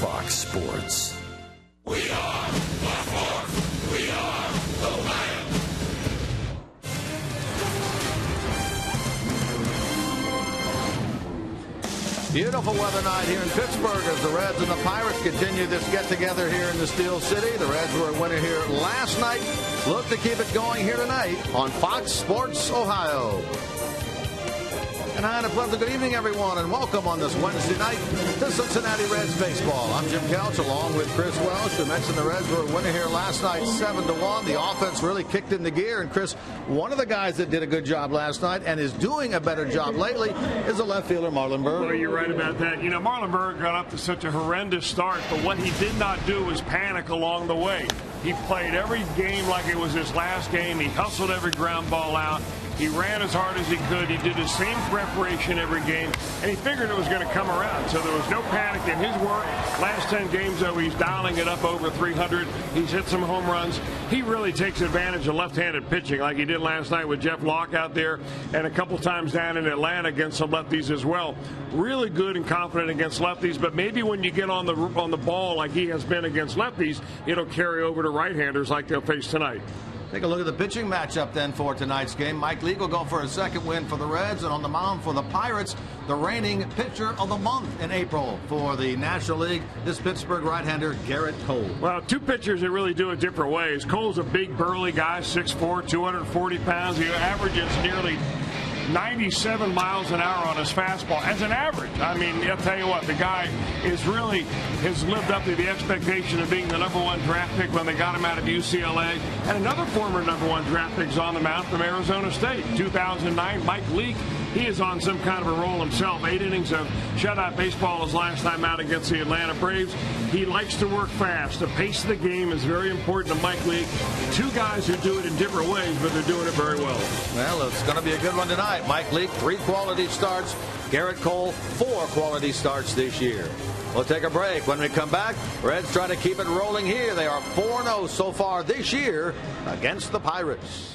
Fox Sports. We are Baltimore. We are Ohio. Beautiful weather night here in Pittsburgh as the Reds and the Pirates continue this get-together here in the Steel City. The Reds were a winner here last night. Look to keep it going here tonight on Fox Sports Ohio. And hi, and a pleasant good evening, everyone, and welcome on this Wednesday night to Cincinnati Reds baseball. I'm Jim Couch along with Chris Welsh, who mentioned the Reds were a winner here last night, 7-1. The offense really kicked into gear. And Chris, one of the guys that did a good job last night and is doing a better job lately is the left fielder Marlon Berg. Well, you're right about that. You know, Marlon Berg got up to such a horrendous start, but what he did not do was panic along the way. He played every game like it was his last game. He hustled every ground ball out. He ran as hard as he could. He did the same preparation every game, and he figured it was going to come around. So there was no panic in his work. Last 10 games, though, he's dialing it up over 300. He's hit some home runs. He really takes advantage of left-handed pitching like he did last night with Jeff Locke out there and a couple times down in Atlanta against some lefties as well. Really good and confident against lefties, but maybe when you get on the ball like he has been against lefties, it'll carry over to right-handers like they'll face tonight. Take a look at the pitching matchup then for tonight's game. Mike Leake will go for a second win for the Reds, and on the mound for the Pirates, the reigning pitcher of the month in April for the National League, this Pittsburgh right-hander Garrett Cole. Well, two pitchers that really do it different ways. Cole's a big, burly guy, 6'4", 240 pounds. He averages nearly 97 miles an hour on his fastball as an average. I mean, I'll tell you what, the guy has lived up to the expectation of being the #1 draft pick when they got him out of UCLA. And another former #1 draft pick is on the mound from Arizona State. 2009, Mike Leake. He is on some kind of a roll himself. 8 innings of shutout baseball his last time out against the Atlanta Braves. He likes to work fast. The pace of the game is very important to Mike Leake. Two guys who do it in different ways, but they're doing it very well. Well, it's going to be a good one tonight. Mike Leake, 3 quality starts. Garrett Cole, 4 quality starts this year. We'll take a break. When we come back, Reds try to keep it rolling here. They are 4-0 so far this year against the Pirates.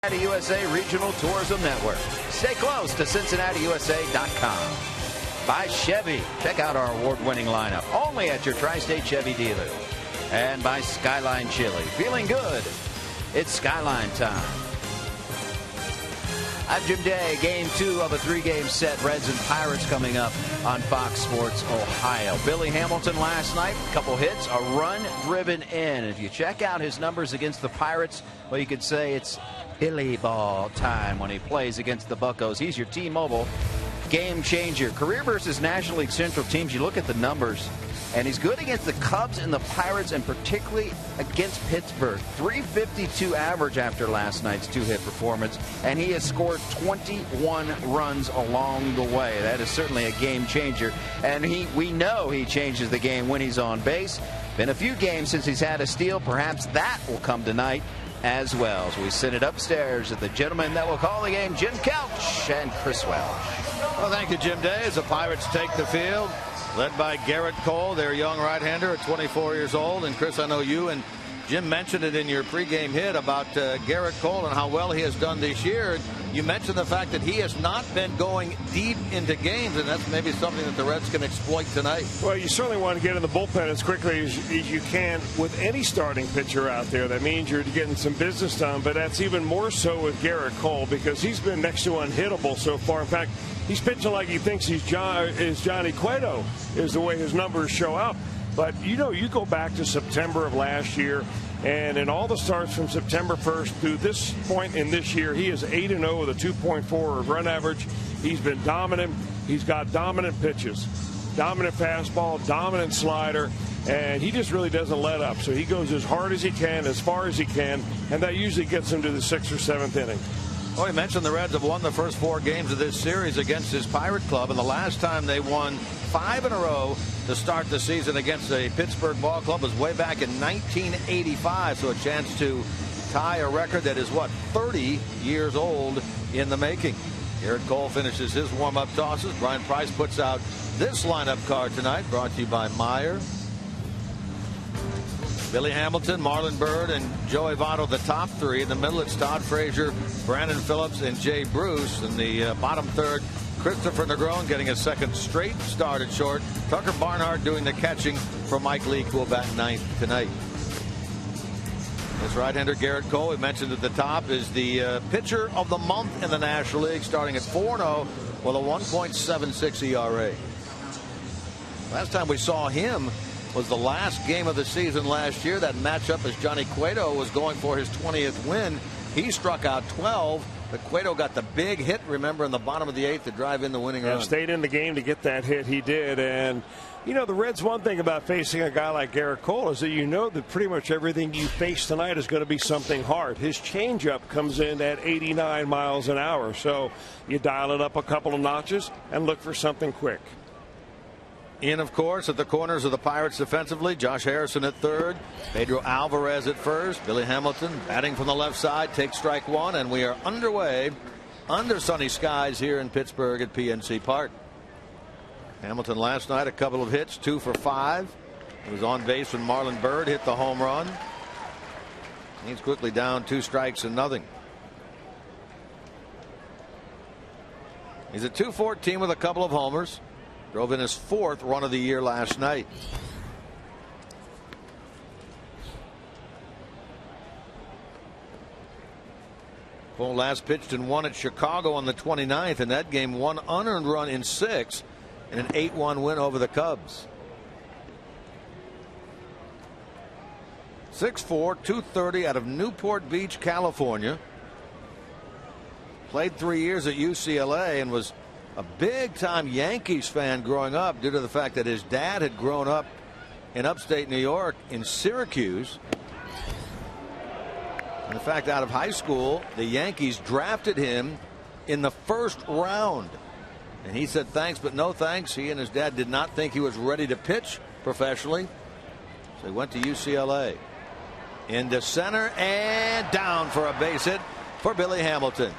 USA Regional Tourism Network. Stay close to CincinnatiUSA.com. by Chevy. Check out our award-winning lineup only at your Tri-State Chevy dealer. And by Skyline Chili. Feeling good? It's Skyline time. I'm Jim Day. Game 2 of a 3-game set. Reds and Pirates coming up on Fox Sports Ohio. Billy Hamilton last night, a couple hits, a run driven in. If you check out his numbers against the Pirates, well, you could say it's Billy ball time when he plays against the Buccos. He's your T-Mobile game changer. Career versus National League Central teams, you look at the numbers, and he's good against the Cubs and the Pirates, and particularly against Pittsburgh. .352 average after last night's 2-hit performance, and he has scored 21 runs along the way. That is certainly a game changer, and we know he changes the game when he's on base. Been a few games since he's had a steal. Perhaps that will come tonight as well. So we send it upstairs to the gentleman that will call the game, Jim Couch and Chris Welch. Well, thank you, Jim Day. As the Pirates take the field, led by Garrett Cole, their young right-hander at 24 years old. And Chris, I know you and Jim mentioned it in your pregame hit about Garrett Cole and how well he has done this year. You mentioned the fact that he has not been going deep into games, and that's maybe something that the Reds can exploit tonight. Well, you certainly want to get in the bullpen as quickly as you can with any starting pitcher out there. That means you're getting some business done, but that's even more so with Garrett Cole because he's been next to unhittable so far. In fact, he's pitching like he thinks he's Johnny Cueto, is the way his numbers show up. But, you know, you go back to September of last year, and in all the starts from September 1st through this point in this year, he is 8-0 with a 2.4 run average. He's been dominant. He's got dominant pitches, dominant fastball, dominant slider, and he just really doesn't let up. So he goes as hard as he can, as far as he can, and that usually gets him to the 6th or 7th inning. Well, he mentioned the Reds have won the first 4 games of this series against his Pirate Club, and the last time they won 5 in a row to start the season against a Pittsburgh ball club was way back in 1985. So a chance to tie a record that is, 30 years old in the making. Garrett Cole finishes his warm-up tosses. Brian Price puts out this lineup card tonight, brought to you by Meyer. Billy Hamilton, Marlon Byrd, and Joey Votto, the top 3. In the middle, it's Todd Frazier, Brandon Phillips, and Jay Bruce. In the bottom third, Christopher Negron getting a second straight start at short. Tucker Barnhart doing the catching for Mike Leake, who will bat 9th tonight. This right-hander, Garrett Cole, we mentioned at the top, is the pitcher of the month in the National League, starting at 4-0 with a 1.76 ERA. Last time we saw him was the last game of the season last year. That matchup as Johnny Cueto was going for his 20th win. He struck out 12, but Cueto got the big hit, remember, in the bottom of the 8th to drive in the winning run. Stayed in the game to get that hit. He did. And, you know, the Reds, one thing about facing a guy like Garrett Cole is that you know that pretty much everything you face tonight is going to be something hard. His changeup comes in at 89 miles an hour. So you dial it up a couple of notches and look for something quick. In, of course, at the corners of the Pirates defensively, Josh Harrison at third, Pedro Alvarez at first, Billy Hamilton batting from the left side, takes strike 1, and we are underway under sunny skies here in Pittsburgh at PNC Park. Hamilton last night, a couple of hits, 2 for 5. He was on base when Marlon Byrd hit the home run. He's quickly down 2 strikes and nothing. He's at .214 with a couple of homers. Drove in his 4th run of the year last night. Cole last pitched and won at Chicago on the 29th. In that game, 1 unearned run in 6 and an 8-1 win over the Cubs. 6'4", 230 out of Newport Beach, California. Played 3 years at UCLA and was a big-time Yankees fan growing up due to the fact that his dad had grown up in upstate New York in Syracuse. In fact, out of high school, the Yankees drafted him in the 1st round. And he said thanks, but no thanks. He and his dad did not think he was ready to pitch professionally. So he went to UCLA. Into center and down for a base hit for Billy Hamilton.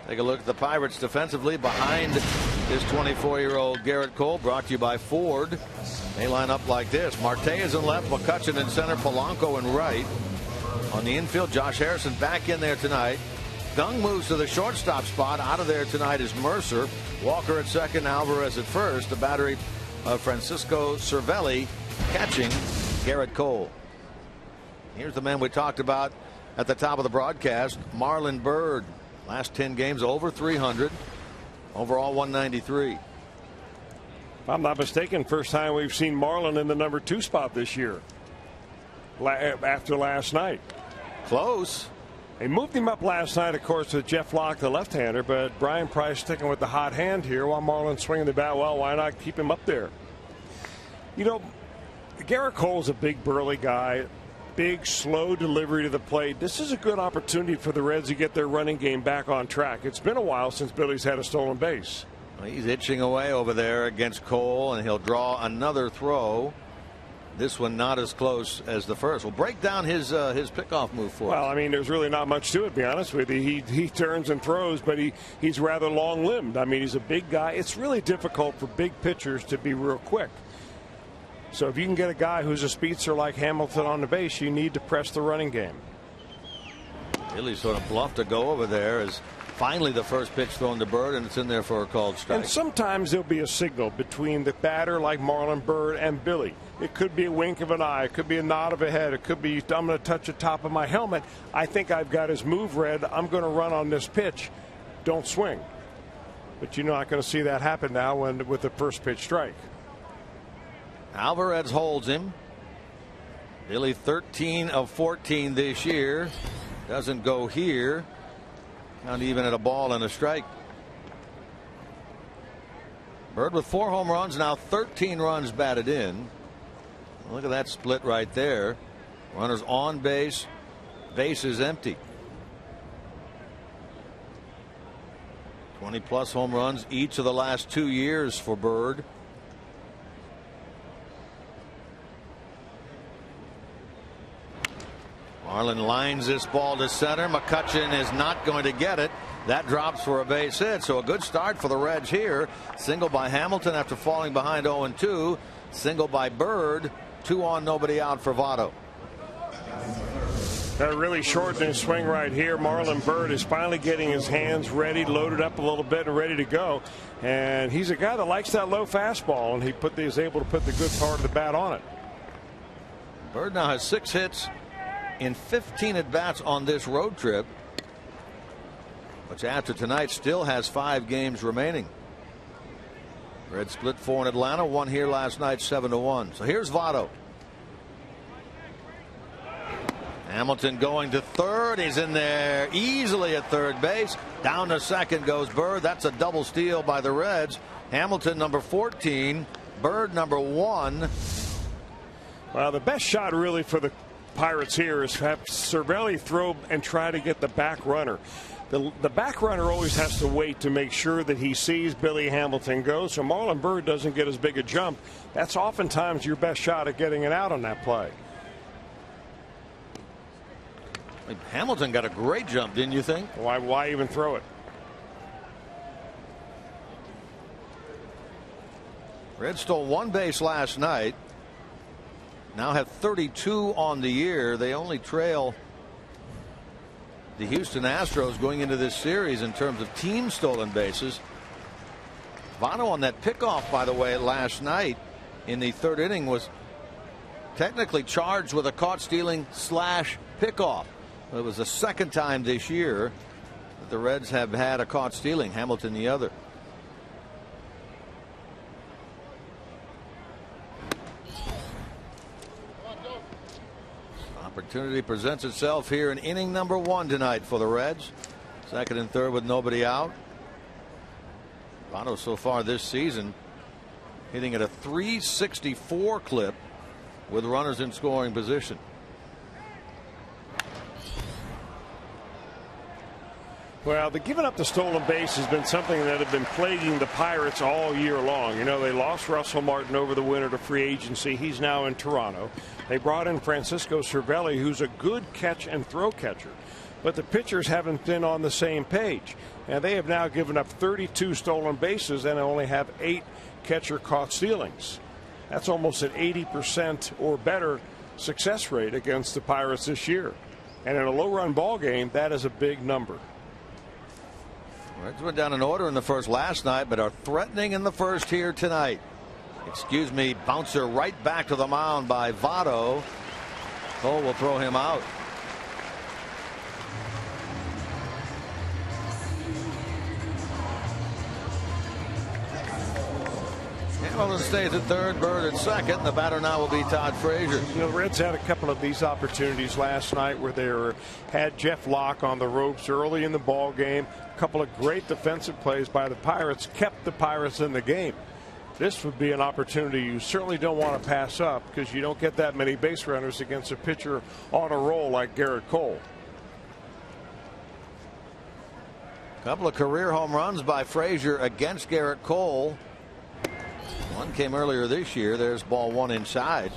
Take a look at the Pirates defensively behind this 24-year-old Garrett Cole, brought to you by Ford. They line up like this. Marte is in left, McCutchen in center, Polanco in right. On the infield, Josh Harrison back in there tonight. Dung moves to the shortstop spot. Out of there tonight is Mercer. Walker at second, Alvarez at first. The battery of Francisco Cervelli catching Garrett Cole. Here's the man we talked about at the top of the broadcast, Marlon Byrd. Last 10 games over 300. Overall 193. If I'm not mistaken, first time we've seen Marlon in the number 2 spot this year after last night. Close. They moved him up last night, of course, with Jeff Locke, the left-hander, but Brian Price sticking with the hot hand here while Marlon's swinging the bat. Well, why not keep him up there? You know, Garrett Cole's a big, burly guy. Big, slow delivery to the plate. This is a good opportunity for the Reds to get their running game back on track. It's been a while since Billy's had a stolen base. He's itching away over there against Cole, and he'll draw another throw. This one not as close as the first. We'll break down his pickoff move for us. Well, I mean, there's really not much to it, to be honest with you. He turns and throws, but he's rather long-limbed. I mean, he's a big guy. It's really difficult for big pitchers to be real quick. So if you can get a guy who's a speedster like Hamilton on the base, you need to press the running game. Billy sort of bluffed to go over there as finally the first pitch thrown to Byrd, and it's in there for a called strike. And sometimes there'll be a signal between the batter like Marlon Byrd and Billy. It could be a wink of an eye. It could be a nod of a head. It could be, I'm going to touch the top of my helmet. I think I've got his move read. I'm going to run on this pitch. Don't swing. But you're not going to see that happen now with the first pitch strike. Alvarez holds him. Billy 13 of 14 this year. Doesn't go here. Not even at a ball and a strike. Byrd with 4 home runs, now 13 runs batted in. Look at that split right there. Runners on base, base is empty. 20+ home runs each of the last 2 years for Byrd. Marlin lines this ball to center. McCutchen is not going to get it. That drops for a base hit. So a good start for the Reds here. Single by Hamilton after falling behind 0-2. Single by Byrd. 2 on, nobody out for Votto. That really shortened his swing right here. Marlon Byrd is finally getting his hands ready, loaded up a little bit and ready to go. And he's a guy that likes that low fastball, and he's able to put the good part of the bat on it. Byrd now has 6 hits in 15 at bats on this road trip, which after tonight still has 5 games remaining. Reds split 4 in Atlanta, 1 here last night, 7-1. So here's Votto. Hamilton going to third. He's in there easily at third base. Down to second goes Byrd. That's a double steal by the Reds. Hamilton number 14, Byrd number 1. Well, the best shot really for the Pirates here is have Cervelli throw and try to get the back runner. The back runner always has to wait to make sure that he sees Billy Hamilton go, so Marlon Byrd doesn't get as big a jump. That's oftentimes your best shot at getting it out on that play. Hamilton got a great jump, didn't you think? Why even throw it? Reds stole 1 base last night. Now have 32 on the year. They only trail the Houston Astros going into this series in terms of team stolen bases. Votto on that pickoff, by the way, last night in the 3rd inning was technically charged with a caught stealing / pickoff. It was the 2nd time this year that the Reds have had a caught stealing. Hamilton the other. Opportunity presents itself here in inning number 1 tonight for the Reds. 2nd and 3rd with nobody out. Votto so far this season hitting at a .364 clip with runners in scoring position. Well, the giving up the stolen base has been something that had been plaguing the Pirates all year long. You know, they lost Russell Martin over the winter to free agency. He's now in Toronto. They brought in Francisco Cervelli, who's a good catch and throw catcher. But the pitchers haven't been on the same page. And they have now given up 32 stolen bases and only have 8 catcher caught stealings. That's almost an 80% or better success rate against the Pirates this year. And in a low run ball game, that is a big number. Reds went down in order in the first last night, but are threatening in the first here tonight. Excuse me, bouncer right back to the mound by Votto. Cole will throw him out. Hamilton stays at third, Bird at second. The batter now will be Todd Frazier. You know, the Reds had a couple of these opportunities last night where they had Jeff Locke on the ropes early in the ball game. A couple of great defensive plays by the Pirates kept the Pirates in the game. This would be an opportunity you certainly don't want to pass up, because you don't get that many base runners against a pitcher on a roll like Garrett Cole. A couple of career home runs by Frazier against Garrett Cole. One came earlier this year. There's ball one inside.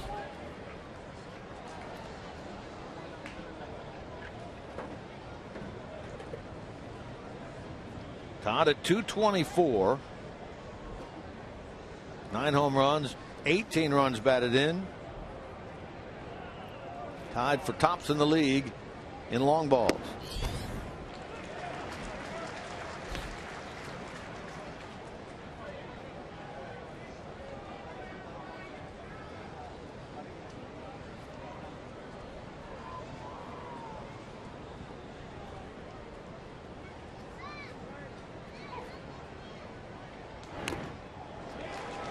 Todd at 224. 9 home runs, 18 runs batted in. Tied for tops in the league in long balls.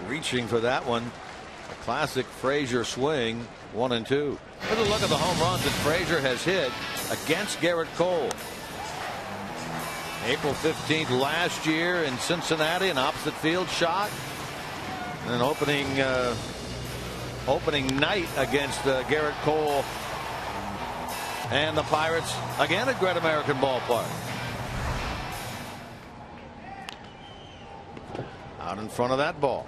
Reaching for that one. A classic Frazier swing. 1 and 2. Let's look at the home runs that Frazier has hit against Garrett Cole. April 15th last year in Cincinnati, an opposite field shot. And an opening night against Garrett Cole and the Pirates again at Great American Ballpark. Out in front of that ball.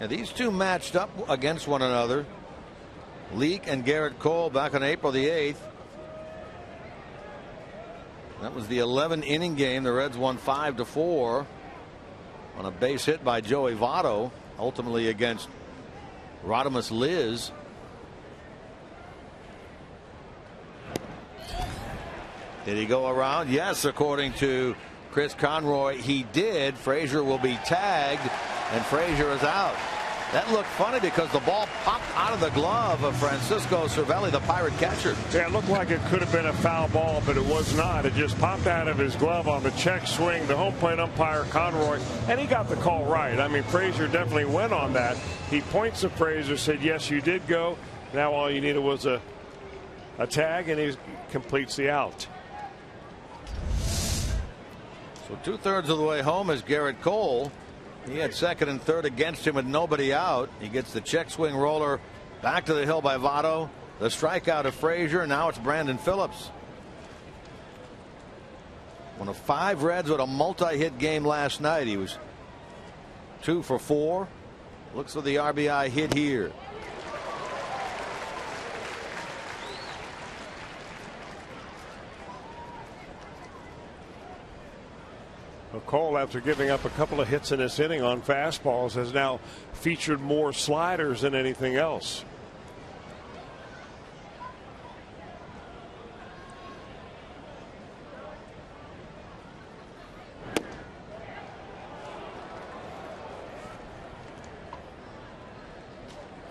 Now, these two matched up against one another. Leake and Garrett Cole back on April the 8th. That was the 11-inning game. The Reds won 5-4 on a base hit by Joey Votto, ultimately against Rodimus Liz. Did he go around? Yes, according to Chris Conroy, he did. Frazier will be tagged, and Frazier is out. That looked funny because the ball popped out of the glove of Francisco Cervelli, the Pirate catcher. Yeah, it looked like it could have been a foul ball, but it was not. It just popped out of his glove on the check swing. The home plate umpire, Conroy, and he got the call right. I mean, Frazier definitely went on that. He points to Frazier, said, yes, you did go. Now all you needed was a tag, and he completes the out. So 2/3 of the way home is Garrett Cole. He had second and third against him with nobody out. He gets the check swing roller back to the hill by Votto. The strikeout of Frazier. Now it's Brandon Phillips. One of 5 Reds with a multi-hit game last night. He was 2 for 4. Looks for the RBI hit here. Cole, after giving up a couple of hits in this inning on fastballs, has now featured more sliders than anything else.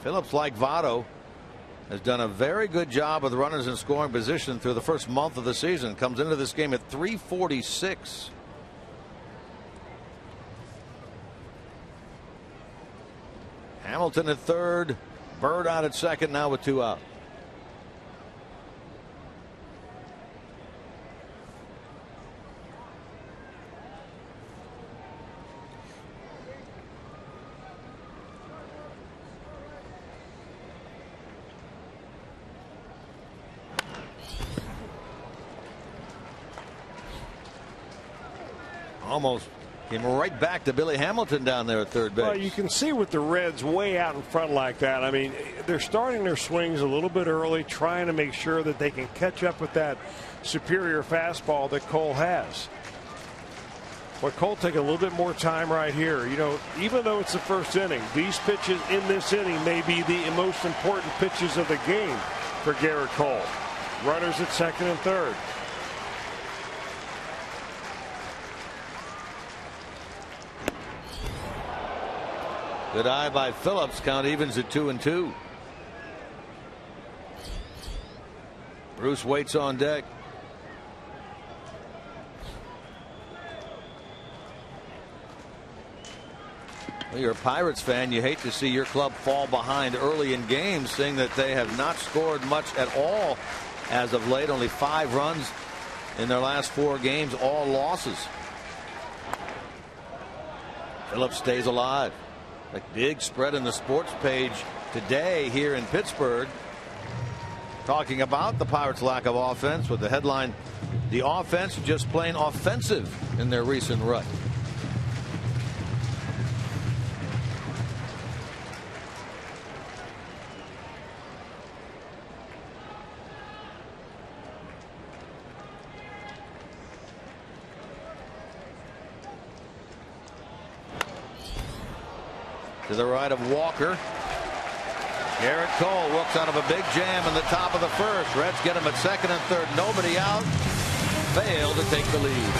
Phillips, like Votto, has done a very good job with runners in scoring position through the first month of the season. Comes into this game at .346. Hamilton at third, Bird out at second, now with 2 out. Almost came right back to Billy Hamilton down there at third base. Well, you can see with the Reds way out in front like that. I mean, they're starting their swings a little bit early, trying to make sure that they can catch up with that superior fastball that Cole has. But Cole take a little bit more time right here. You know, even though it's the first inning, these pitches in this inning may be the most important pitches of the game for Garrett Cole. Runners at second and third. Good eye by Phillips. Count evens at 2-2. Bruce waits on deck. Well, you're a Pirates fan. You hate to see your club fall behind early in games, seeing that they have not scored much at all as of late. Only 5 runs in their last 4 games, all losses. Phillips stays alive. A big spread in the sports page today here in Pittsburgh, talking about the Pirates' lack of offense, with the headline, "The offense just plain offensive in their recent run." To the right of Walker. Garrett Cole works out of a big jam in the top of the first. Reds get him at second and third. Nobody out. Failed to take the lead.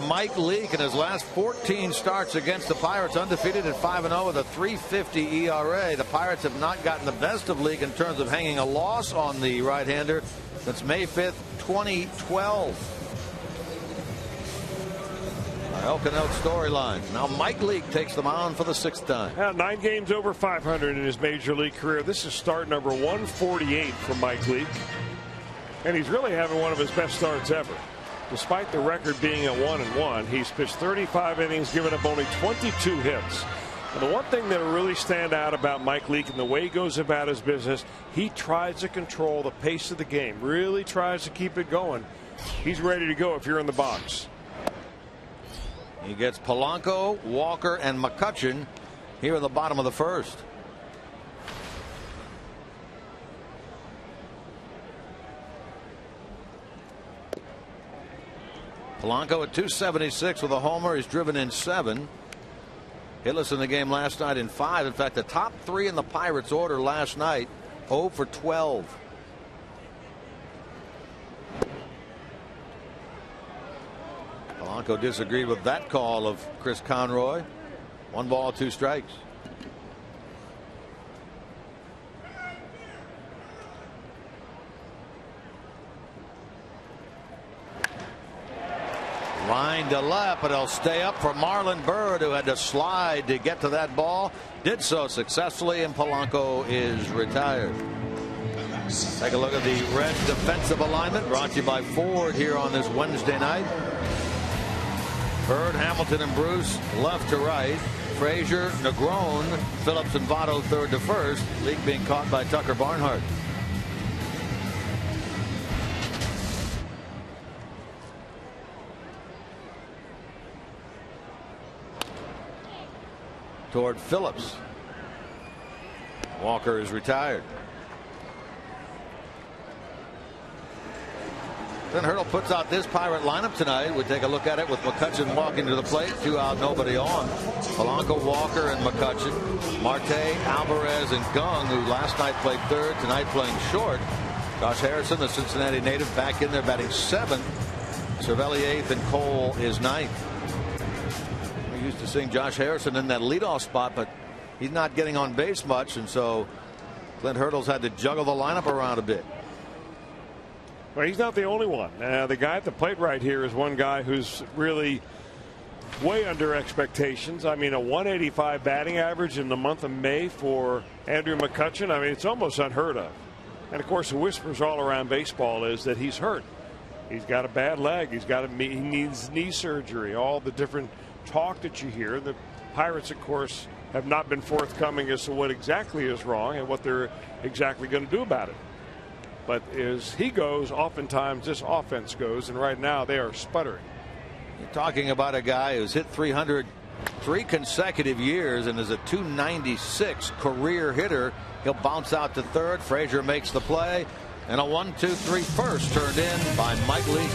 Mike Leake in his last 14 starts against the Pirates, undefeated at 5-0 with a 3.50 ERA. The Pirates have not gotten the best of Leake in terms of hanging a loss on the right-hander since May 5th, 2012. Elk and Elk storyline. Now Mike Leake takes the mound for the 6th time. 9 games over 500 in his major league career. This is start number 148 for Mike Leake, and he's really having one of his best starts ever. Despite the record being at 1-1, he's pitched 35 innings, given up only 22 hits. And the one thing that will really stand out about Mike Leake and the way he goes about his business, he tries to control the pace of the game, really tries to keep it going. He's ready to go if you're in the box. He gets Polanco, Walker, and McCutchen here in the bottom of the first. Polanco at 276 with a homer. He's driven in 7. Hitless in the game last night in 5. In fact, the top 3 in the Pirates order last night, 0 for 12. Polanco disagreed with that call of Chris Conroy. 1 ball, 2 strikes. Line to left, but he'll stay up for Marlon Byrd, who had to slide to get to that ball. Did so successfully, and Polanco is retired. Take a look at the Reds defensive alignment, brought to you by Ford here on this Wednesday night. Byrd, Hamilton, and Bruce left to right. Frazier, Negron, Phillips, and Votto third to first. Leake being caught by Tucker Barnhart. toward Phillips. Walker is retired. Then Hurdle puts out this Pirate lineup tonight. We take a look at it with McCutchen walking to the plate. 2 out, nobody on. Polanco, Walker, and McCutchen. Marte, Alvarez, and Gung, who last night played third, tonight playing short. Josh Harrison, the Cincinnati native, back in there batting 7th. Cervelli 8th, and Cole is 9th. We used to seeing Josh Harrison in that leadoff spot, but he's not getting on base much, and so Clint Hurdle's had to juggle the lineup around a bit. Well, he's not the only one. The guy at the plate right here is one guy who's really way under expectations. I mean, a 185 batting average in the month of May for Andrew McCutchen. I mean, it's almost unheard of. And of course, the whispers all around baseball is that he's hurt. He's got a bad leg. He needs knee surgery. All the different talk that you hear. The Pirates, of course, have not been forthcoming as to what exactly is wrong and what they're exactly going to do about it. But as he goes, oftentimes this offense goes, and right now they are sputtering. You're talking about a guy who's hit 300 3 consecutive years and is a .296 career hitter. He'll bounce out to third. Frazier makes the play, and a 1-2-3 first turned in by Mike Leake.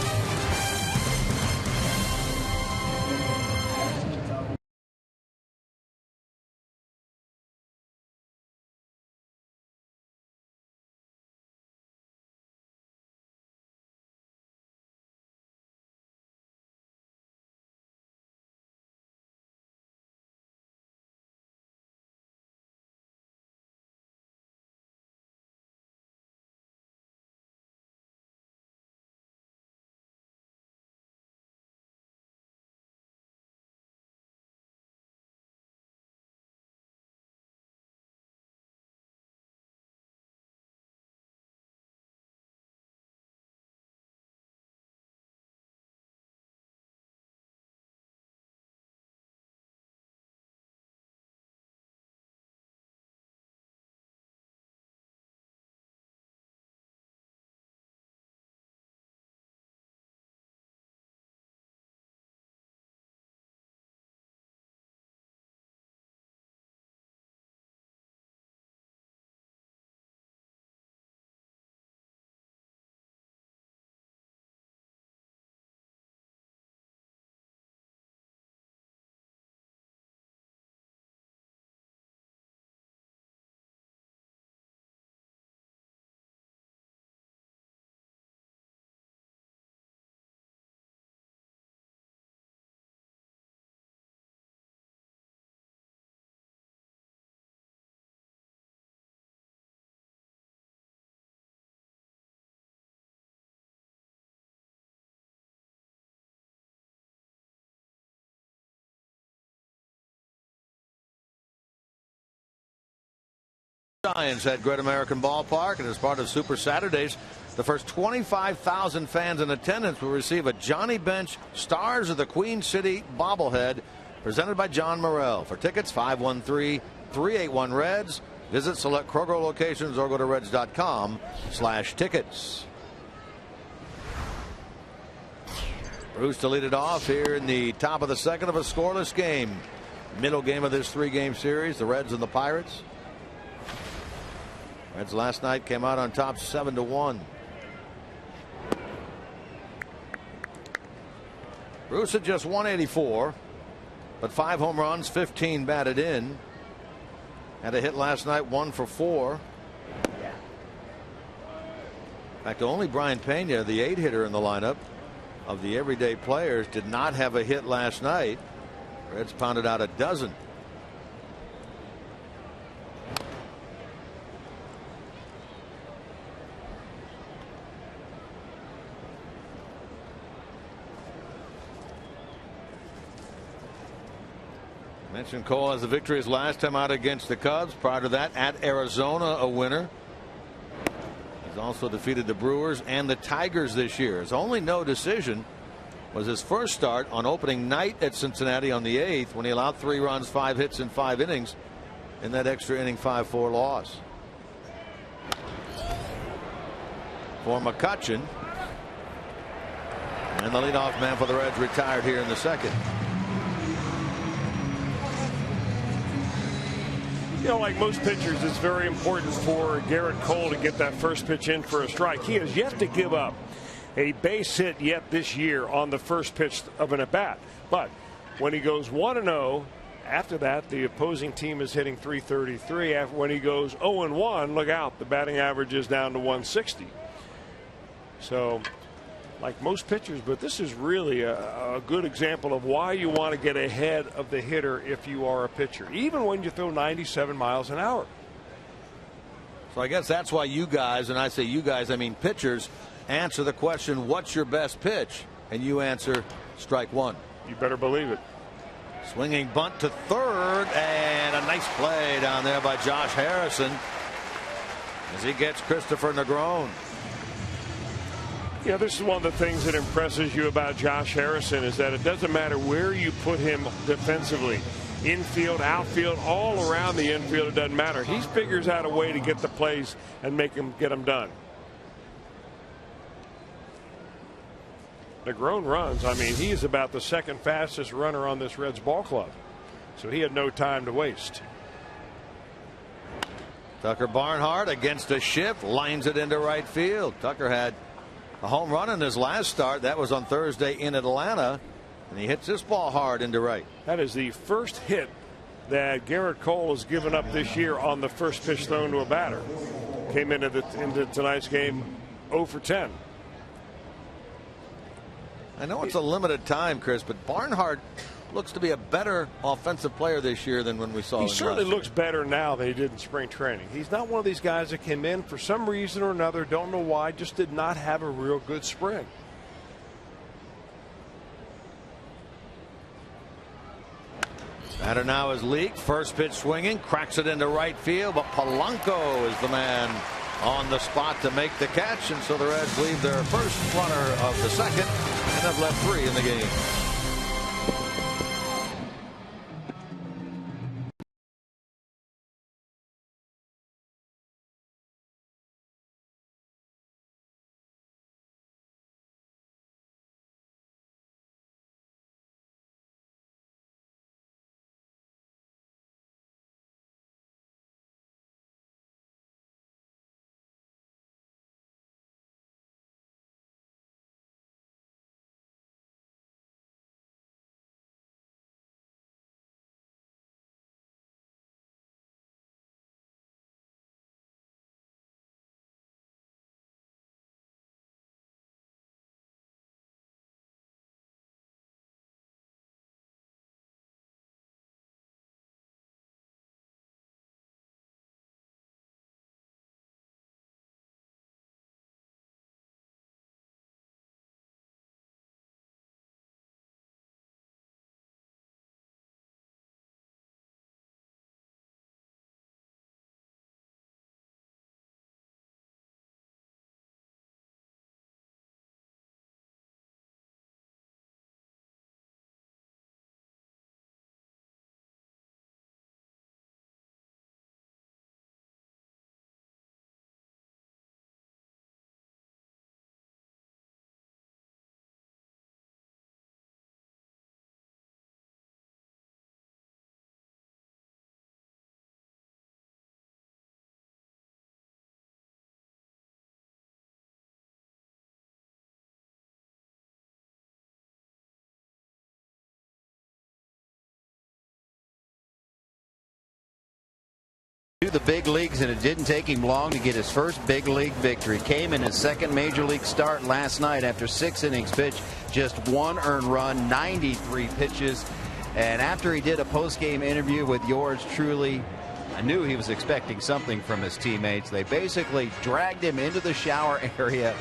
Giants at Great American Ballpark, and as part of Super Saturdays, the first 25,000 fans in attendance will receive a Johnny Bench Stars of the Queen City bobblehead presented by John Morrell. For tickets, 513-381-REDS. Visit select Kroger locations or go to reds.com/tickets. Bruce to lead it off here in the top of the second of a scoreless game. Middle game of this 3-game series, the Reds and the Pirates. Reds last night came out on top 7-1. Bruce had just 184, but 5 home runs, 15 batted in. Had a hit last night, 1 for 4. In fact, only Brian Pena, the 8-hitter in the lineup of the everyday players, did not have a hit last night. Reds pounded out a dozen. Mentioned Cole has the victory his last time out against the Cubs. Prior to that, at Arizona, a winner. He's also defeated the Brewers and the Tigers this year. His only no decision was his first start on opening night at Cincinnati on the 8th, when he allowed 3 runs, 5 hits in 5 innings in that extra inning 5-4 loss. For McCutchen, and the leadoff man for the Reds retired here in the second. You know, like most pitchers, it's very important for Garrett Cole to get that first pitch in for a strike. He has yet to give up a base hit yet this year on the first pitch of an at-bat. But when he goes 1-0, after that, the opposing team is hitting .333. After when he goes 0-1, look out, the batting average is down to 160. So, like most pitchers, but this is really a good example of why you want to get ahead of the hitter if you are a pitcher, even when you throw 97 miles an hour. So I guess that's why you guys, and I say you guys, I mean pitchers, answer the question, what's your best pitch? And you answer strike one. You better believe it. Swinging bunt to third, and a nice play down there by Josh Harrison as he gets Christopher Negron. Yeah, this is one of the things that impresses you about Josh Harrison is that it doesn't matter where you put him defensively, infield, outfield, all around the infield, it doesn't matter. He figures out a way to get the plays and get them done. Negron runs. I mean, he is about the second fastest runner on this Reds ball club. So he had no time to waste. Tucker Barnhart against a shift lines it into right field. Tucker had a home run in his last start. That was on Thursday in Atlanta. And he hits this ball hard into right. That is the first hit that Garrett Cole has given up this year on the first pitch thrown to a batter. Came into tonight's game 0 for 10. I know it's a limited time, Chris, but Barnhart looks to be a better offensive player this year than when we saw him. He certainly looks better now than he did in spring training. He's not one of these guys that came in for some reason or another, don't know why, just did not have a real good spring. Batter now is Leake. First pitch swinging, cracks it into right field, but Polanco is the man on the spot to make the catch, and so the Reds leave their first runner of the second and have left 3 in the game. To the big leagues, and it didn't take him long to get his first big league victory. Came in his second major league start last night after 6 innings pitched, just 1 earned run, 93 pitches. And after he did a post-game interview with yours truly, I knew he was expecting something from his teammates. They basically dragged him into the shower area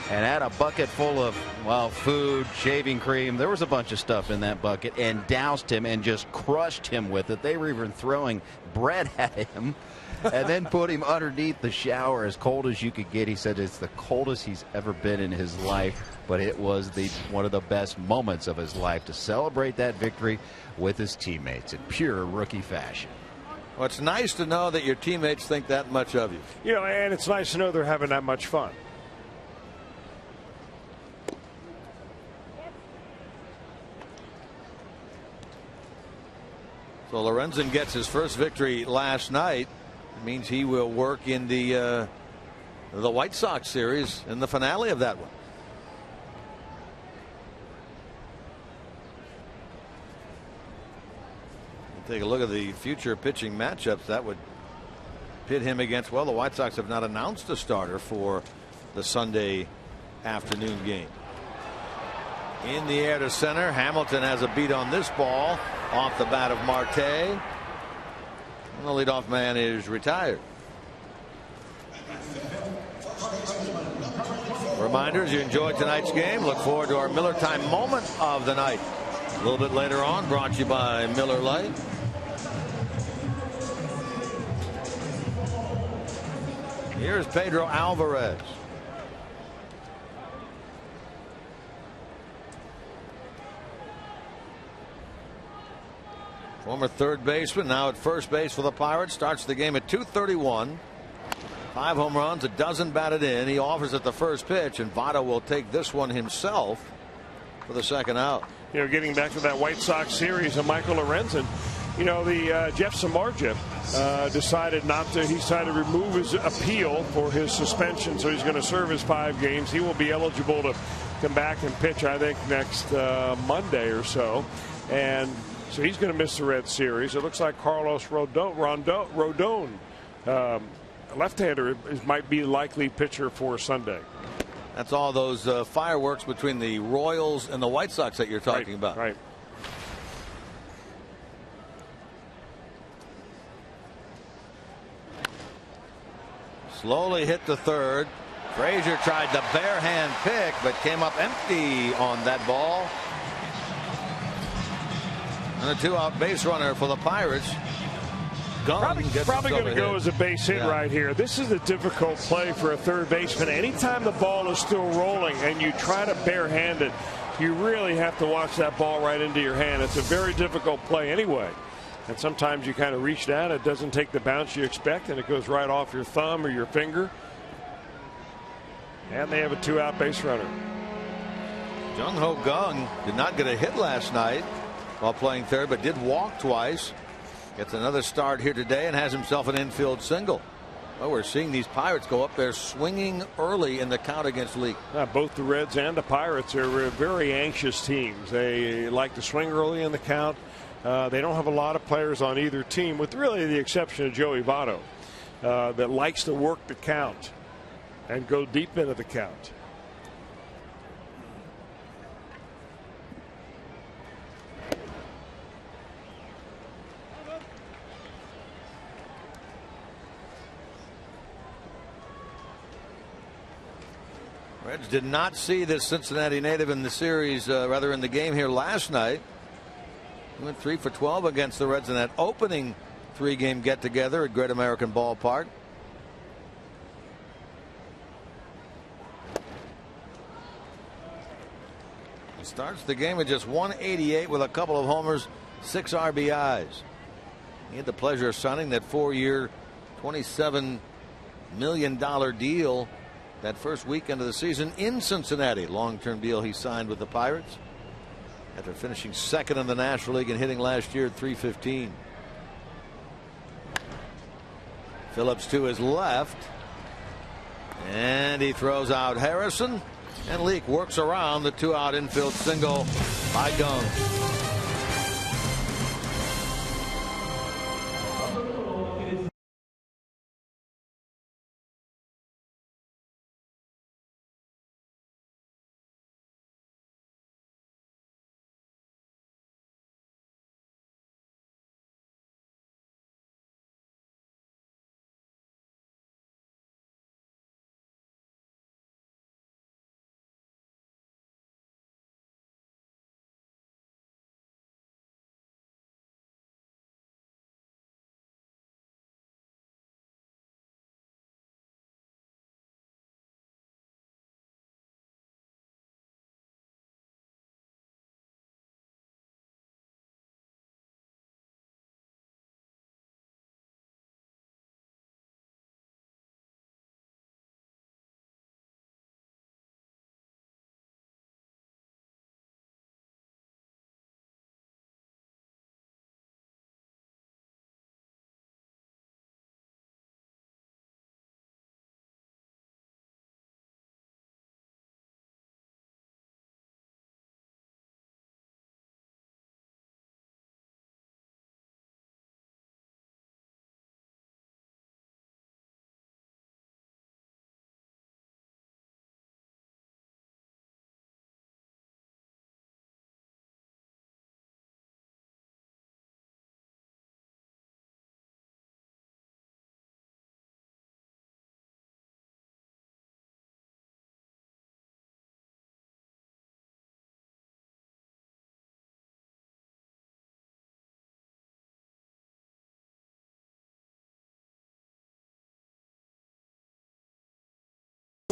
and had a bucket full of, well, food, shaving cream. There was a bunch of stuff in that bucket, and doused him and just crushed him with it. They were even throwing bread at him and then put him underneath the shower, as cold as you could get. He said it's the coldest he's ever been in his life, but it was one of the best moments of his life to celebrate that victory with his teammates in pure rookie fashion. Well, it's nice to know that your teammates think that much of you. You know, and it's nice to know they're having that much fun. So Lorenzen gets his first victory last night. It means he will work in the White Sox series in the finale of that one. Take a look at the future pitching matchups. That would pit him against, well, the White Sox have not announced a starter for the Sunday afternoon game. In the air to center. Hamilton has a beat on this ball off the bat of Marte. And the leadoff man is retired. Reminders, you enjoyed tonight's game. Look forward to our Miller Time moment of the night a little bit later on, brought to you by Miller Lite. Here's Pedro Alvarez. Former third baseman, now at first base for the Pirates, starts the game at 2:31. 5 home runs, a dozen batted in. He offers at the first pitch, and Votto will take this one himself for the second out. You know, getting back to that White Sox series of Michael Lorenzen, you know, the Jeff Samardzija decided not to. He decided to remove his appeal for his suspension, so he's going to serve his 5 games. He will be eligible to come back and pitch, I think, next Monday or so, and so he's going to miss the Red Series. It looks like Carlos Rodon, left-hander, might be likely pitcher for Sunday. That's all those fireworks between the Royals and the White Sox that you're talking about. Right. Slowly hit to third. Frazier tried the bare hand pick, but came up empty on that ball. And a 2-out base runner for the Pirates. Probably going to go as a base hit right here. This is a difficult play for a third baseman. Anytime the ball is still rolling and you try to barehand it, you really have to watch that ball right into your hand. It's a very difficult play anyway. And sometimes you kind of reach down, it doesn't take the bounce you expect, and it goes right off your thumb or your finger. And they have a 2-out base runner. Jung Ho Kang did not get a hit last night while playing third, but did walk twice. Gets another start here today and has himself an infield single. Well, we're seeing these Pirates go up there swinging early in the count against Leake. Both the Reds and the Pirates are very anxious teams. They like to swing early in the count. They don't have a lot of players on either team, with really the exception of Joey Votto, that likes to work the count and go deep into the count. Reds did not see this Cincinnati native in the series, rather in the game here last night. He went 3 for 12 against the Reds in that opening 3-game get-together at Great American Ballpark. He starts the game with just 188 with a couple of homers, 6 RBIs. He had the pleasure of signing that 4-year, $27 million deal that first weekend of the season in Cincinnati. Long-term deal he signed with the Pirates after finishing second in the National League and hitting last year at .315. Phillips to his left, and he throws out Harrison, and Leake works around the 2-out infield single by Kang.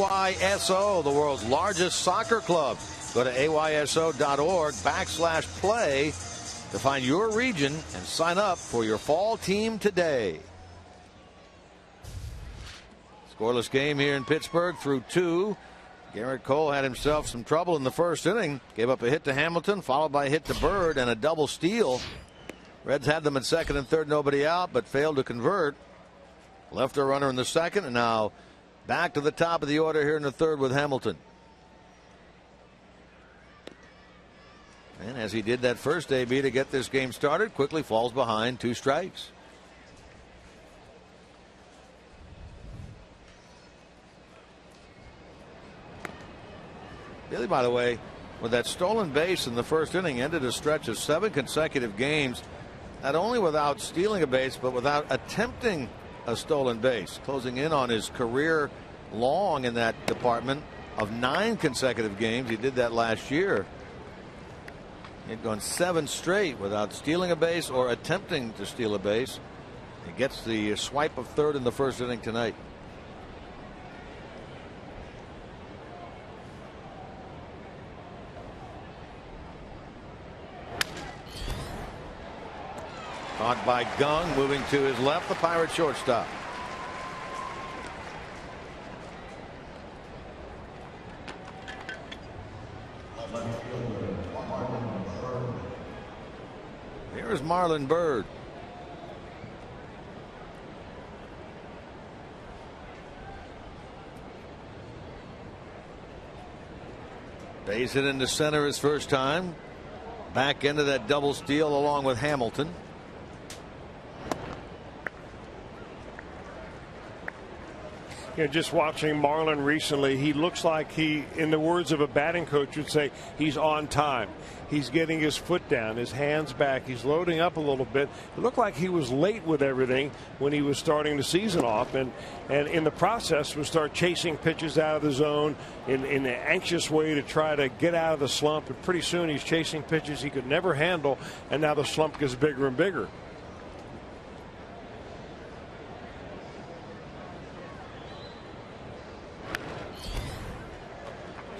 AYSO, the world's largest soccer club. Go to ayso.org/play to find your region and sign up for your fall team today. Scoreless game here in Pittsburgh through 2. Garrett Cole had himself some trouble in the first inning. Gave up a hit to Hamilton, followed by a hit to Bird and a double steal. Reds had them at second and third, nobody out, but failed to convert. Left a runner in the second, and now back to the top of the order here in the third with Hamilton. And as he did that first AB to get this game started, quickly falls behind 2 strikes. Billy, by the way, with that stolen base in the first inning, ended a stretch of 7 consecutive games, not only without stealing a base, but without attempting a stolen base, closing in on his career long in that department of 9 consecutive games. He did that last year. He'd gone 7 straight without stealing a base or attempting to steal a base. He gets the swipe of third in the first inning tonight. Caught by Gung, moving to his left, the Pirate shortstop. Here's Marlon Bird. Base hit into center his first time. Back into that double steal along with Hamilton. Just watching Marlon recently, he looks like he, in the words of a batting coach, would say he's on time. He's getting his foot down, his hands back. He's loading up a little bit. It looked like he was late with everything when he was starting the season off, and in the process would start chasing pitches out of the zone in an anxious way to try to get out of the slump. And pretty soon he's chasing pitches he could never handle, and now the slump gets bigger and bigger.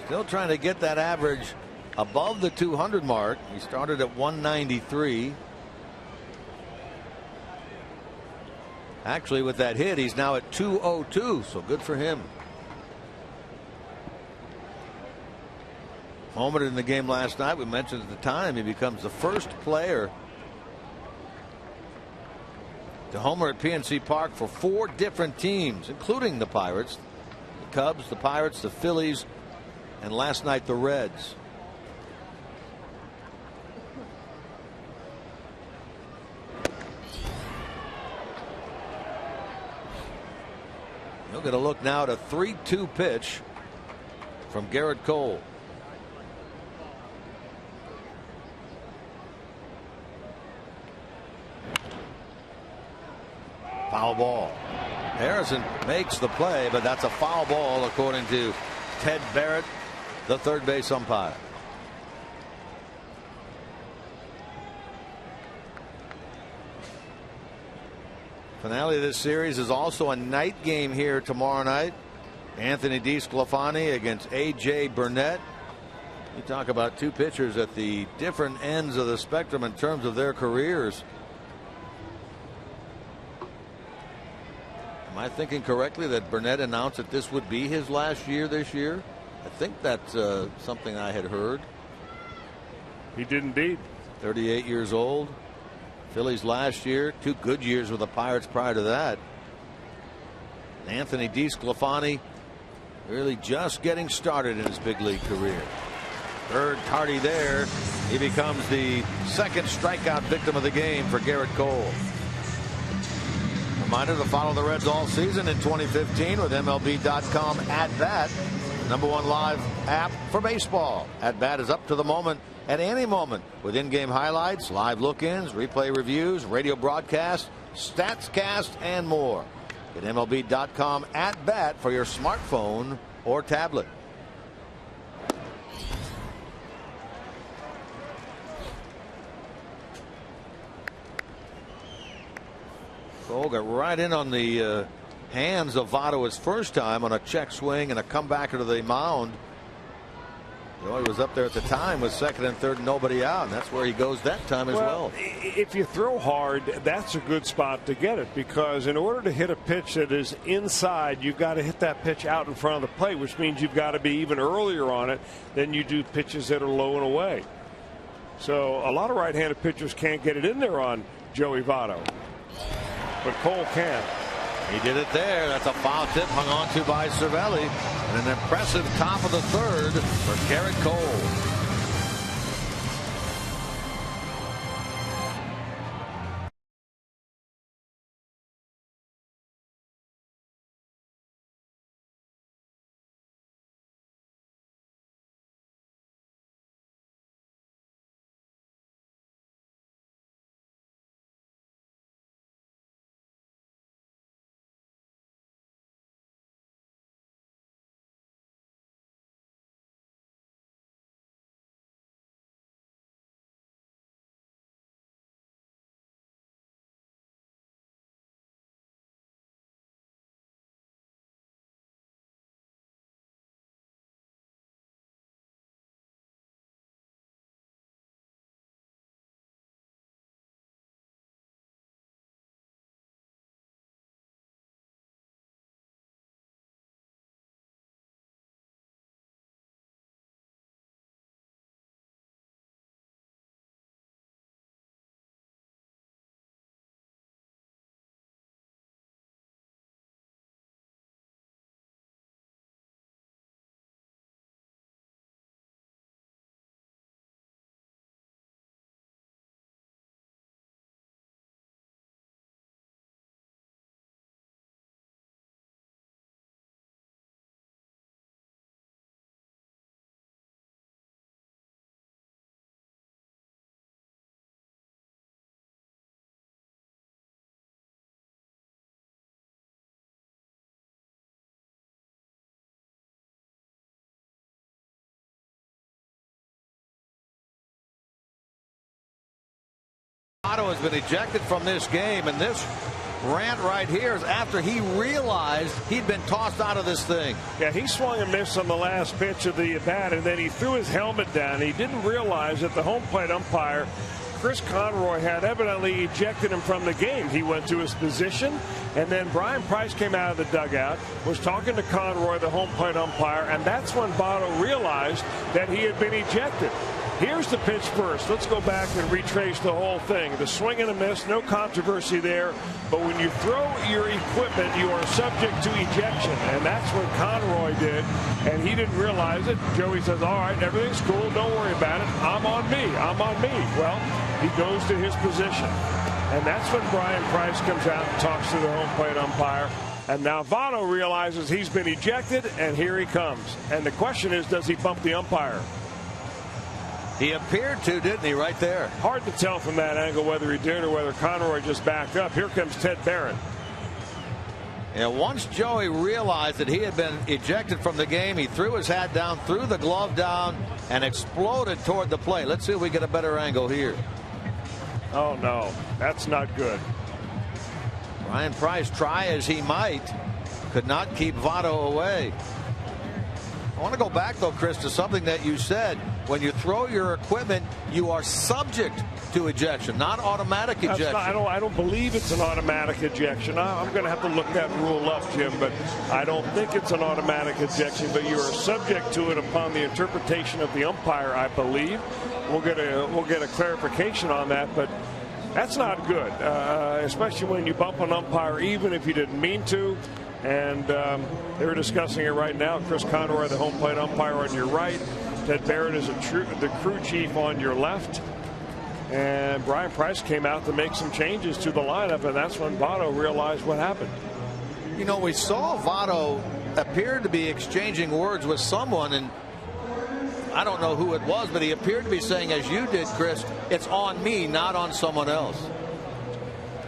Still trying to get that average above the 200 mark. He started at 193. Actually, with that hit, he's now at 202, so good for him. Moment in the game last night, we mentioned at the time, he becomes the first player to homer at PNC Park for 4 different teams, including the Pirates, the Cubs, the Pirates, the Phillies, and last night the Reds. We're going to look now at a 3-2 pitch from Garrett Cole. Foul ball. Harrison makes the play, but that's a foul ball according to Ted Barrett, the third base umpire. Finale of this series is also a night game here tomorrow night. Anthony DeSclafani against A.J. Burnett. You talk about 2 pitchers at the different ends of the spectrum in terms of their careers. Am I thinking correctly that Burnett announced that this would be his last year this year? I think that's something I had heard. He did indeed. 38 years old. Phillies last year, 2 good years with the Pirates prior to that. Anthony DeSclafani really just getting started in his big league career. Third tardy there. He becomes the second strikeout victim of the game for Garrett Cole. Reminder to follow the Reds all season in 2015 with MLB.com at bat. #1 live app for baseball. At bat is up to the moment at any moment with in-game highlights, live look-ins, replay reviews, radio broadcasts, StatsCast, and more. Get MLB.com at bat for your smartphone or tablet. Cole got right in on the hands of Votto his first time on a check swing and a comeback to the mound. Joey was up there at the time with second and third, nobody out, and that's where he goes that time as well. If you throw hard, that's a good spot to get it, because in order to hit a pitch that is inside, you've got to hit that pitch out in front of the plate, which means you've got to be even earlier on it than you do pitches that are low and away. So a lot of right-handed pitchers can't get it in there on Joey Votto, but Cole can. He did it there. That's a foul tip hung on to by Cervelli. And an impressive top of the third for Garrett Cole. Votto has been ejected from this game, and this rant right here is after he realized he'd been tossed out of this thing. Yeah, he swung and missed on the last pitch of the at bat, and then he threw his helmet down. He didn't realize that the home plate umpire, Chris Conroy, had evidently ejected him from the game. He went to his position, and then Brian Price came out of the dugout, was talking to Conroy, the home plate umpire, and that's when Votto realized that he had been ejected. Here's the pitch first. Let's go back and retrace the whole thing. The swing and a miss, no controversy there. But when you throw your equipment, you are subject to ejection. And that's what Conroy did. And he didn't realize it. Joey says, all right, everything's cool. Don't worry about it. I'm on me. I'm on me. Well, he goes to his position. And that's when Brian Price comes out and talks to the home plate umpire. And now Votto realizes he's been ejected, and here he comes. And the question is, does he bump the umpire? He appeared to, didn't he, right there? Hard to tell from that angle whether he did or whether Conroy just backed up. Here comes Ted Barrett. And once Joey realized that he had been ejected from the game, he threw his hat down, threw the glove down, and exploded toward the plate. Let's see if we get a better angle here. Oh, no. That's not good. Brian Price, try as he might, could not keep Votto away. I want to go back, though, Chris, to something that you said. When you throw your equipment, you are subject to ejection, not automatic ejection. I don't believe it's an automatic ejection. I'm going to have to look that rule up, Jim, but I don't think it's an automatic ejection. But you are subject to it upon the interpretation of the umpire, I believe. We'll get a clarification on that, but that's not good, especially when you bump an umpire, even if you didn't mean to. And they're discussing it right now. Chris Conroy, the home plate umpire, on your right. Ted Barrett is the crew chief on your left. And Brian Price came out to make some changes to the lineup, and that's when Votto realized what happened. You know, we saw Votto appear to be exchanging words with someone, and I don't know who it was, but he appeared to be saying, as you did, Chris, it's on me, not on someone else.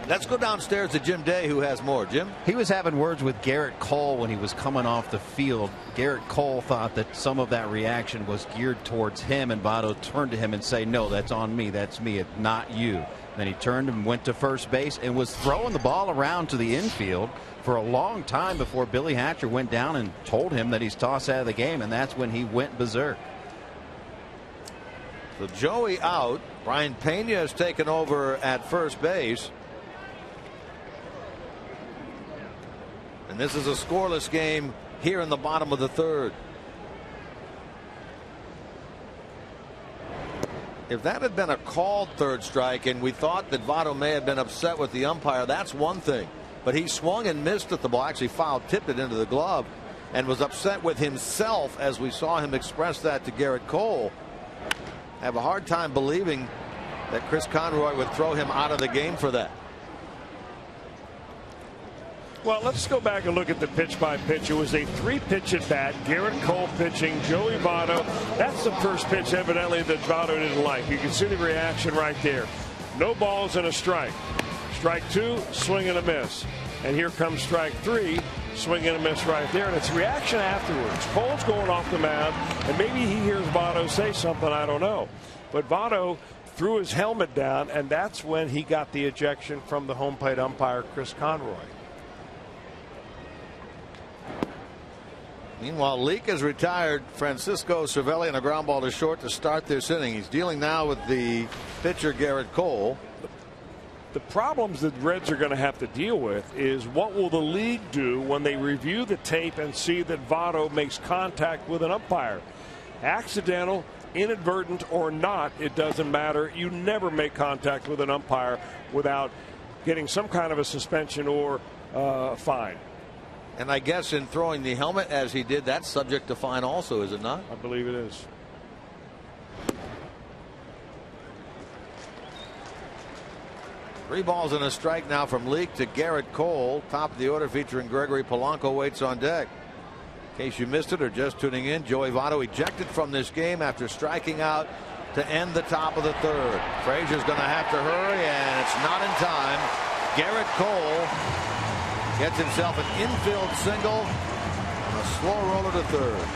Let's go downstairs to Jim Day, who has more. Jim? He was having words with Garrett Cole when he was coming off the field. Garrett Cole thought that some of that reaction was geared towards him, and Votto turned to him and said, "No, that's on me. That's me. It's not you." Then he turned and went to first base and was throwing the ball around to the infield for a long time before Billy Hatcher went down and told him that he's tossed out of the game, and that's when he went berserk. So Joey out. Brian Pena has taken over at first base. And this is a scoreless game here in the bottom of the third. If that had been a called third strike and we thought that Votto may have been upset with the umpire, that's one thing. But he swung and missed at the ball, actually foul tipped it into the glove, and was upset with himself as we saw him express that to Garrett Cole. I have a hard time believing that Chris Conroy would throw him out of the game for that. Well, let's go back and look at the pitch by pitch. It was a 3-pitch at bat. Garrett Cole pitching, Joey Votto. That's the first pitch evidently that Votto didn't like. You can see the reaction right there. No balls and a strike. Strike 2, swing and a miss. And here comes strike 3, swing and a miss right there. And it's reaction afterwards. Cole's going off the mound, and maybe he hears Votto say something, I don't know. But Votto threw his helmet down, and that's when he got the ejection from the home plate umpire, Chris Conroy. Meanwhile, Leake has retired Francisco Cervelli on a ground ball to short to start this inning. He's dealing now with the pitcher Garrett Cole. The problems that Reds are going to have to deal with is what will the league do when they review the tape and see that Votto makes contact with an umpire. Accidental, inadvertent or not, it doesn't matter. You never make contact with an umpire without getting some kind of a suspension or fine. And I guess in throwing the helmet as he did, that's subject to fine also, is it not? I believe it is. Three balls and a strike now from Leake to Garrett Cole. Top of the order featuring Gregory Polanco waits on deck. In case you missed it or just tuning in, Joey Votto ejected from this game after striking out to end the top of the third. Frazier's going to have to hurry, and it's not in time. Garrett Cole gets himself an infield single and a slow roller to third.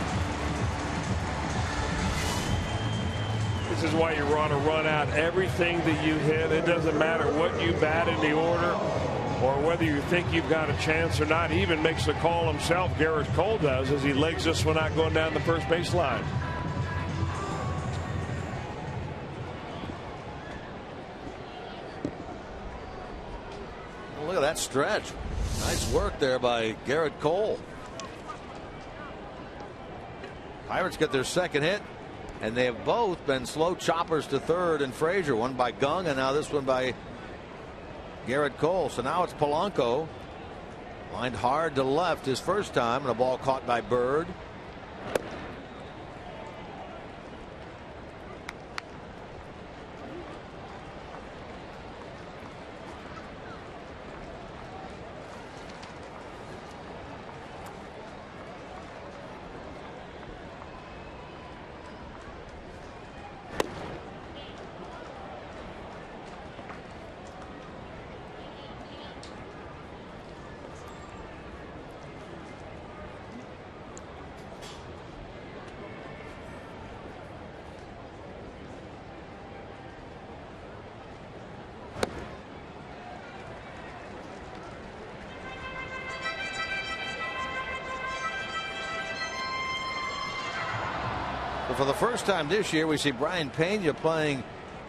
This is why you want to run out everything that you hit. It doesn't matter what you bat in the order or whether you think you've got a chance or not. He even makes the call himself, Garrett Cole does, as he legs this one out going down the first base line. Well, look at that stretch. Nice work there by Garrett Cole. Pirates get their second hit, and they have both been slow choppers to third and Frazier. One by Gung, and now this one by Garrett Cole. So now it's Polanco. Lined hard to left his first time, and a ball caught by Bird. For the first time this year, we see Brian Pena playing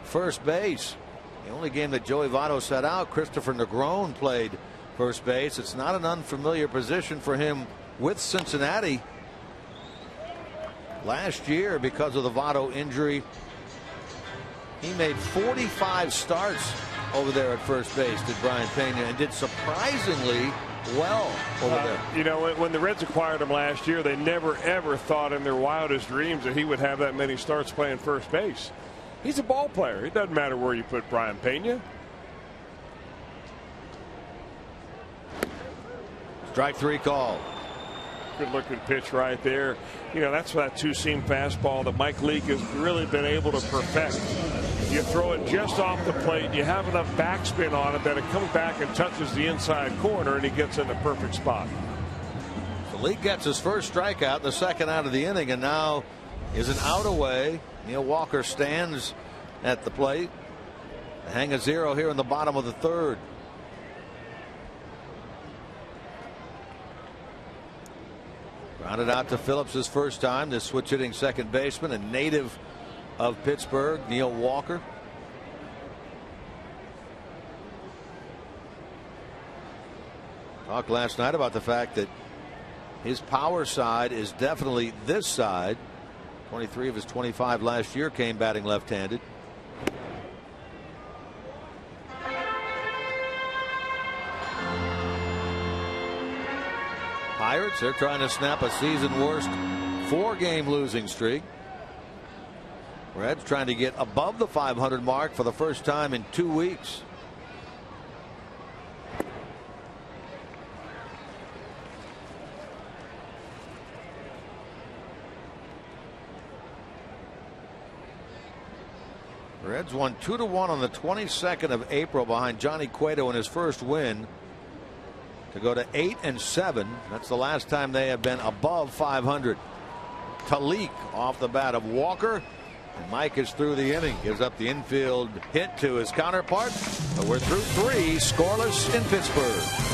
first base. The only game that Joey Votto set out, Christopher Negron played first base. It's not an unfamiliar position for him with Cincinnati. Last year, because of the Votto injury, he made 45 starts over there at first base, did Brian Pena, and did surprisingly well over there. You know, when the Reds acquired him last year, they never ever thought in their wildest dreams that he would have that many starts playing first base. He's a ball player. It doesn't matter where you put Brian Pena. Strike 3 call. Good looking pitch right there. You know, that's that two-seam fastball that Mike Leake has really been able to perfect. You throw it just off the plate. You have enough backspin on it that it comes back and touches the inside corner, and he gets in the perfect spot. The Leake gets his first strikeout in the second out of the inning, and now is an out away. Neil Walker stands at the plate. Hang a zero here in the bottom of the third. Grounded out to Phillips his first time. This switch hitting second baseman, a native of Pittsburgh, Neil Walker. Talked last night about the fact that his power side is definitely this side. 23 of his 25 last year came batting left-handed. Pirates, they're trying to snap a season worst 4-game losing streak. Reds trying to get above the 500 mark for the first time in 2 weeks. Reds won 2-1 on the 22nd of April behind Johnny Cueto in his first win to go to 8-7. That's the last time they have been above 500. To Leake off the bat of Walker, and Mike is through the inning, gives up the infield hit to his counterpart, but we're through 3 scoreless in Pittsburgh.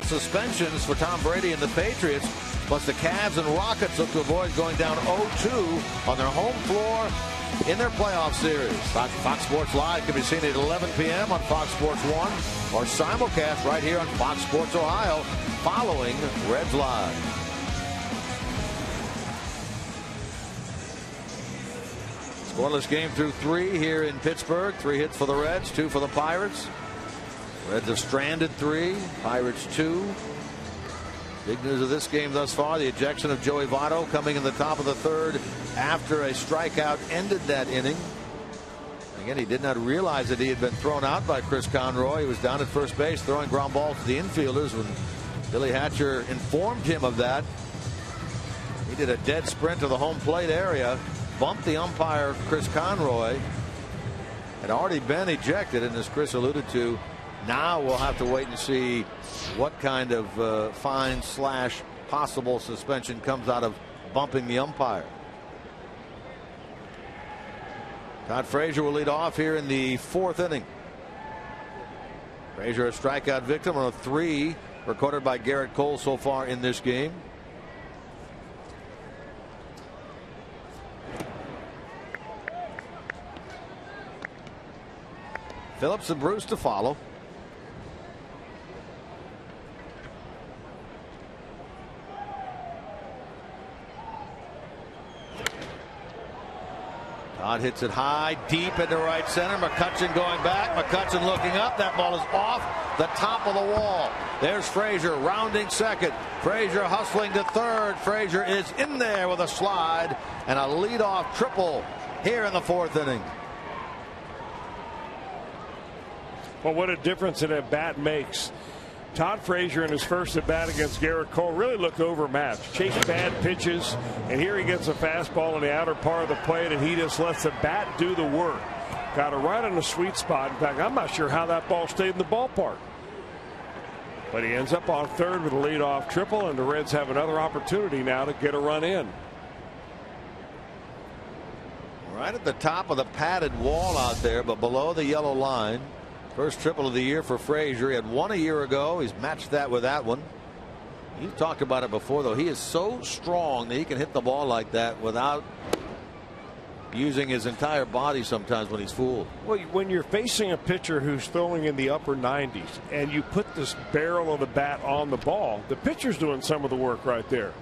Suspensions for Tom Brady and the Patriots, plus the Cavs and Rockets look to avoid going down 0-2 on their home floor in their playoff series. Fox Sports Live can be seen at 11 p.m. on Fox Sports 1 or simulcast right here on Fox Sports Ohio following Reds Live. Scoreless game through 3 here in Pittsburgh. 3 hits for the Reds, 2 for the Pirates. Reds have stranded 3, Pirates 2. Big news of this game thus far, the ejection of Joey Votto coming in the top of the third after a strikeout ended that inning. Again, he did not realize that he had been thrown out by Chris Conroy. He was down at first base throwing ground balls to the infielders when Billy Hatcher informed him of that. He did a dead sprint to the home plate area, bumped the umpire Chris Conroy, had already been ejected, and as Chris alluded to, now we'll have to wait and see what kind of fine / possible suspension comes out of bumping the umpire. Todd Frazier will lead off here in the 4th inning. Frazier, a strikeout victim on a 3 recorded by Garrett Cole so far in this game. Phillips and Bruce to follow. Todd hits it high, deep into right center. McCutchen going back. McCutchen looking up. That ball is off the top of the wall. There's Frazier rounding second. Frazier hustling to third. Frazier is in there with a slide and a leadoff triple here in the fourth inning. Well, what a difference an at bat makes. Todd Frazier in his first at bat against Garrett Cole really looked overmatched. Chased bad pitches, and here he gets a fastball in the outer part of the plate, and he just lets the bat do the work. Got it right on the sweet spot. In fact, I'm not sure how that ball stayed in the ballpark. But he ends up on third with a leadoff triple, and the Reds have another opportunity now to get a run in. Right at the top of the padded wall out there, but below the yellow line. First triple of the year for Frazier. He had one a year ago. He's matched that with that one. You've talked about it before, though. He is so strong that he can hit the ball like that without using his entire body sometimes when he's fooled. Well, when you're facing a pitcher who's throwing in the upper 90s and you put this barrel of the bat on the ball, the pitcher's doing some of the work right there.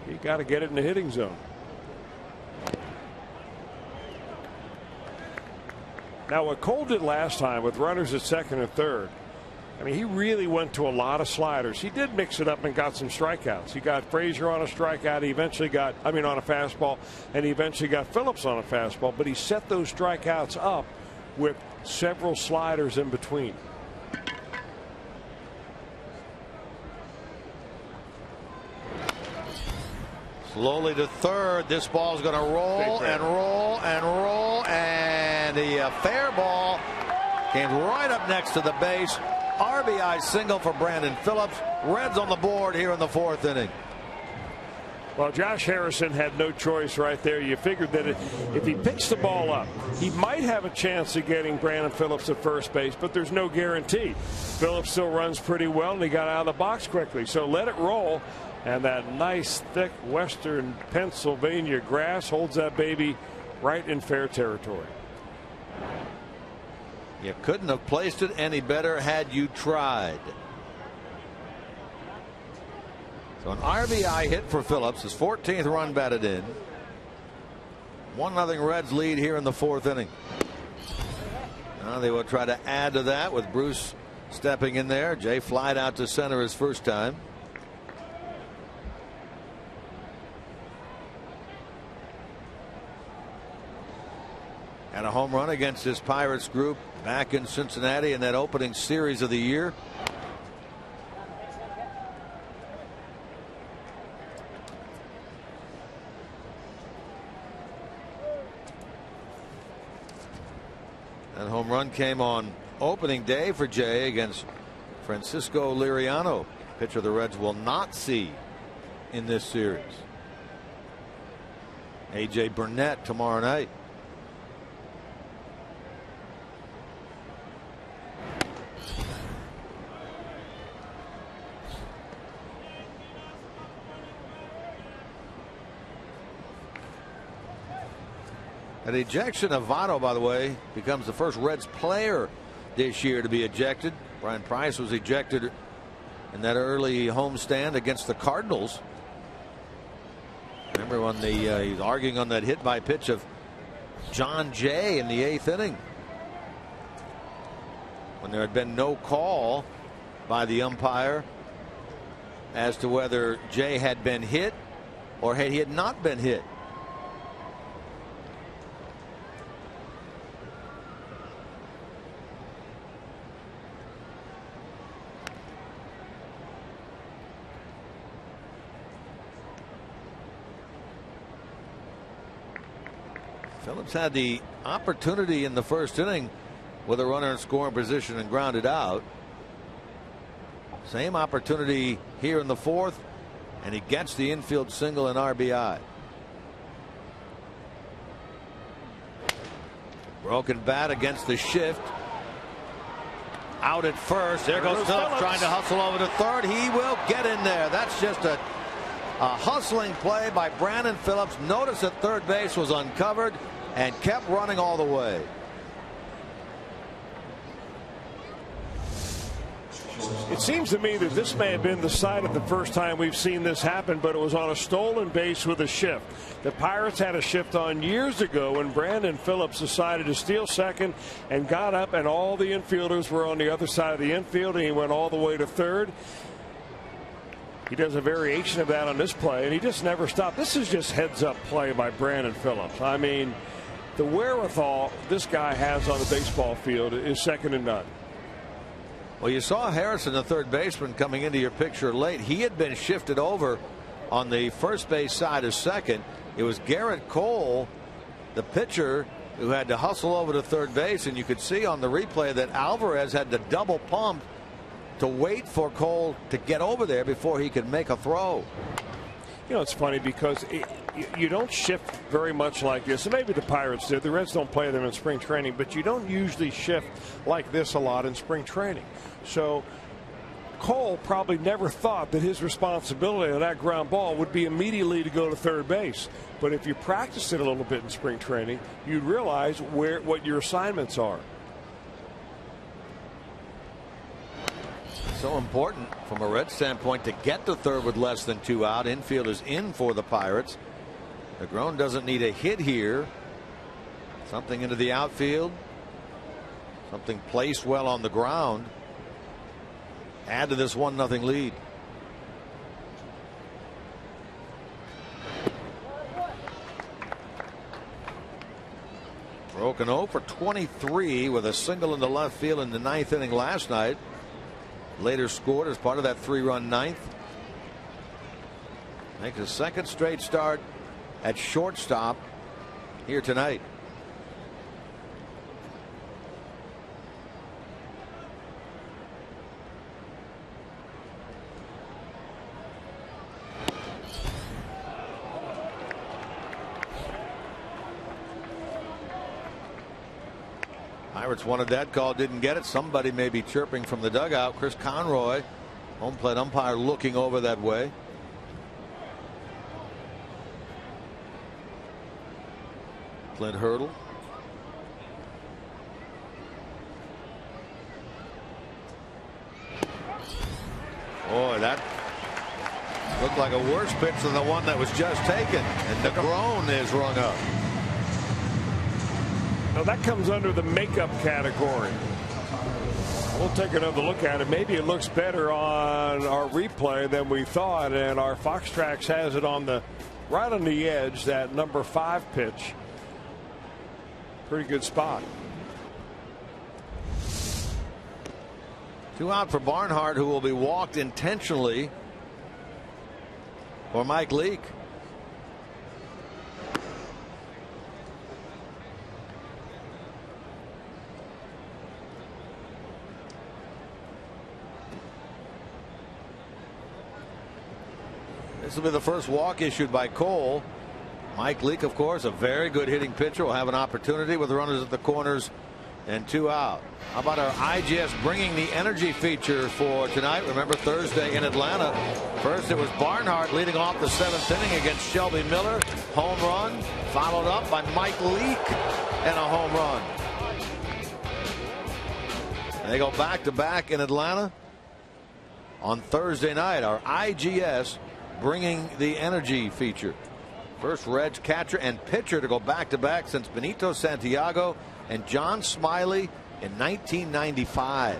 You got to get it in the hitting zone. Now, what Cole did last time with runners at second and third, I mean, he really went to a lot of sliders. He did mix it up and got some strikeouts. He got Frazier on a strikeout. He eventually got, on a fastball, and he eventually got Phillips on a fastball. But he set those strikeouts up with several sliders in between. Slowly to third. This ball's going to roll and roll and roll, and the fair ball came right up next to the base. RBI single for Brandon Phillips. Reds on the board here in the fourth inning. Well, Josh Harrison had no choice right there. You figured that if he picks the ball up, he might have a chance of getting Brandon Phillips at first base, but there's no guarantee. Phillips still runs pretty well, and he got out of the box quickly. So let it roll. And that nice, thick western Pennsylvania grass holds that baby right in fair territory. You couldn't have placed it any better had you tried. So an RBI hit for Phillips, his 14th run batted in. 1-0 Reds lead here in the fourth inning. Now they will try to add to that with Bruce stepping in there. Jay flied out to center his first time. And a home run against this Pirates group back in Cincinnati in that opening series of the year. That home run came on opening day for Jay against Francisco Liriano, pitcher the Reds will not see in this series. A.J. Burnett tomorrow night. An ejection of Votto, by the way, becomes the first Reds player this year to be ejected. Brian Price was ejected in that early homestand against the Cardinals. Remember when he's arguing on that hit by pitch of John Jay in the 8th inning, when there had been no call by the umpire as to whether Jay had been hit or he had not been hit. Phillips had the opportunity in the first inning with a runner in scoring position and grounded out. Same opportunity here in the fourth, and he gets the infield single and RBI. Broken bat against the shift. Out at first. There goes Phillips trying to hustle over to third. He will get in there. That's just a hustling play by Brandon Phillips. Notice that third base was uncovered and kept running all the way. It seems to me that this may have been the side of the first time we've seen this happen, but it was on a stolen base with a shift. The Pirates had a shift on years ago when Brandon Phillips decided to steal second and got up, and all the infielders were on the other side of the infield, and he went all the way to third. He does a variation of that on this play, and he just never stopped. This is just heads-up play by Brandon Phillips. I mean, the wherewithal this guy has on the baseball field is second to none. Well, you saw Harrison, the third baseman, coming into your picture late. He had been shifted over on the first base side as second. It was Garrett Cole, the pitcher, who had to hustle over to third base, and you could see on the replay that Alvarez had to double pump to wait for Cole to get over there before he could make a throw. You know, it's funny because you don't shift very much like this. And maybe the Pirates did. The Reds don't play them in spring training, but you don't usually shift like this a lot in spring training. So Cole probably never thought that his responsibility on that ground ball would be immediately to go to third base. But if you practice it a little bit in spring training, you'd realize what your assignments are. So important from a Red standpoint to get to third with less than 2 out. Infield is in for the Pirates. Negron doesn't need a hit here. Something into the outfield. Something placed well on the ground. Add to this 1-0 lead. Broken 0 for 23 with a single in the left field in the 9th inning last night. Later scored as part of that 3-run 9th. Makes a second straight start at shortstop here tonight. Pirates wanted that call, didn't get it. Somebody may be chirping from the dugout. Chris Conroy, home plate umpire, looking over that way. Clint Hurdle. Boy, that looked like a worse pitch than the one that was just taken. And Negron is rung up. Now that comes under the makeup category. We'll take another look at it. Maybe it looks better on our replay than we thought, and our Fox Tracks has it on the right on the edge, that number 5 pitch. Pretty good spot. 2 out for Barnhart, who will be walked intentionally for Mike Leake. This will be the first walk issued by Cole. Mike Leake, of course, a very good hitting pitcher, will have an opportunity with runners at the corners and 2 out. How about our IGS bringing the energy feature for tonight? Remember Thursday in Atlanta. First it was Barnhart leading off the 7th inning against Shelby Miller. Home run followed up by Mike Leake and a home run. And they go back to back in Atlanta on Thursday night. Our IGS bringing the energy feature. First Reds catcher and pitcher to go back to back since Benito Santiago and John Smiley in 1995.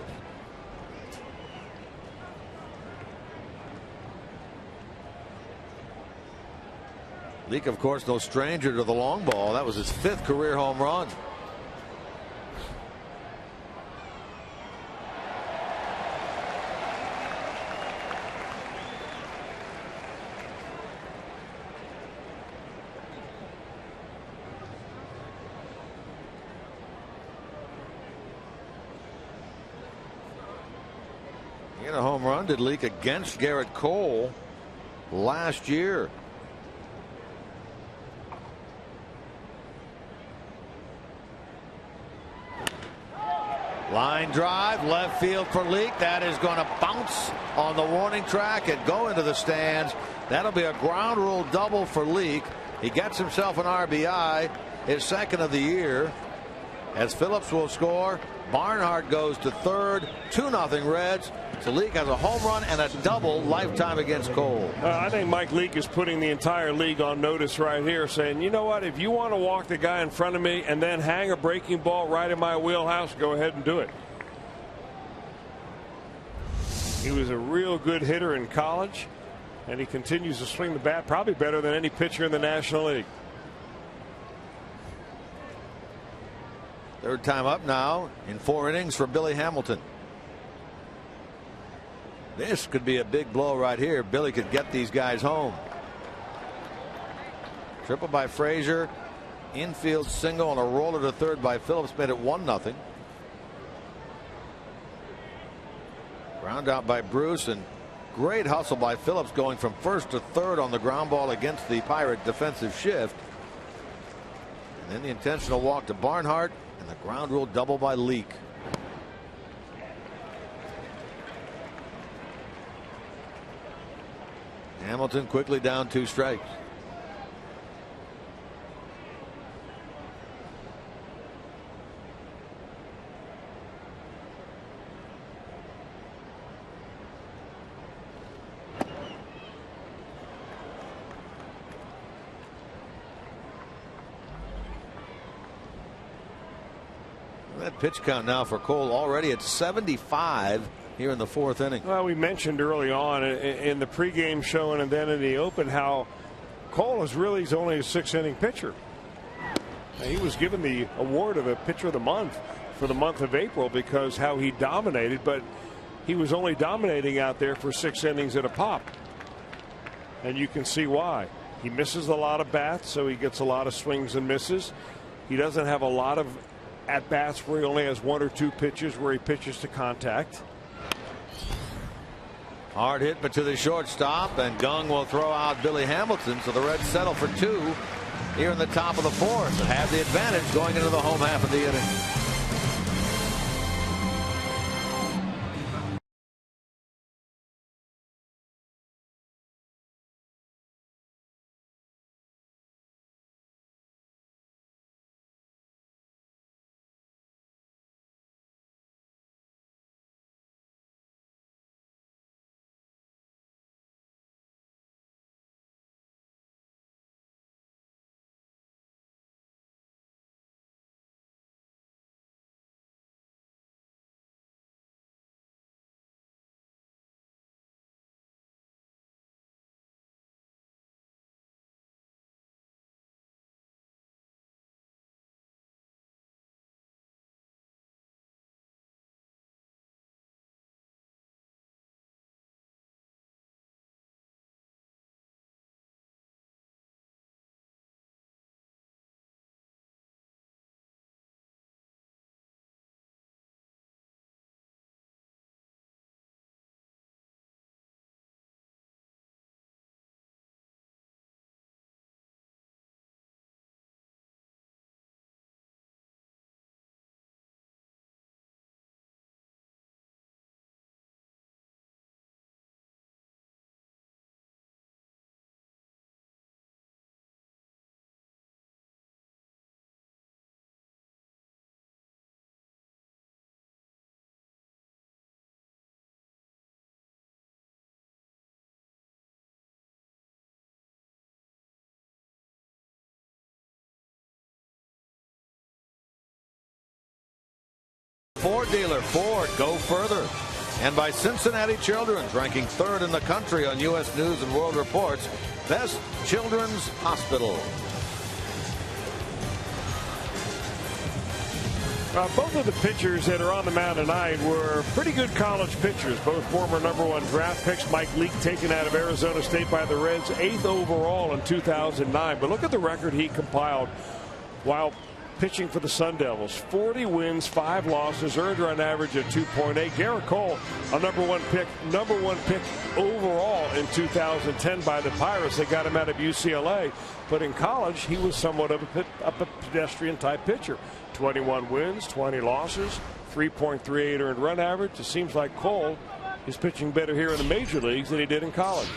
Leake, of course, no stranger to the long ball. That was his 5th career home run. A home run did Leake against Garrett Cole last year. Line drive left field for Leake. That is going to bounce on the warning track and go into the stands. That'll be a ground rule double for Leake. He gets himself an RBI, his 2nd of the year, as Phillips will score Barnhart goes to third. 2-0 Reds. So Leake has a home run and a double lifetime against Cole. I think Mike Leake is putting the entire league on notice right here, saying, you know what, if you want to walk the guy in front of me and then hang a breaking ball right in my wheelhouse, go ahead and do it. He was a real good hitter in college, and he continues to swing the bat probably better than any pitcher in the National League. Third time up now in 4 innings for Billy Hamilton. This could be a big blow right here. Billy could get these guys home. Triple by Frazier. Infield single and a roller to third by Phillips made it 1-0. Ground out by Bruce, and great hustle by Phillips going from first to third on the ground ball against the Pirate defensive shift. And then the intentional walk to Barnhart and the ground rule double by Leake. Hamilton quickly down 2 strikes. That pitch count now for Cole already at 75 here in the 4th inning. Well, we mentioned early on in the pregame showing and then in the open how Cole is really only a 6-inning pitcher. He was given the award of a pitcher of the month for the month of April because how he dominated, but he was only dominating out there for 6 innings at a pop. And you can see why. He misses a lot of bats, so he gets a lot of swings and misses. He doesn't have a lot of at bats where he only has 1 or 2 pitches where he pitches to contact. Hard hit, but to the shortstop, and Gung will throw out Billy Hamilton. So the Reds settle for 2 here in the top of the 4th and have the advantage going into the home half of the inning. Ford dealer. Ford, go further. And by Cincinnati Children's, ranking 3rd in the country on U.S. News and World Report's Best Children's Hospital. Both of the pitchers that are on the mound tonight were pretty good college pitchers. Both former #1 draft picks. Mike Leake taken out of Arizona State by the Reds, 8th overall in 2009. But look at the record he compiled while pitching for the Sun Devils. 40 wins, 5 losses, earned run average of 2.8. Garrett Cole, a number one pick overall in 2010 by the Pirates. They got him out of UCLA, but in college he was somewhat of a pedestrian type pitcher. 21 wins, 20 losses, 3.38 earned run average. It seems like Cole is pitching better here in the major leagues than he did in college.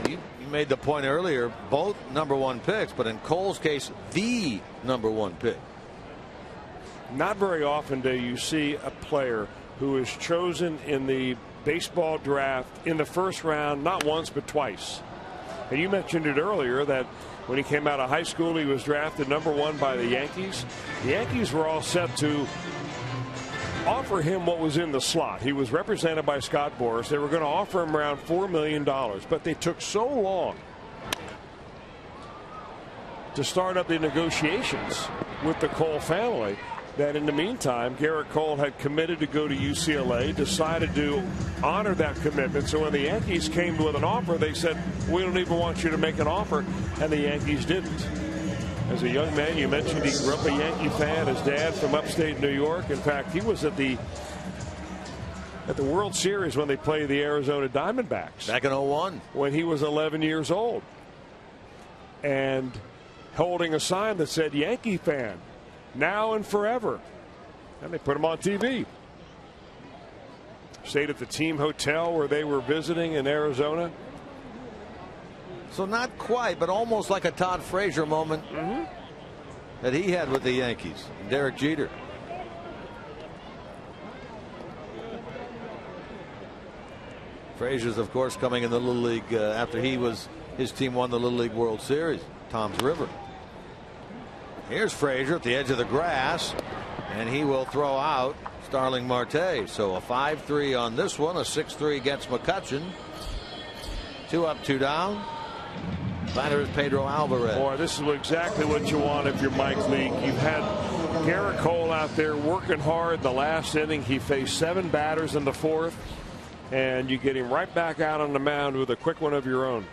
You made the point earlier, both #1 picks, but in Cole's case, the #1 pick. Not very often do you see a player who is chosen in the baseball draft in the first round, not once but twice. And you mentioned it earlier that when he came out of high school, he was drafted #1 by the Yankees. The Yankees were all set to offer him what was in the slot. He was represented by Scott Boras. They were going to offer him around $4 million, but they took so long to start up the negotiations with the Cole family that in the meantime, Garrett Cole had committed to go to UCLA, decided to honor that commitment. So when the Yankees came with an offer, they said, we don't even want you to make an offer, and the Yankees didn't. As a young man, you mentioned he grew up a Yankee fan. His dad from upstate New York. In fact, he was at the World Series when they played the Arizona Diamondbacks. Back in 01. When he was 11 years old. And holding a sign that said Yankee fan, now and forever. And they put him on TV. Stayed at the team hotel where they were visiting in Arizona. So not quite, but almost like a Todd Frazier moment that he had with the Yankees. Derek Jeter. Frazier's, of course, coming in the Little League after his team won the Little League World Series. Tom's River. Here's Frazier at the edge of the grass, and he will throw out Starling Marte. So a 5-3 on this one. A 6-3 against McCutchen. 2 up, 2 down. Batter is Pedro Alvarez. Boy, this is exactly what you want if you're Mike Leake. You've had Garrett Cole out there working hard in the last inning. He faced 7 batters in the 4th, and you get him right back out on the mound with a quick one of your own.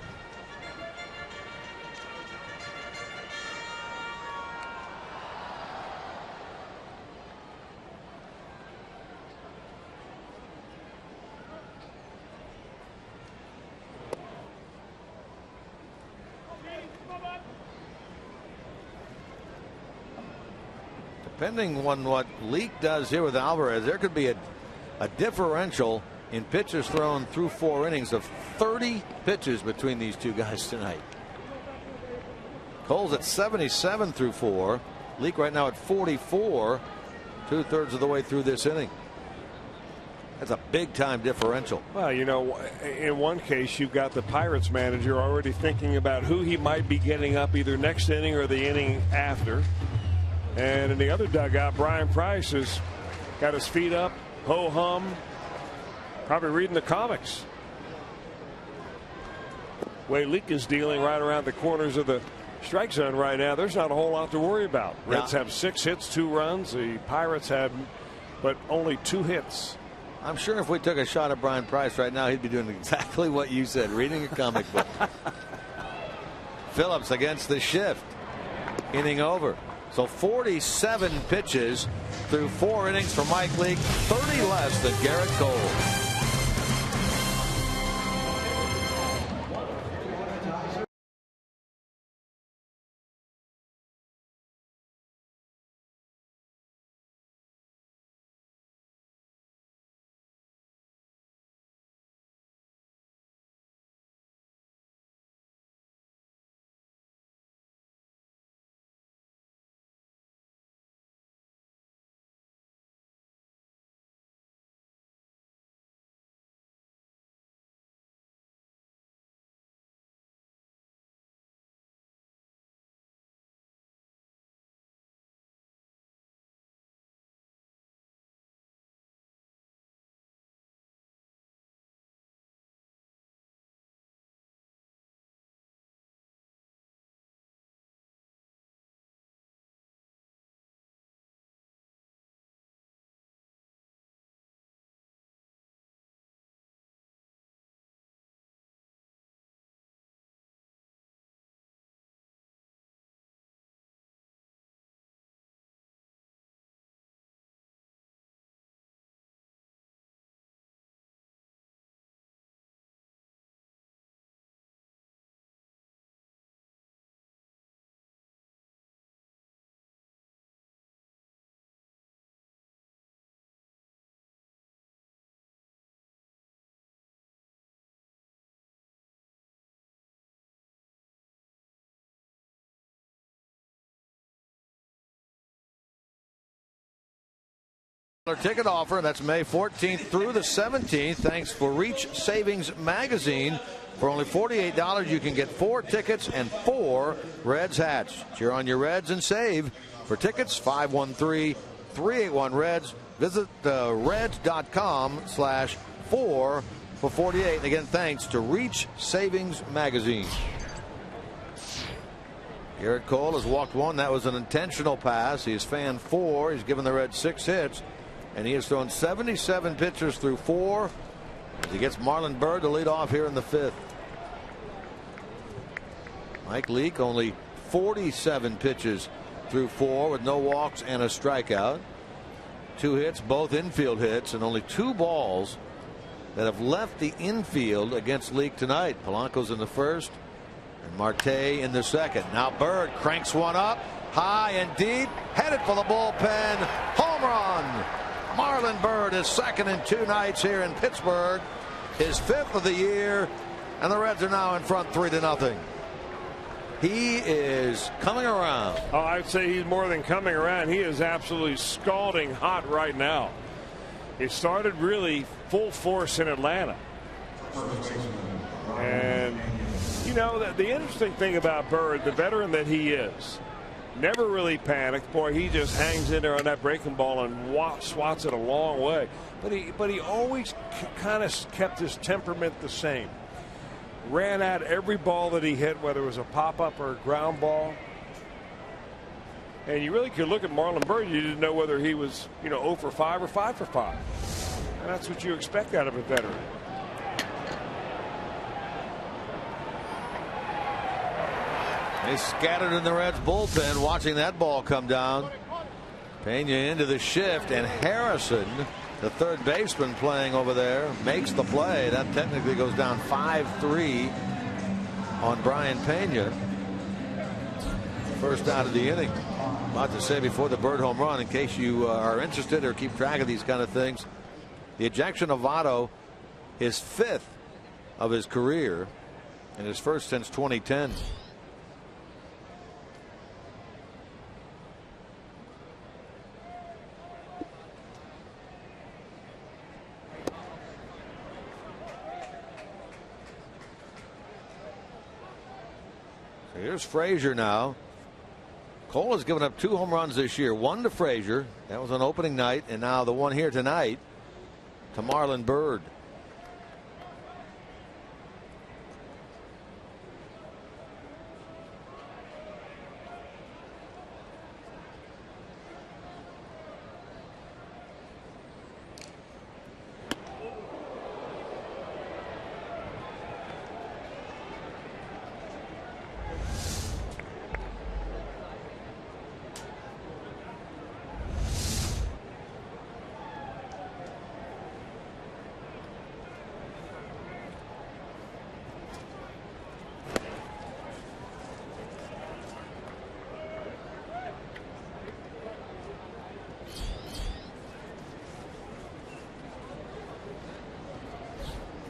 Depending on what Leake does here with Alvarez, there could be a differential in pitches thrown through 4 innings of 30 pitches between these two guys tonight. Cole's at 77 through 4. Leake right now at 44, 2/3 of the way through this inning. That's a big time differential. Well, you know, in one case, you've got the Pirates manager already thinking about who he might be getting up either next inning or the inning after. And in the other dugout, Brian Price has got his feet up, ho-hum, probably reading the comics. Way Leake is dealing right around the corners of the strike zone right now, there's not a whole lot to worry about. Reds have 6 hits, 2 runs. The Pirates have but only 2 hits. I'm sure if we took a shot at Brian Price right now, he'd be doing exactly what you said, reading a comic book. Phillips against the shift. Inning over. So 47 pitches through 4 innings for Mike Leake, 30 less than Garrett Cole. Ticket offer. That's May 14th through the 17th. Thanks for Reach Savings Magazine. For only $48, you can get 4 tickets and 4 Reds hats. Cheer on your Reds and save. For tickets, 513-381-REDS. Visit reds.com/4 for 48. And again, thanks to Reach Savings Magazine. Garrett Cole has walked 1. That was an intentional pass. He has fanned 4. He's given the Reds 6 hits. And he has thrown 77 pitches through 4 as he gets Marlon Byrd to lead off here in the 5th. Mike Leake only 47 pitches through 4 with no walks and a strikeout. 2 hits, both infield hits, and only 2 balls that have left the infield against Leake tonight. Polanco's in the 1st and Marte in the 2nd. Now Byrd cranks one up high and deep, headed for the bullpen. Home run. Marlon Byrd is 2nd in 2 nights here in Pittsburgh, his 5th of the year, and the Reds are now in front 3-0. He is coming around. Oh, I'd say he's more than coming around. He is absolutely scalding hot right now. It started really full force in Atlanta. And, you know, the interesting thing about Byrd, the veteran that he is, never really panicked. Boy, he just hangs in there on that breaking ball and swats it a long way. But he always kind of kept his temperament the same. Ran at every ball that he hit, whether it was a pop-up or a ground ball. And you really could look at Marlon Byrd, you didn't know whether he was, 0 for 5 or 5 for 5. And that's what you expect out of a veteran. They scattered in the Reds bullpen watching that ball come down. Pena into the shift, and Harrison, the third baseman playing over there, makes the play. That technically goes down 5-3 on Brian Pena. First out of the inning. About to say before the Byrd home run, in case you are interested or keep track of these kind of things, the ejection of Votto is 5th of his career and his first since 2010. Here's Frazier now. Cole has given up 2 home runs this year. 1 to Frazier. That was on opening night. And now the one here tonight to Marlon Byrd.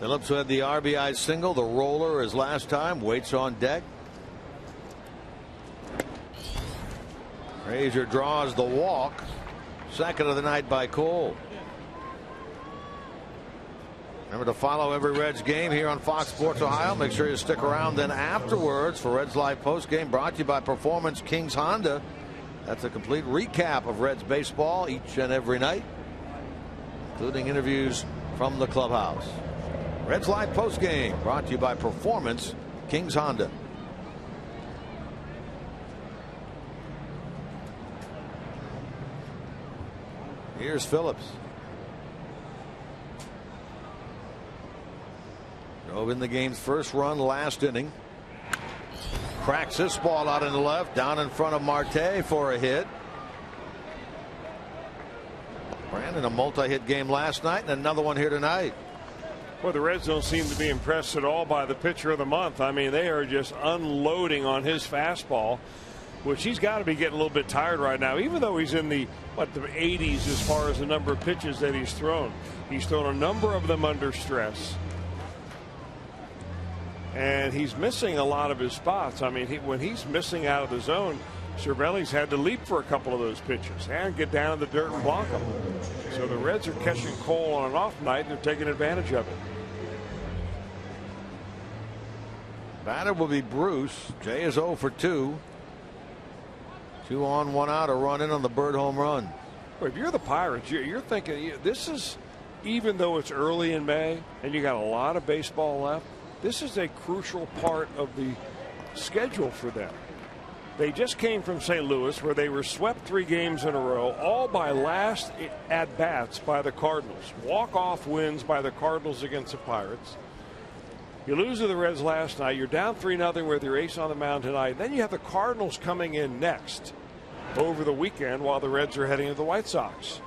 Phillips, who had the RBI single, the roller his last time, waits on deck. Frazier draws the walk. 2nd of the night by Cole. Remember to follow every Reds game here on Fox Sports Ohio. Make sure you stick around then afterwards for Reds Live Postgame, brought to you by Performance Kings Honda. That's a complete recap of Reds baseball each and every night, including interviews from the clubhouse. Reds Live Postgame, brought to you by Performance Kings Honda. Here's Phillips. Drove in the game's first run last inning. Cracks this ball out in the left, down in front of Marte for a hit. Brandon, a multi-hit game last night and another one here tonight. Well, the Reds don't seem to be impressed at all by the pitcher of the month. I mean, they are just unloading on his fastball, which he's got to be getting a little bit tired right now, even though he's in the 80s as far as the number of pitches that he's thrown. He's thrown a number of them under stress. And he's missing a lot of his spots. I mean, when he's missing out of the zone, Cervelli's had to leap for a couple of those pitches and get down in the dirt and block them. So the Reds are catching Cole on an off night, and they're taking advantage of it. Batter will be Bruce. Jay is 0 for 2. 2 on, 1 out, a run in on the Bird home run. Well, if you're the Pirates, you're thinking this is, even though it's early in May and you got a lot of baseball left, this is a crucial part of the schedule for them. They just came from St. Louis, where they were swept 3 games in a row, all by last at-bats by the Cardinals. Walk-off wins by the Cardinals against the Pirates. You lose to the Reds last night. You're down 3-0 with your ace on the mound tonight. Then you have the Cardinals coming in next over the weekend while the Reds are heading to the White Sox.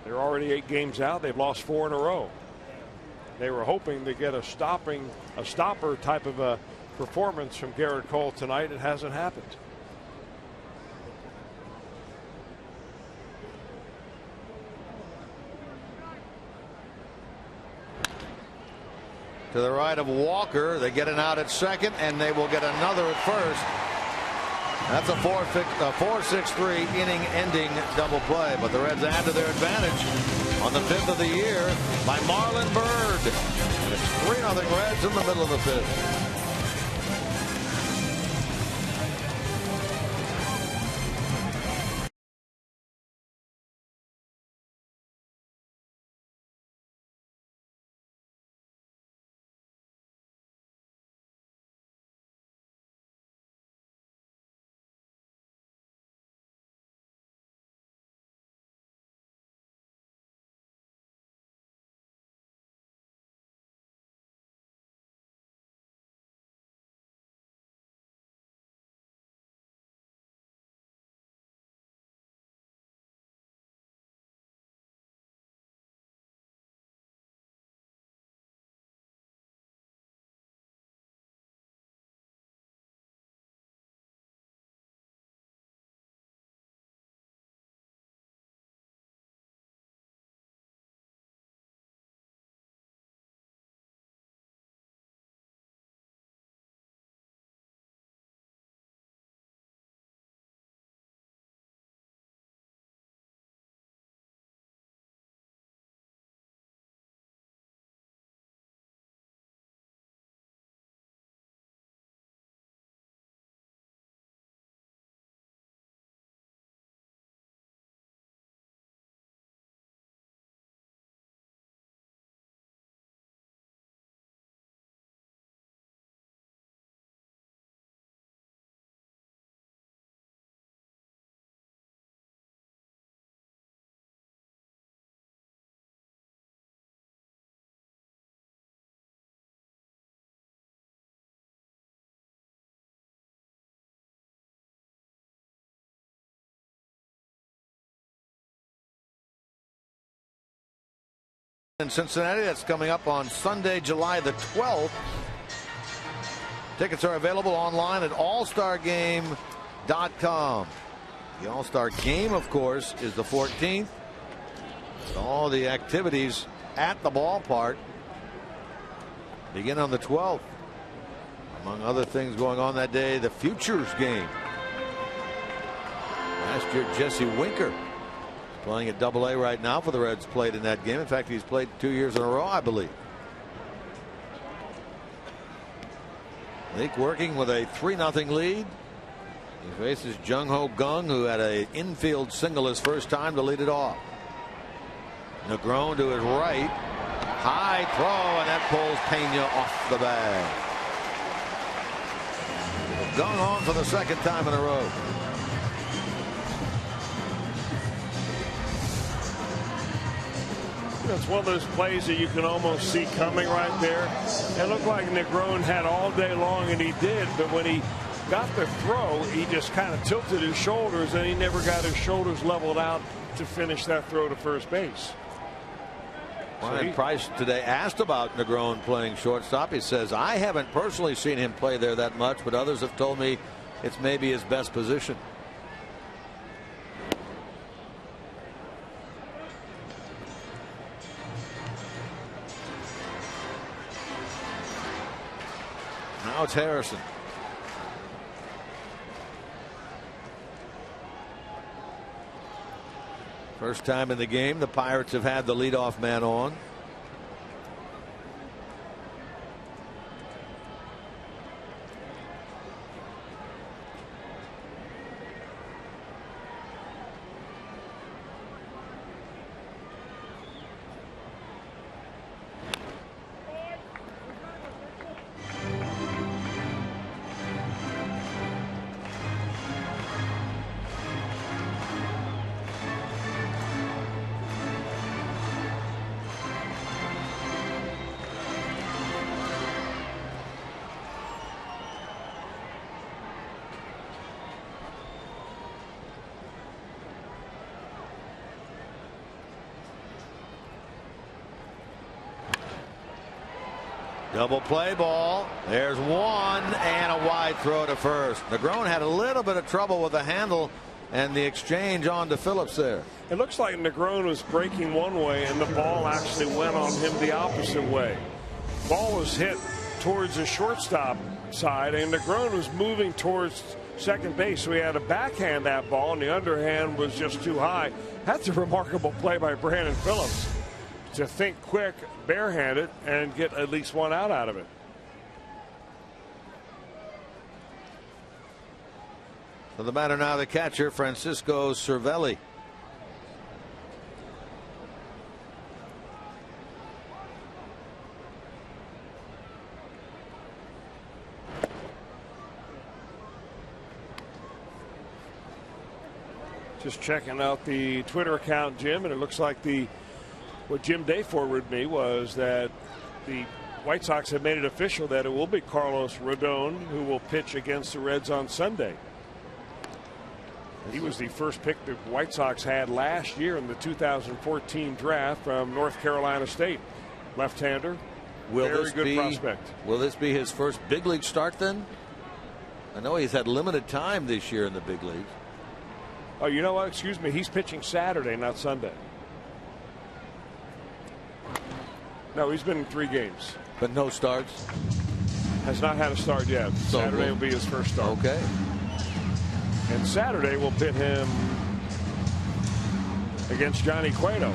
They're already 8 games out. They've lost 4 in a row. They were hoping to get a stopper type of a performance from Garrett Cole tonight. It hasn't happened. To the right of Walker. They get an out at second, and they will get another at first. That's a 4-6-3 inning ending double play, but the Reds add to their advantage on the 5th of the year by Marlon Byrd. And it's 3-0 Reds in the middle of the 5th. In Cincinnati, that's coming up on Sunday, July the 12th. Tickets are available online at allstargame.com. The All-Star Game, of course, is the 14th. All the activities at the ballpark begin on the 12th. Among other things going on that day, the Futures Game. Last year, Jesse Winker, playing at Double-A right now for the Reds, played in that game. In fact, he's played 2 years in a row, I believe. Leake working with a 3-0 lead. He faces Jung-Ho Kang, who had an infield single his first time to lead it off. Negron to his right. High throw, and that pulls Pena off the bag. Kang on for the second time in a row. It's one of those plays that you can almost see coming right there. It looked like Negron had all day long, and he did, but when he got the throw, he just kind of tilted his shoulders, and he never got his shoulders leveled out to finish that throw to first base. Ryan Price today asked about Negron playing shortstop. He says, I haven't personally seen him play there that much, but others have told me it's maybe his best position. Now it's Harrison. First time in the game the Pirates have had the leadoff man on. Double play ball. There's one and a wide throw to first. Negron had a little bit of trouble with the handle and the exchange on to Phillips there. It looks like Negron was breaking one way and the ball actually went on him the opposite way. Ball was hit towards the shortstop side and Negron was moving towards second base, so he had to backhand that ball and the underhand was just too high. That's a remarkable play by Brandon Phillips to think quick, barehanded, and get at least one out of it. So the batter now, the catcher, Francisco Cervelli. Just checking out the Twitter account, Jim, and it looks like what Jim Day forwarded me was that the White Sox have made it official that it will be Carlos Rodon who will pitch against the Reds on Sunday. He was the first pick the White Sox had last year in the 2014 draft from North Carolina State. Left-hander. Very good prospect. Will this be his first big league start then? I know he's had limited time this year in the big leagues. Oh, you know what? Excuse me. He's pitching Saturday, not Sunday. No, he's been in 3 games. But no starts? Has not had a start yet. So Saturday will be his first start. Okay. And Saturday will pit him against Johnny Cueto.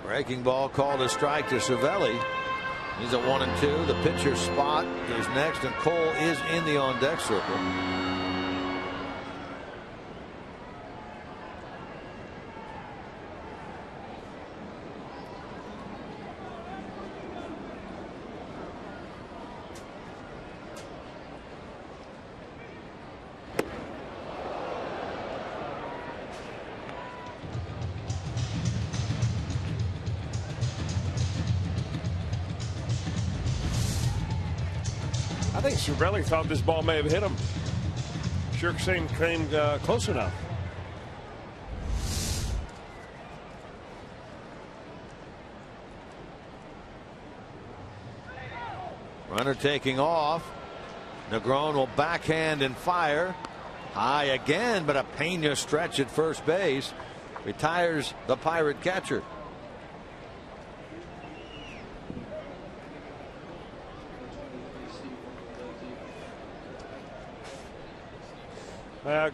Breaking ball called a strike to Cervelli. He's at 1-2. The pitcher's spot is next, and Cole is in the on-deck circle. I think Cervelli thought this ball may have hit him. Sure came close enough. Runner taking off. Negron will backhand and fire. High again, but a Pena stretch at first base retires the Pirate catcher.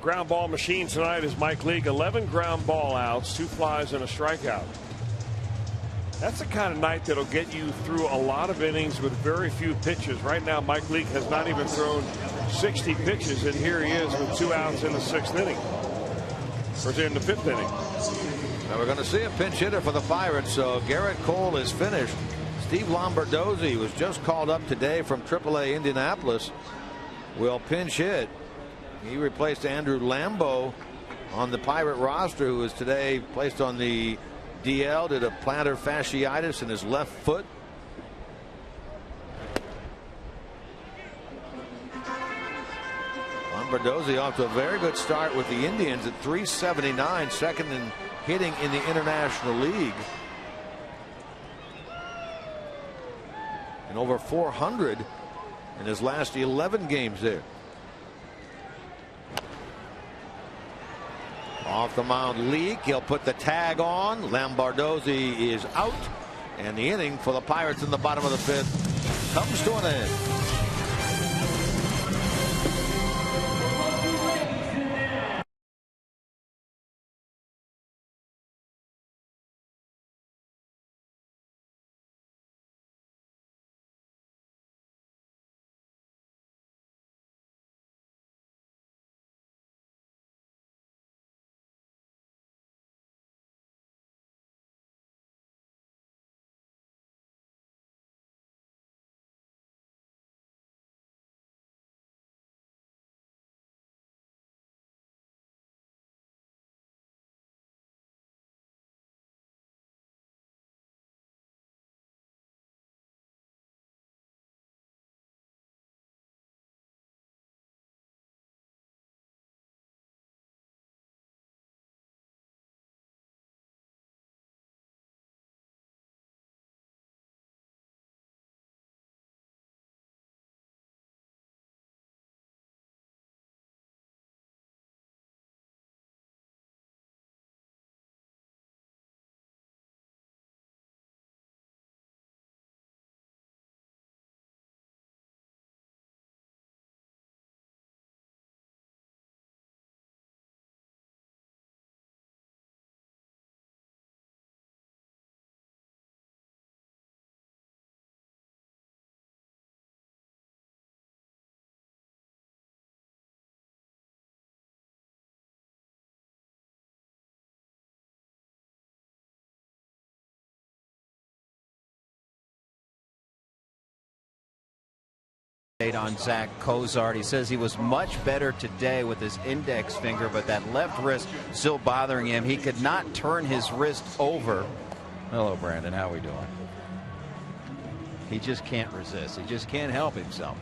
Ground ball machine tonight is Mike Leake. 11 ground ball outs, 2 flies and a strikeout. That's the kind of night that'll get you through a lot of innings with very few pitches. Right now Mike Leake has not even thrown 60 pitches, and here he is with 2 outs in the 6th inning, or in the 5th inning. Now we're going to see a pinch hitter for the Pirates. So Garrett Cole is finished. Steve Lombardozzi was just called up today from AAA Indianapolis. Will pinch hit. He replaced Andrew Lambeau on the Pirate roster, who was today placed on the DL, did a plantar fasciitis in his left foot. Lombardozzi off to a very good start with the Indians at .379, second in hitting in the International League. And over 400 in his last 11 games there. Off the mound, Leake. He'll put the tag on. Lombardozzi is out. And the inning for the Pirates in the bottom of the 5th comes to an end. On Zach Cozart. He says he was much better today with his index finger, but that left wrist still bothering him. He could not turn his wrist over. Hello, Brandon. How we doing? He just can't resist. He just can't help himself.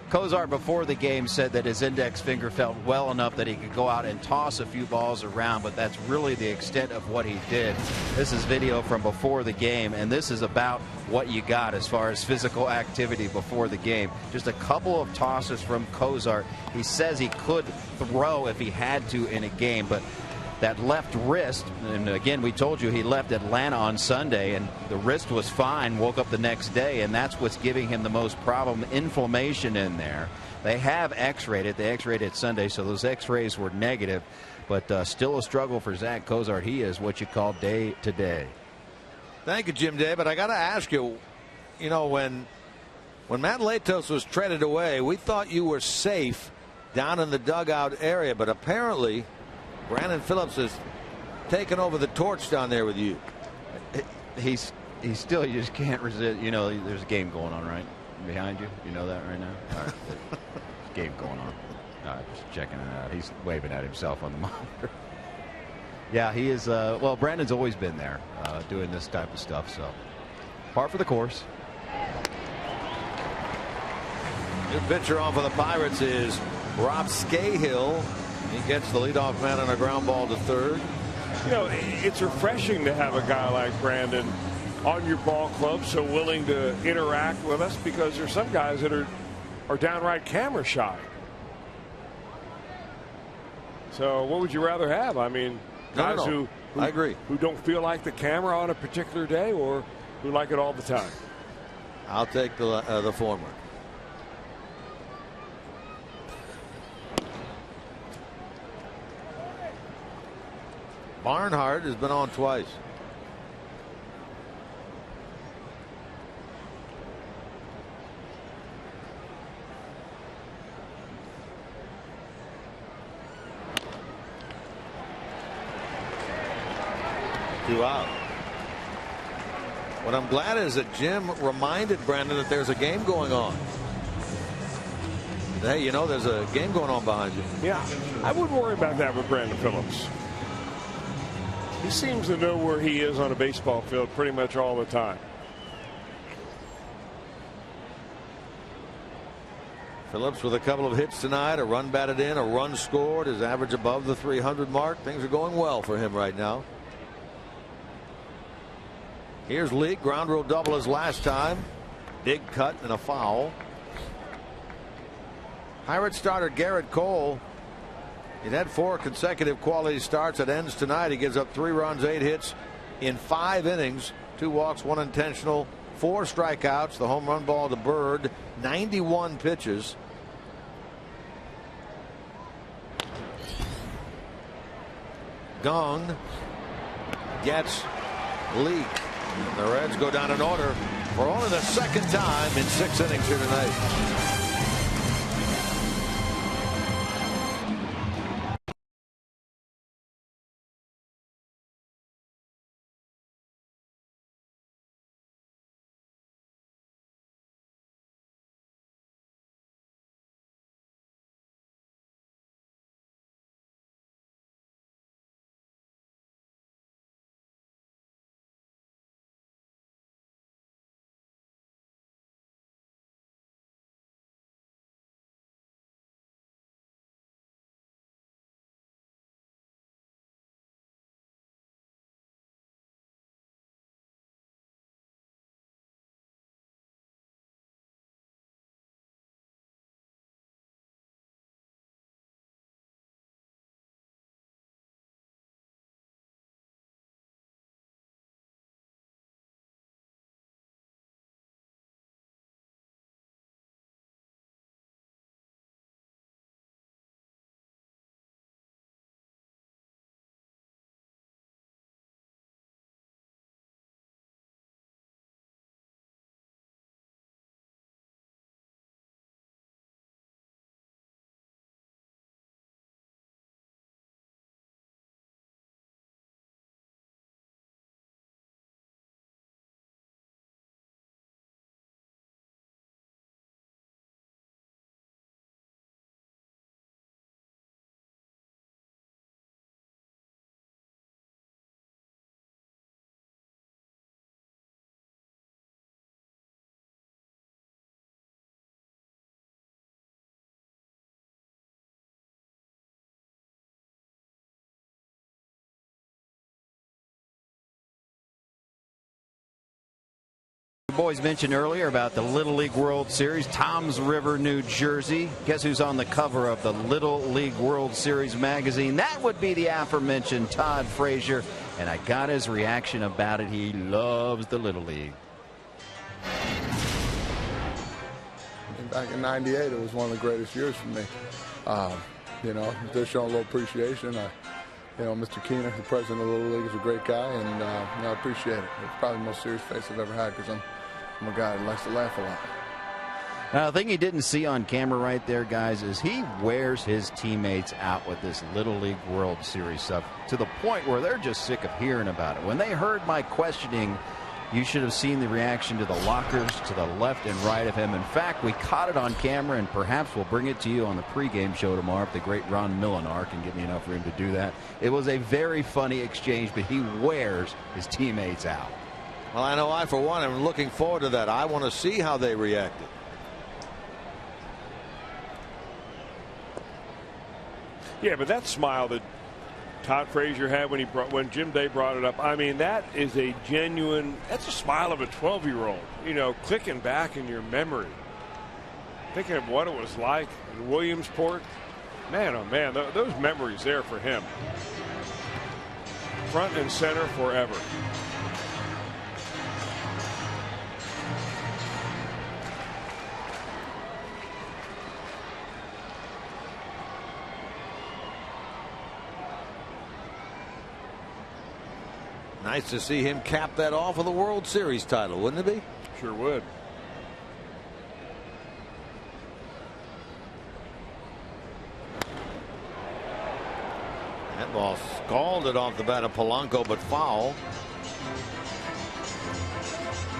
Cozart before the game said that his index finger felt well enough that he could go out and toss a few balls around, but that's really the extent of what he did. This is video from before the game, and this is about what you got as far as physical activity before the game. Just a couple of tosses from Cozart. He says he could throw if he had to in a game, but that left wrist, and again, we told you he left Atlanta on Sunday, and the wrist was fine, woke up the next day, and that's what's giving him the most problem, inflammation in there. They have x-rayed it. They x-rayed it Sunday, so those x-rays were negative, but still a struggle for Zach Cozart. He is what you call day to day. Thank you, Jim Day, but I got to ask you, you know, when Matt Latos was traded away, we thought you were safe down in the dugout area, but apparently Brandon Phillips has taken over the torch down there with you. He's still, you just can't resist. You know, there's a game going on right behind you. You know that right now? All right. There's a game going on. All right, just checking it out. He's waving at himself on the monitor. Yeah, he is. Well, Brandon's always been there doing this type of stuff. So, par for the course. New pitcher on for the Pirates is Rob Scahill. He gets the leadoff man on a ground ball to third. You know, it's refreshing to have a guy like Brandon on your ball club, so willing to interact with us, because there's some guys that are downright camera shy. So what would you rather have? I mean, guys who I agree, who don't feel like the camera on a particular day, or who like it all the time. I'll take the former. Barnhart has been on twice. Two out. What I'm glad is that Jim reminded Brandon that there's a game going on. Hey, you know, there's a game going on behind you. Yeah, I wouldn't worry about that with Brandon Phillips. He seems to know where he is on a baseball field pretty much all the time. Phillips with a couple of hits tonight, a run batted in, a run scored, his average above the 300 mark. Things are going well for him right now. Here's Leake, ground rule double as last time. Big cut and a foul. Pirates starter Garrett Cole. He'd had 4 consecutive quality starts. It ends tonight. He gives up 3 runs, 8 hits in 5 innings, 2 walks, 1 intentional, 4 strikeouts. The home run ball to Bird, 91 pitches. Gong gets Leake. The Reds go down in order for only the 2nd time in 6 innings here tonight. Boys mentioned earlier about the Little League World Series, Toms River, New Jersey. Guess who's on the cover of the Little League World Series magazine? That would be the aforementioned Todd Frazier, and I got his reaction about it. He loves the Little League. Back in '98, it was one of the greatest years for me. You know, just showing a little appreciation. You know, Mr. Keener, the president of the Little League, is a great guy, and you know, I appreciate it. It's probably the most serious face I've ever had because I'm a guy that likes to laugh a lot. Now, the thing he didn't see on camera right there, guys, is he wears his teammates out with this Little League World Series stuff to the point where they're just sick of hearing about it. When they heard my questioning, you should have seen the reaction to the lockers to the left and right of him. In fact, we caught it on camera, and perhaps we'll bring it to you on the pregame show tomorrow if the great Ron Milinar can give me enough room to do that. It was a very funny exchange, but he wears his teammates out. Well, I know I, for one, am looking forward to that. I want to see how they reacted. Yeah, but that smile that Todd Frazier had when Jim Day brought it up, I mean, that is a genuine, that's a smile of a 12-year-old, you know, clicking back in your memory, thinking of what it was like in Williamsport. Man, oh man, those memories there for him. Front and center forever. Nice to see him cap that off with a World Series title, wouldn't it be? Sure would. That ball scalded off the bat of Polanco, but foul.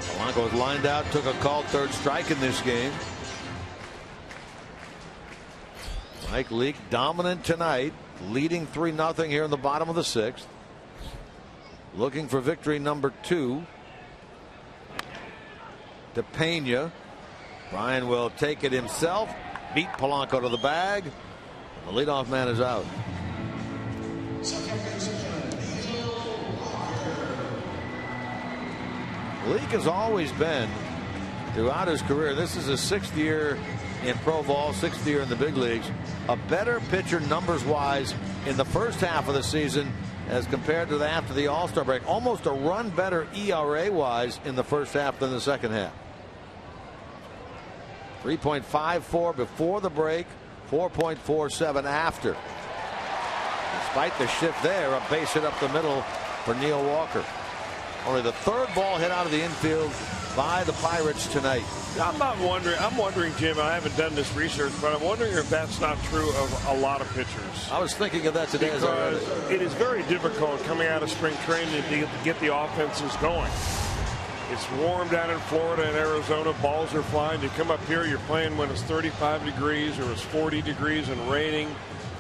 Polanco was lined out, took a called third strike in this game. Mike Leake dominant tonight, leading 3-0 here in the bottom of the 6th. Looking for victory number 2. To Pena. Brian will take it himself. Beat Polanco to the bag. The leadoff man is out. Leake has always been, throughout his career, this is his 6th year in pro ball, 6th year in the big leagues. A better pitcher numbers-wise in the first half of the season as compared to after the All-Star break. Almost a run better ERA-wise in the first half than the second half. 3.54 before the break, 4.47 after. Despite the shift there, a base hit up the middle for Neil Walker. Only the 3rd ball hit out of the infield by the Pirates tonight. I'm wondering, Jim, I haven't done this research, but I'm wondering if that's not true of a lot of pitchers. I was thinking of that today. Because it is very difficult coming out of spring training to get the offenses going. It's warm down in Florida and Arizona. Balls are flying. You come up here, you're playing when it's 35 degrees or it's 40 degrees and raining.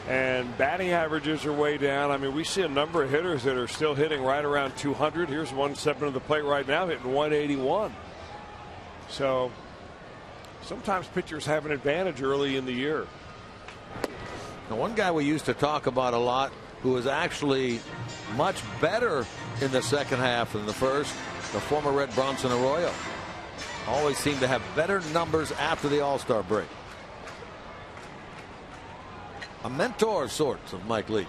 And batting averages are way down. I mean, we see a number of hitters that are still hitting right around 200. Here's one stepping to the plate right now, hitting 181. So sometimes pitchers have an advantage early in the year. Now, one guy we used to talk about a lot who was actually much better in the second half than the first, the former Red Bronson Arroyo. Always seemed to have better numbers after the All-Star break. A mentor of sorts of Mike Leake.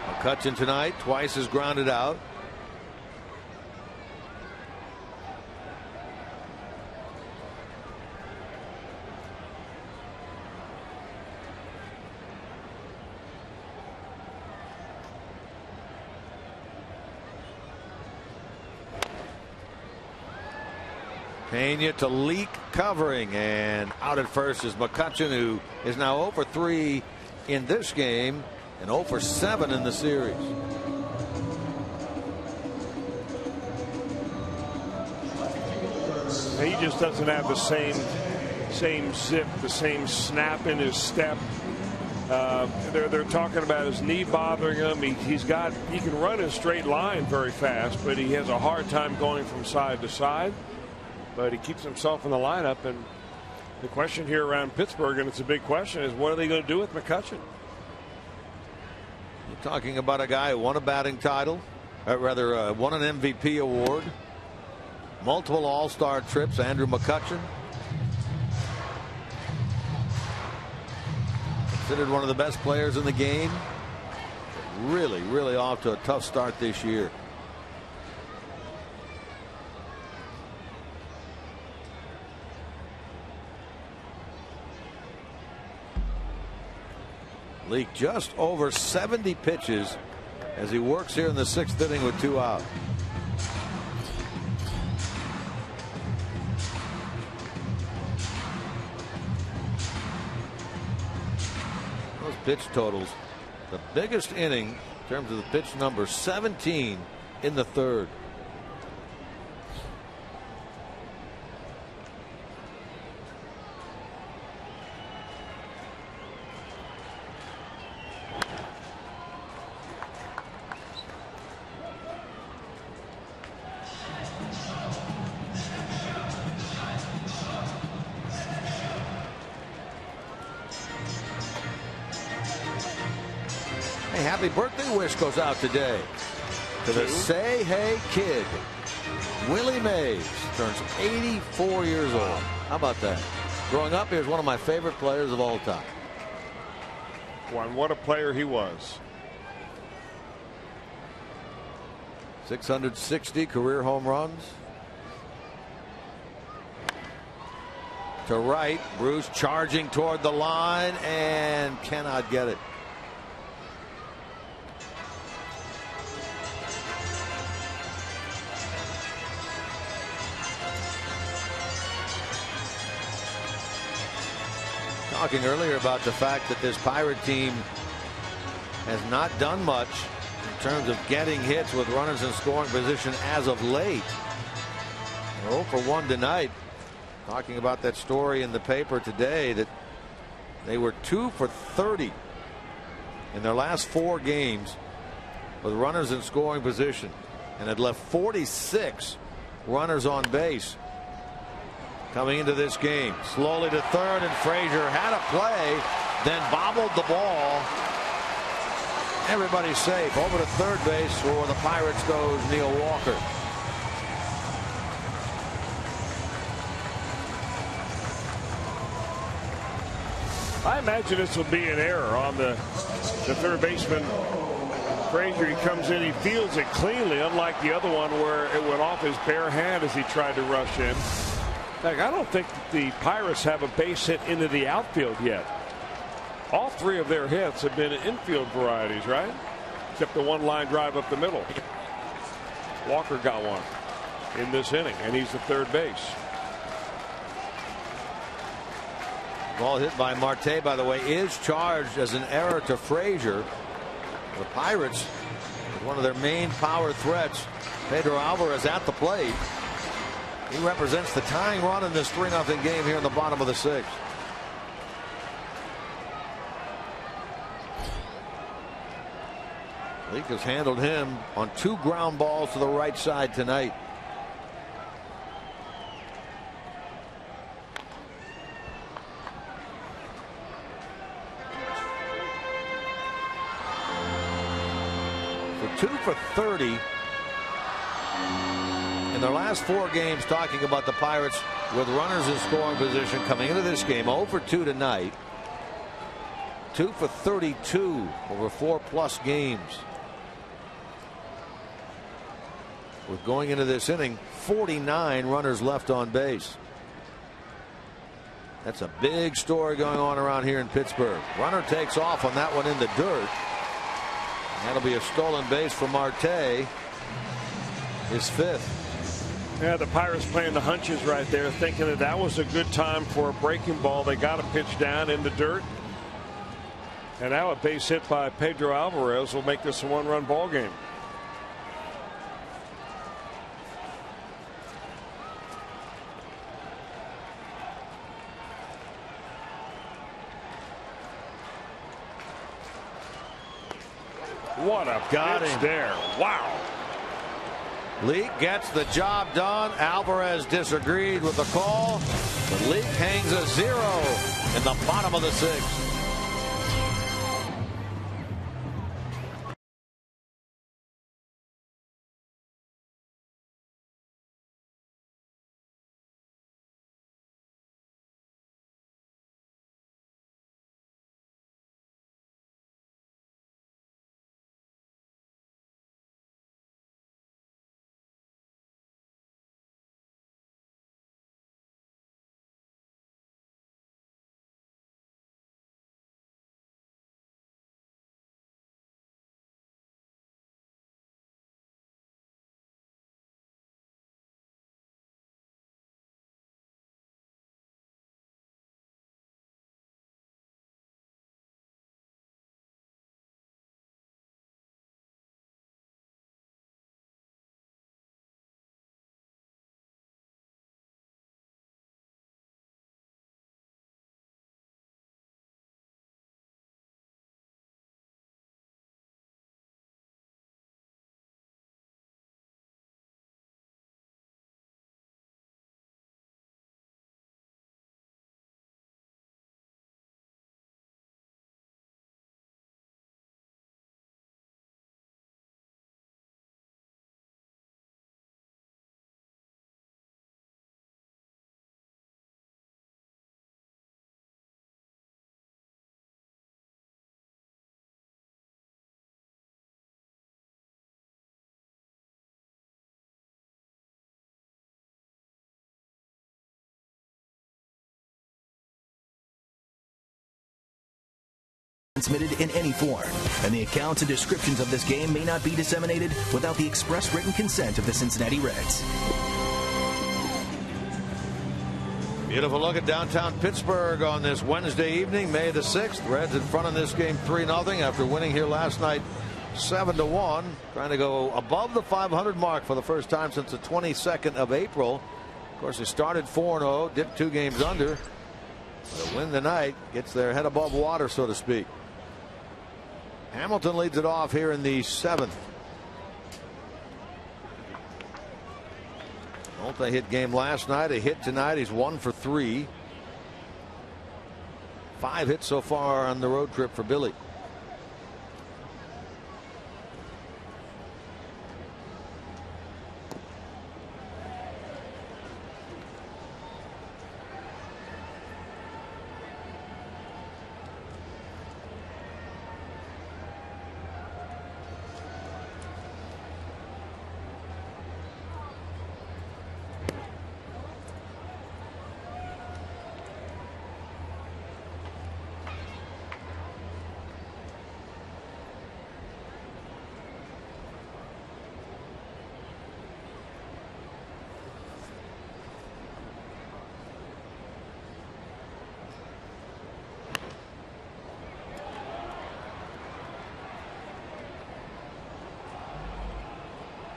McCutchen tonight twice has grounded out. Pena to Leake covering, and out at first is McCutchen, who is now 0 for 3 in this game and 0 for 7 in the series. He just doesn't have the same zip, the same snap in his step. They're talking about his knee bothering him. He can run a straight line very fast, but he has a hard time going from side to side. But he keeps himself in the lineup, and the question here around Pittsburgh, and it's a big question, is what are they going to do with McCutchen? You're talking about a guy who won a batting title, won an MVP award, multiple All-Star trips. Andrew McCutchen, considered one of the best players in the game. Really off to a tough start this year. Leake just over 70 pitches as he works here in the 6th inning with 2 out. Those pitch totals, the biggest inning in terms of the pitch number, 17 in the 3rd. Happy birthday wish goes out today to the Say Hey Kid. Willie Mays turns 84 years old. How about that? Growing up, he was one of my favorite players of all time. What a player he was. 660 career home runs. To right, Bruce charging toward the line and cannot get it. Talking earlier about the fact that this Pirate team has not done much in terms of getting hits with runners in scoring position as of late. They're 0 for 1 tonight. Talking about that story in the paper today that they were 2 for 30 in their last 4 games with runners in scoring position and had left 46 runners on base. coming into this game. Slowly to third, and Frazier had a play, then bobbled the ball. Everybody's safe. Over to third base for the Pirates goes Neil Walker. I imagine this will be an error on the third baseman. Frazier, he comes in, he fields it cleanly, unlike the other one where it went off his bare hand as he tried to rush in. Like, I don't think the Pirates have a base hit into the outfield yet. All three of their hits have been infield varieties, right? Except the one line drive up the middle. Walker got one in this inning, and he's at third base. Ball hit by Marte, by the way, is charged as an error to Frazier. The Pirates, with one of their main power threats, Pedro Alvarez at the plate. He represents the tying run in this 3-0 game here in the bottom of the 6th. Leake has handled him on 2 ground balls to the right side tonight. For 2 for 30 in their last 4 games, talking about the Pirates with runners in scoring position coming into this game. 0 for 2 tonight. 2 for 32 over 4+ games. With going into this inning 49 runners left on base. That's a big story going on around here in Pittsburgh. Runner takes off on that one in the dirt. And that'll be a stolen base for Marte. His 5th. Yeah, the Pirates playing the hunches right there, thinking that that was a good time for a breaking ball. They got a pitch down in the dirt. And now a base hit by Pedro Alvarez will make this a 1-run ball game. What a pitch there. Wow. Leake gets the job done. Alvarez disagreed with the call, but Leake hangs a 0 in the bottom of the 6th. Transmitted in any form, and the accounts and descriptions of this game may not be disseminated without the express written consent of the Cincinnati Reds. Beautiful look at downtown Pittsburgh on this Wednesday evening, May the 6th. Reds in front in this game 3-0 after winning here last night 7-1. Trying to go above the 500 mark for the first time since the 22nd of April. Of course, they started 4-0, dipped 2 games under. But a win tonight gets their head above water, so to speak. Hamilton leads it off here in the 7th. Multi-hit game last night. A hit tonight. He's 1 for 3. 5 hits so far on the road trip for Billy.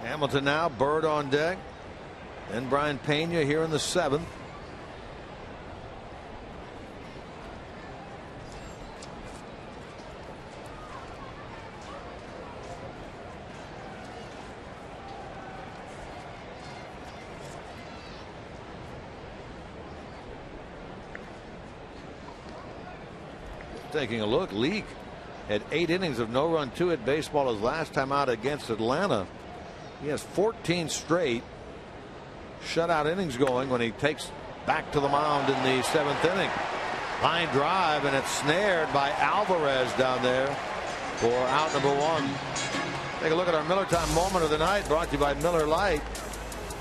Hamilton now, Bird on deck. Then Brian Pena here in the 7th. Taking a look, Leake had 8 innings of no-run 2-hit baseball his last time out against Atlanta. He has 14 straight shutout innings going when he takes back to the mound in the 7th inning. Line drive, and it's snared by Alvarez down there for out number 1. Take a look at our Miller Time moment of the night, brought to you by Miller Lite.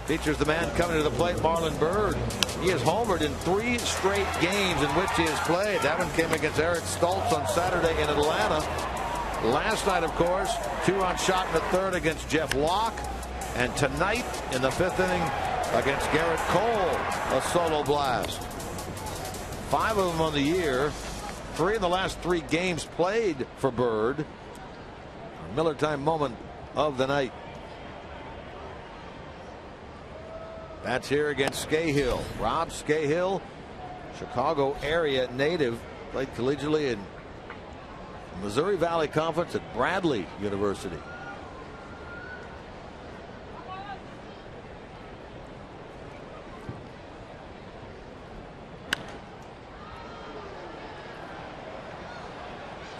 Features the man coming to the plate, Marlon Byrd. He has homered in 3 straight games in which he has played. That one came against Eric Stoltz on Saturday in Atlanta. Last night, of course, 2-run shot in the 3rd against Jeff Locke. And tonight in the 5th inning against Garrett Cole, a solo blast. 5 of them on the year. 3 in the last 3 games played for Bird. Miller Time moment of the night. That's here against Scahill. Rob Scahill, Chicago area native, played collegiately in Missouri Valley Conference at Bradley University.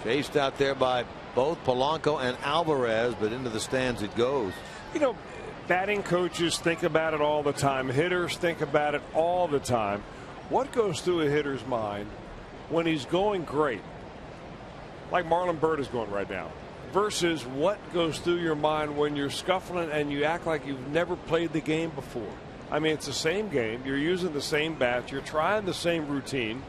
Chased out there by both Polanco and Alvarez, but into the stands it goes. You know, batting coaches think about it all the time. Hitters think about it all the time. What goes through a hitter's mind when he's going great, like Marlon Byrd is going right now, versus what goes through your mind when you're scuffling and you act like you've never played the game before? I mean, it's the same game. You're using the same bat. You're trying the same routine.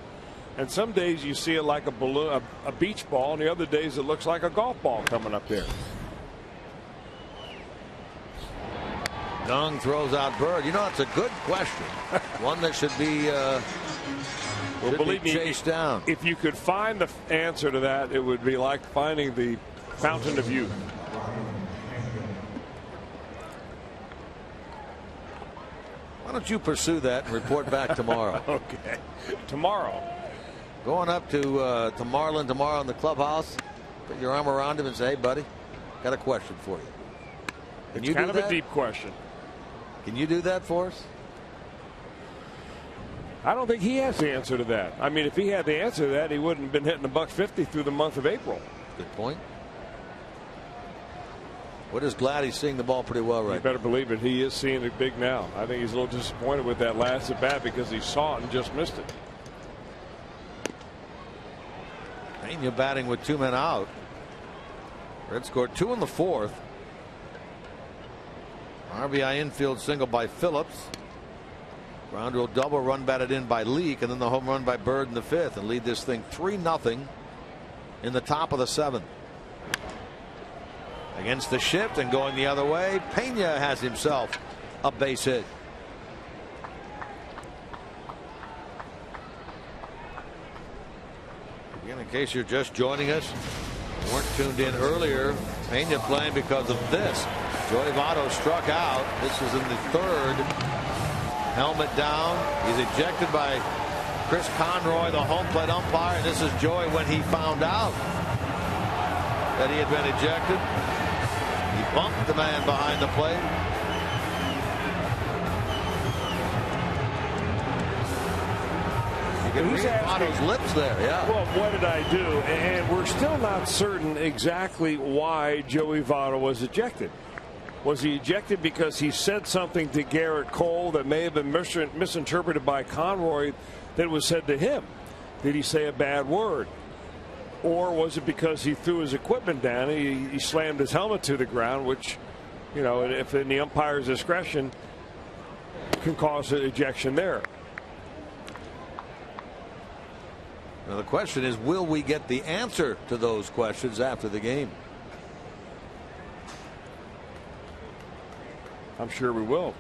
And some days you see it like a balloon, a beach ball, and the other days it looks like a golf ball coming up there. Young throws out Bird. You know, it's a good question. One that should be, chased down. If you could find the answer to that, it would be like finding the fountain of youth. Why don't you pursue that and report back tomorrow? Okay. Tomorrow. Going up to Marlin tomorrow in the clubhouse. Put your arm around him and say, hey, buddy, got a question for you. Can you do that? Kind of a deep question. Can you do that for us? I don't think he has the answer to that. I mean, if he had the answer to that, he wouldn't have been hitting $150 through the month of April. Good point. We're just glad he's seeing the ball pretty well right now. You better believe it. He is seeing it big now. I think he's a little disappointed with that last at bat because he saw it and just missed it. Pena batting with 2 men out. Reds scored 2 in the 4th. RBI infield single by Phillips. Ground rule double, run batted in by Leake, and then the home run by Bird in the 5th, and lead this thing 3-0 in the top of the 7th. Against the shift and going the other way, Pena has himself a base hit. Again, in case you're just joining us, weren't tuned in earlier, Pena playing because of this. Joey Votto struck out. This is in the 3rd. Helmet down. He's ejected by Chris Conroy, the home plate umpire. And this is Joey when he found out that he had been ejected. He bumped the man behind the plate. You can read Votto's lips there, yeah. Well, what did I do? And we're still not certain exactly why Joey Votto was ejected. Was he ejected because he said something to Garrett Cole that may have been misinterpreted by Conroy that was said to him? Did he say a bad word? Or was it because he threw his equipment down and he slammed his helmet to the ground, which, you know, if in the umpire's discretion, can cause an ejection there. Now the question is, will we get the answer to those questions after the game? I'm sure we will.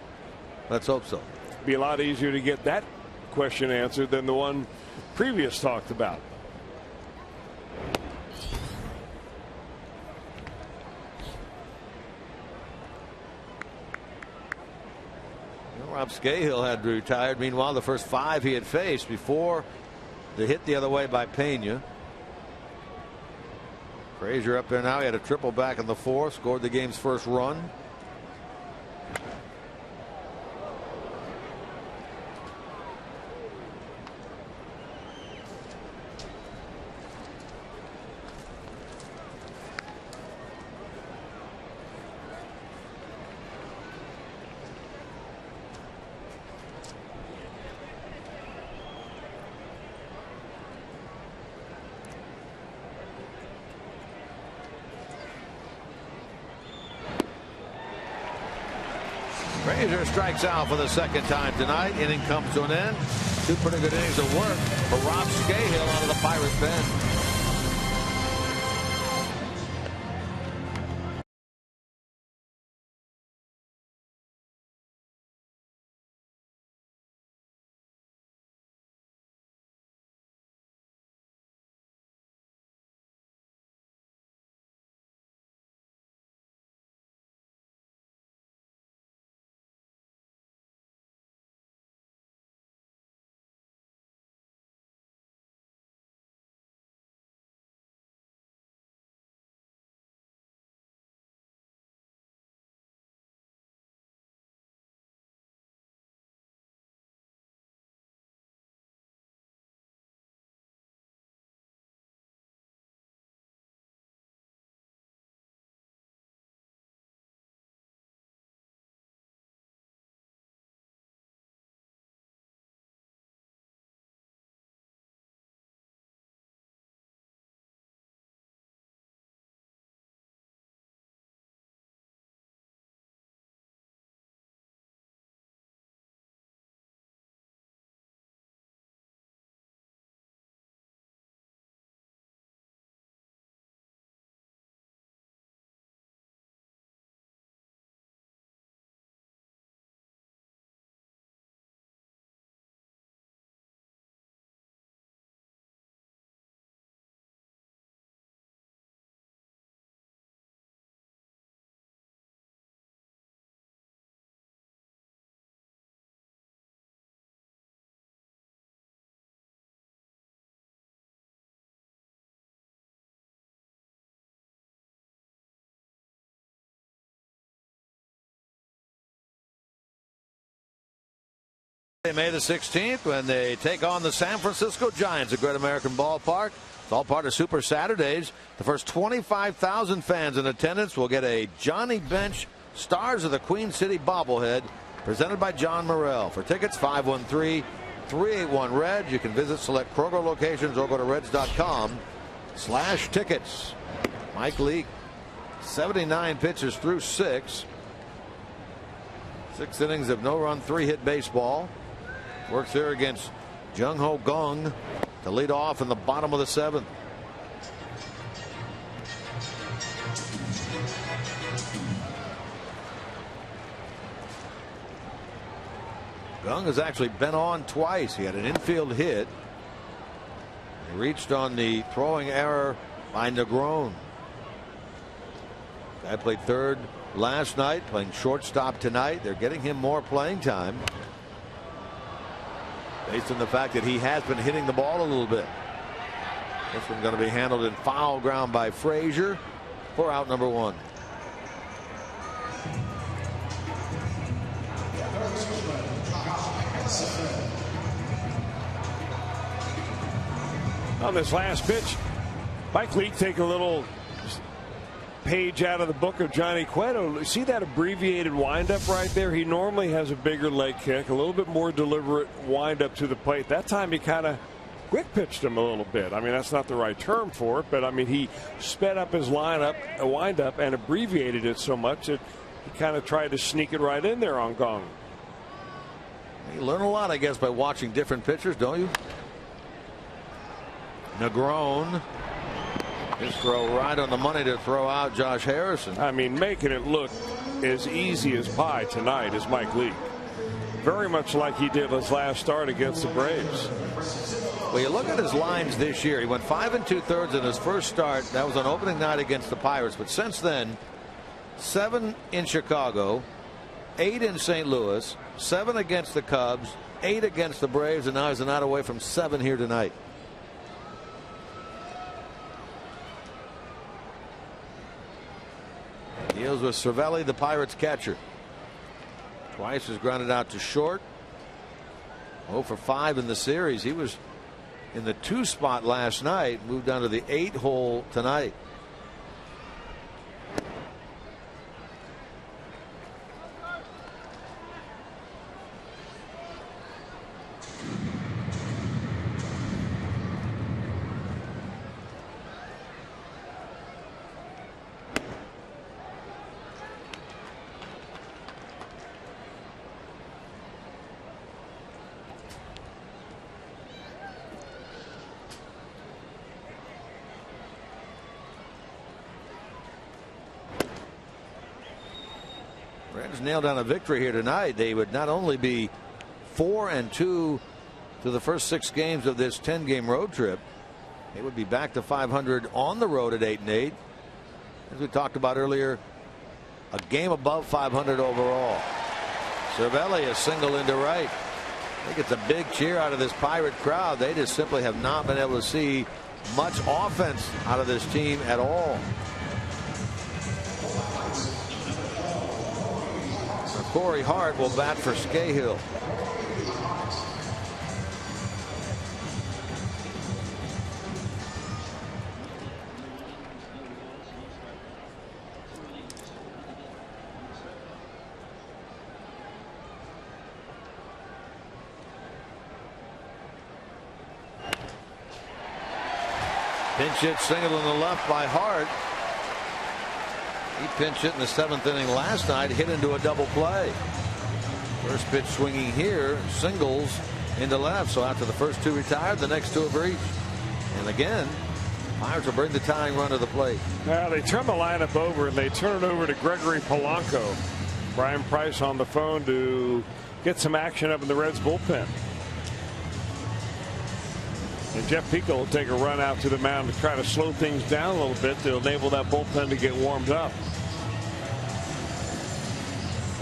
Let's hope so. Be a lot easier to get that question answered than the one previous talked about. Rob Scahill had retired. Meanwhile, the first 5 he had faced before the hit the other way by Pena. Frazier up there now. He had a triple back in the 4th, scored the game's first run. Frazier strikes out for the 2nd time tonight. Inning comes to an end. 2 pretty good innings of work for Rob Scahill out of the Pirate pen. May the 16th when they take on the San Francisco Giants at Great American Ballpark. It's all part of Super Saturdays. The first 25,000 fans in attendance will get a Johnny Bench Stars of the Queen City bobblehead presented by John Morrell. For tickets, 513-381-RED. You can visit select Kroger locations or go to reds.com/tickets. Mike Leake, 79 pitches through 6. 6 innings of no-run, 3-hit baseball. Works here against Jung Ho Kang to lead off in the bottom of the 7th. Kang has actually been on twice. He had an infield hit. He reached on the throwing error by Negron. Guy played 3rd last night, playing shortstop tonight. They're getting him more playing time based on the fact that he has been hitting the ball a little bit. This one's going to be handled in foul ground by Frazier for out number 1. On this last pitch, Mike Leake taking a little page out of the book of Johnny Cueto. See that abbreviated windup right there? He normally has a bigger leg kick, a little bit more deliberate windup to the plate. That time he kind of quick pitched him a little bit. I mean, that's not the right term for it, but I mean, he sped up his windup and abbreviated it so much that he kind of tried to sneak it right in there on Gong. You learn a lot, I guess, by watching different pitchers, don't you? Negron. His throw right on the money to throw out Josh Harrison. I mean, making it look as easy as pie tonight is Mike Leake. Very much like he did his last start against the Braves. Well, you look at his lines this year. He went 5 2/3 in his first start. That was on opening night against the Pirates. But since then, 7 in Chicago, 8 in St. Louis, 7 against the Cubs, 8 against the Braves, and now he's not away from 7 here tonight. Deals with Cervelli, the Pirates catcher. Twice has grounded out to short. 0 for 5 in the series. He was in the 2 spot last night, moved down to the 8 hole tonight. Reds nailed down a victory here tonight. They would not only be 4-2 to the first 6 games of this 10-game road trip, they would be back to 500 on the road at 8-8. As we talked about earlier, a game above 500 overall. Cervelli a single into right. I think it's a big cheer out of this Pirate crowd. They just simply have not been able to see much offense out of this team at all. Corey Hart will bat for Scahill. Pinch hit single in the left by Hart. He pinch hit in the 7th inning last night, hit into a double play. First pitch swinging here, singles into left. So after the first 2 retired, the next 2 have reached. And again, Pirates will bring the tying run to the plate. Now they turn the lineup over and they turn it over to Gregory Polanco. Brian Price on the phone to get some action up in the Reds bullpen. And Jeff Pico will take a run out to the mound to try to slow things down a little bit to enable that bullpen to get warmed up.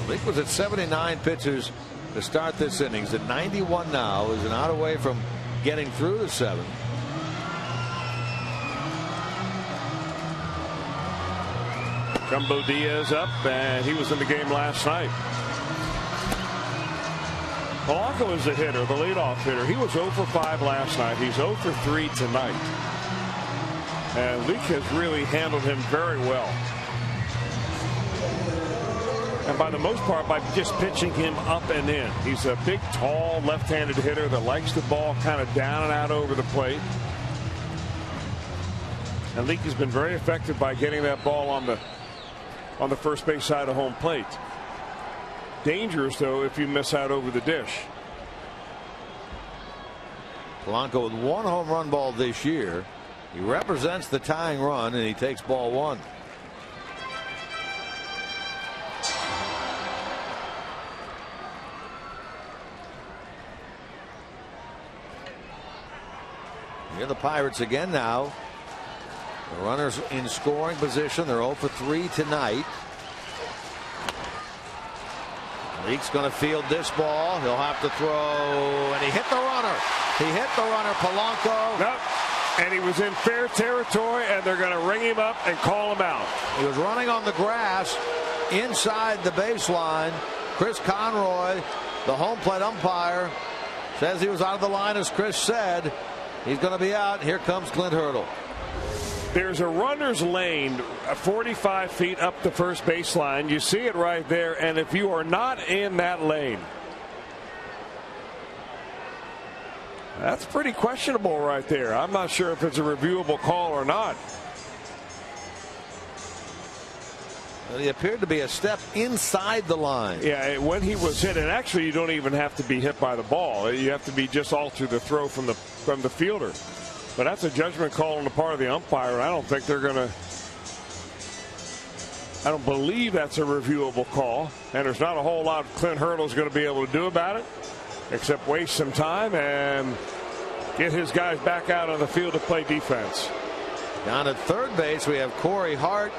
Leake was at 79 pitches to start this inning. He's at 91 now. Is an out away from getting through the 7th. Jumbo Diaz up, and he was in the game last night. Polanco is the hitter, the leadoff hitter. He was 0 for 5 last night. He's 0 for 3 tonight. And Leake has really handled him very well. And by the most part, by just pitching him up and in. He's a big, tall, left-handed hitter that likes the ball kind of down and out over the plate. And Leake has been very effective by getting that ball on the first base side of home plate. Dangerous, though, if you miss out over the dish. Polanco with 1 home run ball this year. He represents the tying run, and he takes ball 1. Here the Pirates again now. The runners in scoring position. They're 0 for 3 tonight. Leake's going to field this ball. He'll have to throw, and he hit the runner. He hit the runner, Polanco. Nope. And he was in fair territory, and they're going to ring him up and call him out. He was running on the grass inside the baseline. Chris Conroy, the home plate umpire, says he was out of the line, as Chris said. He's going to be out. Here comes Clint Hurdle. There's a runner's lane 45 feet up the first baseline. You see it right there. And if you are not in that lane, that's pretty questionable right there. I'm not sure if it's a reviewable call or not. Well, he appeared to be a step inside the line. Yeah, when he was hit, and actually you don't even have to be hit by the ball. You have to be just altered the throw from the fielder. But that's a judgment call on the part of the umpire. I don't think they're going to. I don't believe that's a reviewable call. And there's not a whole lot Clint Hurdle's going to be able to do about it, except waste some time and get his guys back out on the field to play defense. Down at third base, we have Corey Hart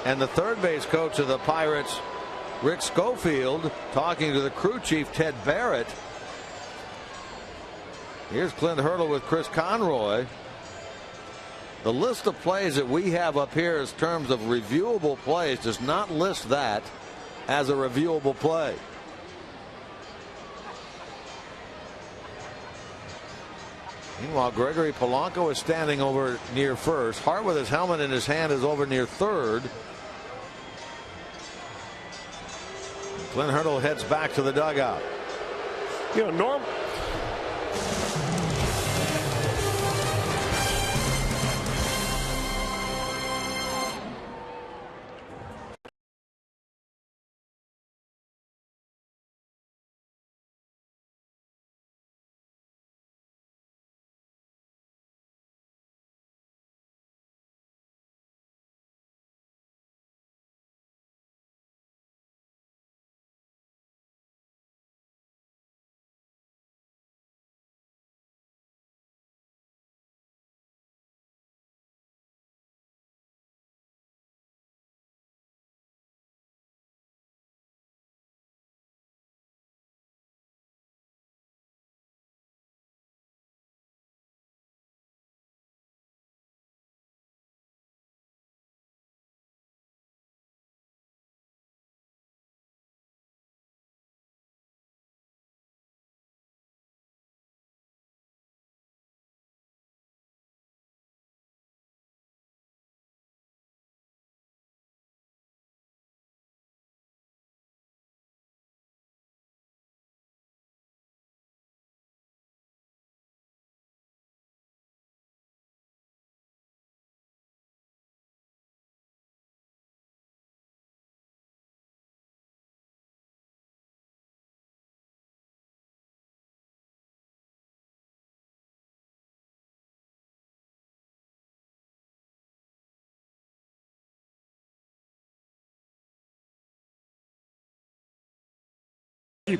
and the third base coach of the Pirates, Rick Schofield, talking to the crew chief, Ted Barrett. Here's Clint Hurdle with Chris Conroy. The list of plays that we have up here in terms of reviewable plays does not list that as a reviewable play. Meanwhile, Gregory Polanco is standing over near first. Hart with his helmet in his hand is over near third. Clint Hurdle heads back to the dugout. You know, Norm.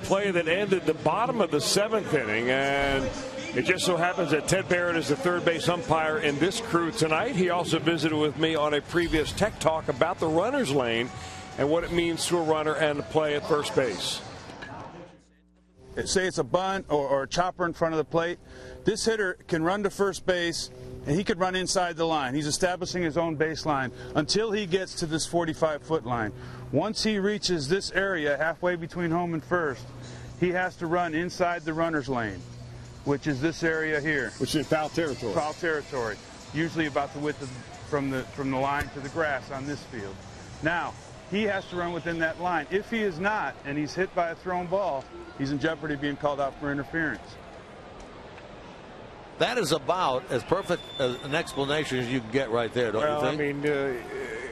Play that ended the bottom of the seventh inning, and it just so happens that Ted Barrett is the third base umpire in this crew tonight. He also visited with me on a previous Tech Talk about the runner's lane and what it means to a runner and to play at first base. Say it's a bunt or a chopper in front of the plate. This hitter can run to first base, and he could run inside the line. He's establishing his own baseline until he gets to this 45-foot line. Once he reaches this area halfway between home and first, he has to run inside the runner's lane, which is this area here. Which is foul territory. Foul territory, usually about the width of, from the line to the grass on this field. Now, he has to run within that line. If he is not, and he's hit by a thrown ball, he's in jeopardy of being called out for interference. That is about as perfect an explanation as you can get right there, don't you think? I mean,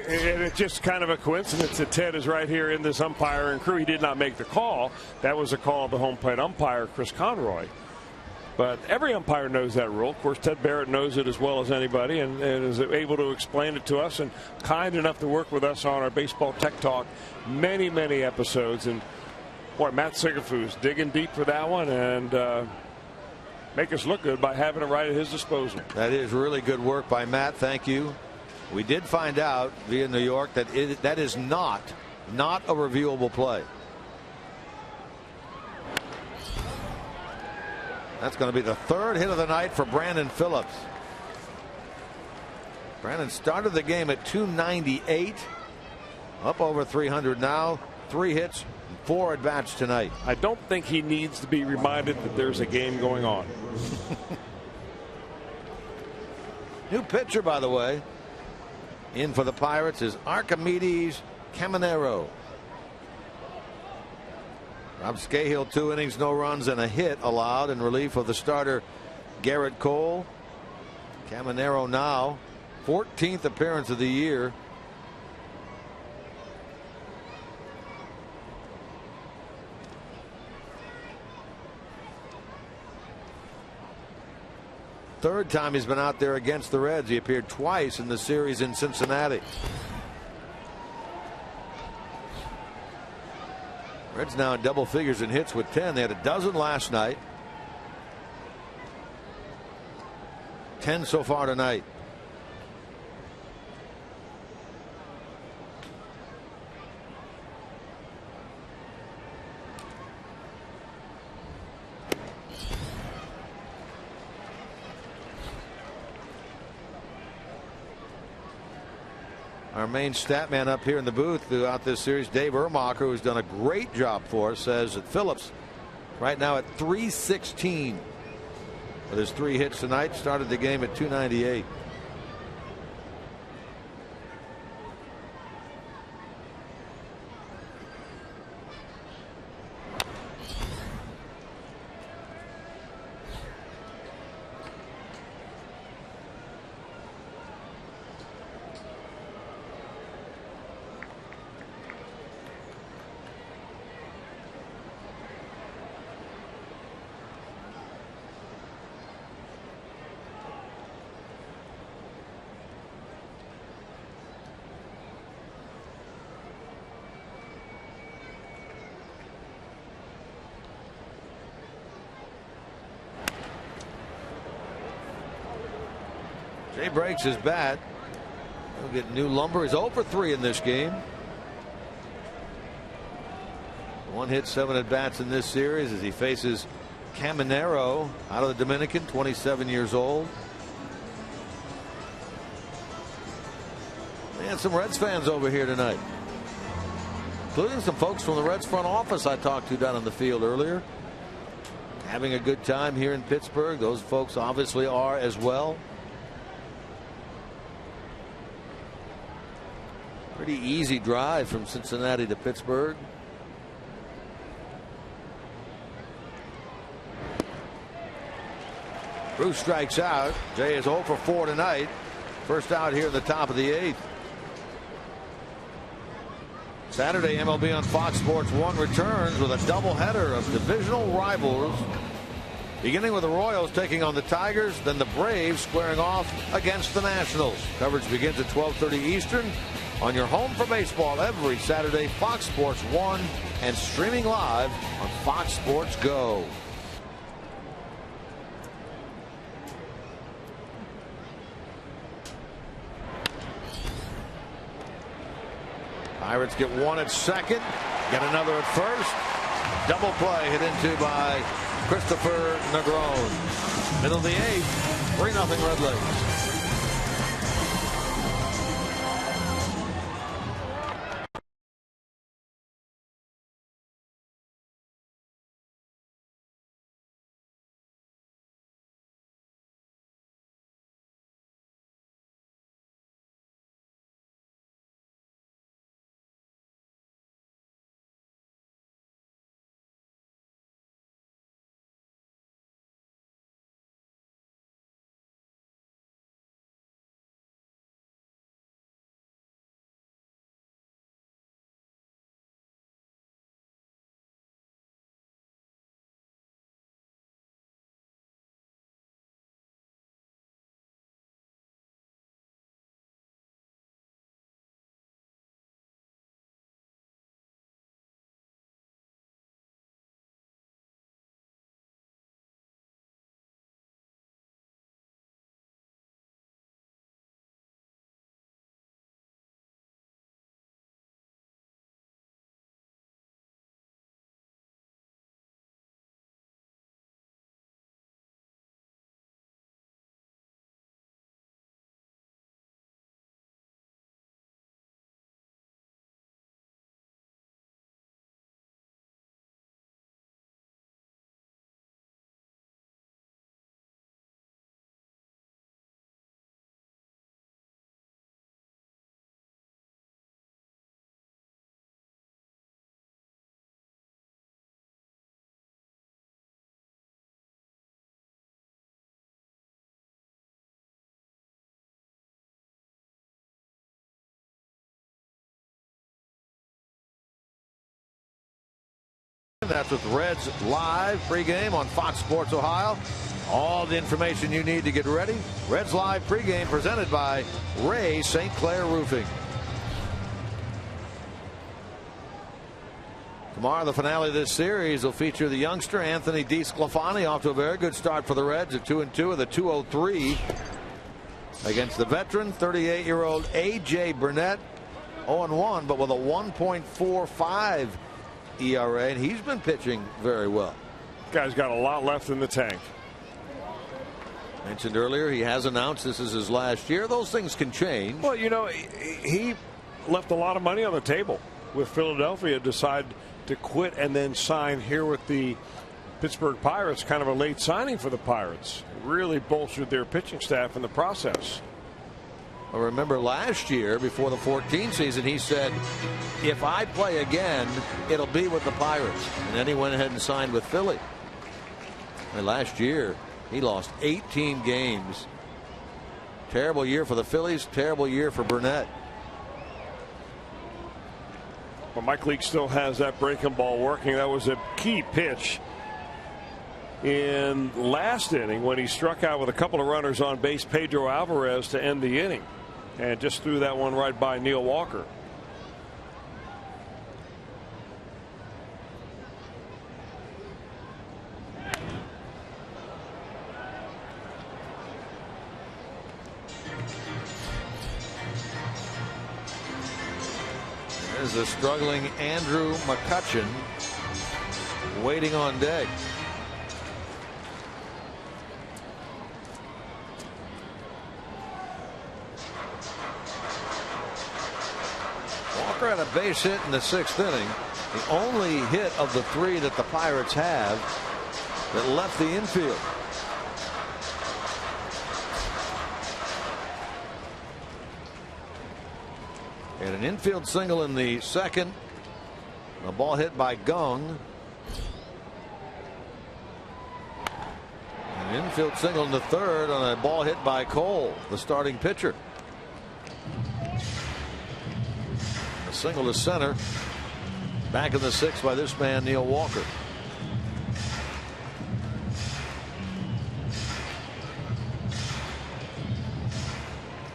and it's just kind of a coincidence that Ted is right here in this umpire and crew. He did not make the call. That was a call of the home plate umpire, Chris Conroy. But every umpire knows that rule. Of course, Ted Barrett knows it as well as anybody and is able to explain it to us and kind enough to work with us on our Baseball Tech Talk many, many episodes. And, boy, Matt Sigafoos digging deep for that one and make us look good by having it right at his disposal. That is really good work by Matt. Thank you. We did find out via New York that that is not a reviewable play. That's going to be the third hit of the night for Brandon Phillips. Brandon started the game at 298, up over 300 now. 3 hits, 4 at bats tonight. I don't think he needs to be reminded that there's a game going on. New pitcher, by the way, in for the Pirates is Archimedes Caminero. Rob Scahill, 2 innings, no runs, and a hit allowed in relief of the starter Garrett Cole. Caminero now 14th appearance of the year. Third time he's been out there against the Reds. He appeared twice in the series in Cincinnati. Reds now in double figures in hits with 10. They had a dozen last night. 10 so far tonight. Our main stat man up here in the booth throughout this series, Dave Ermacher, who's done a great job for us, says that Phillips right now at 316 with his 3 hits tonight, started the game at 298. Jay breaks his bat. He'll get new lumber. He's 0 for 3 in this game. 1 hit, 7 at bats in this series as he faces Caminero out of the Dominican, 27 years old. And some Reds fans over here tonight, including some folks from the Reds front office I talked to down on the field earlier. Having a good time here in Pittsburgh. Those folks obviously are as well. Pretty easy drive from Cincinnati to Pittsburgh. Bruce strikes out. Jay is 0 for 4 tonight. First out here in the top of the 8th. Saturday, MLB on Fox Sports 1 returns with a doubleheader of divisional rivals. Beginning with the Royals taking on the Tigers, then the Braves squaring off against the Nationals. Coverage begins at 12:30 Eastern on your home for baseball every Saturday, Fox Sports 1, and streaming live on Fox Sports Go. Pirates get 1 at second, get another at first. Double play hit into by Christopher Negron. Middle of the 8th, 3-0 Red Legs. That's with Reds Live pregame on Fox Sports Ohio. All the information you need to get ready. Reds Live pregame presented by Ray St. Clair Roofing. Tomorrow, the finale of this series will feature the youngster Anthony DeSclafani, off to a very good start for the Reds at 2-2 with a 2.03 against the veteran 38-year-old A.J. Burnett, 0-1, but with a 1.45 ERA, and he's been pitching very well. Guy's got a lot left in the tank. Mentioned earlier, he has announced this is his last year. Those things can change. Well, you know, he left a lot of money on the table with Philadelphia, decided to quit and then sign here with the Pittsburgh Pirates. Kind of a late signing for the Pirates. Really bolstered their pitching staff in the process. I remember last year, before the 14 season, he said, if I play again, it'll be with the Pirates. And then he went ahead and signed with Philly. And last year, he lost 18 games. Terrible year for the Phillies, terrible year for Burnett. But Mike Leake still has that breaking ball working. That was a key pitch in last inning when he struck out with a couple of runners on base, Pedro Alvarez, to end the inning, and just threw that one right by Neil Walker. There's a struggling Andrew McCutchen waiting on deck. Walker had a base hit in the 6th inning. The only hit of the 3 that the Pirates have that left the infield. And an infield single in the 2nd. A ball hit by Gung. An infield single in the 3rd on a ball hit by Cole, the starting pitcher. A single to center. Back in the 6th by this man, Neil Walker.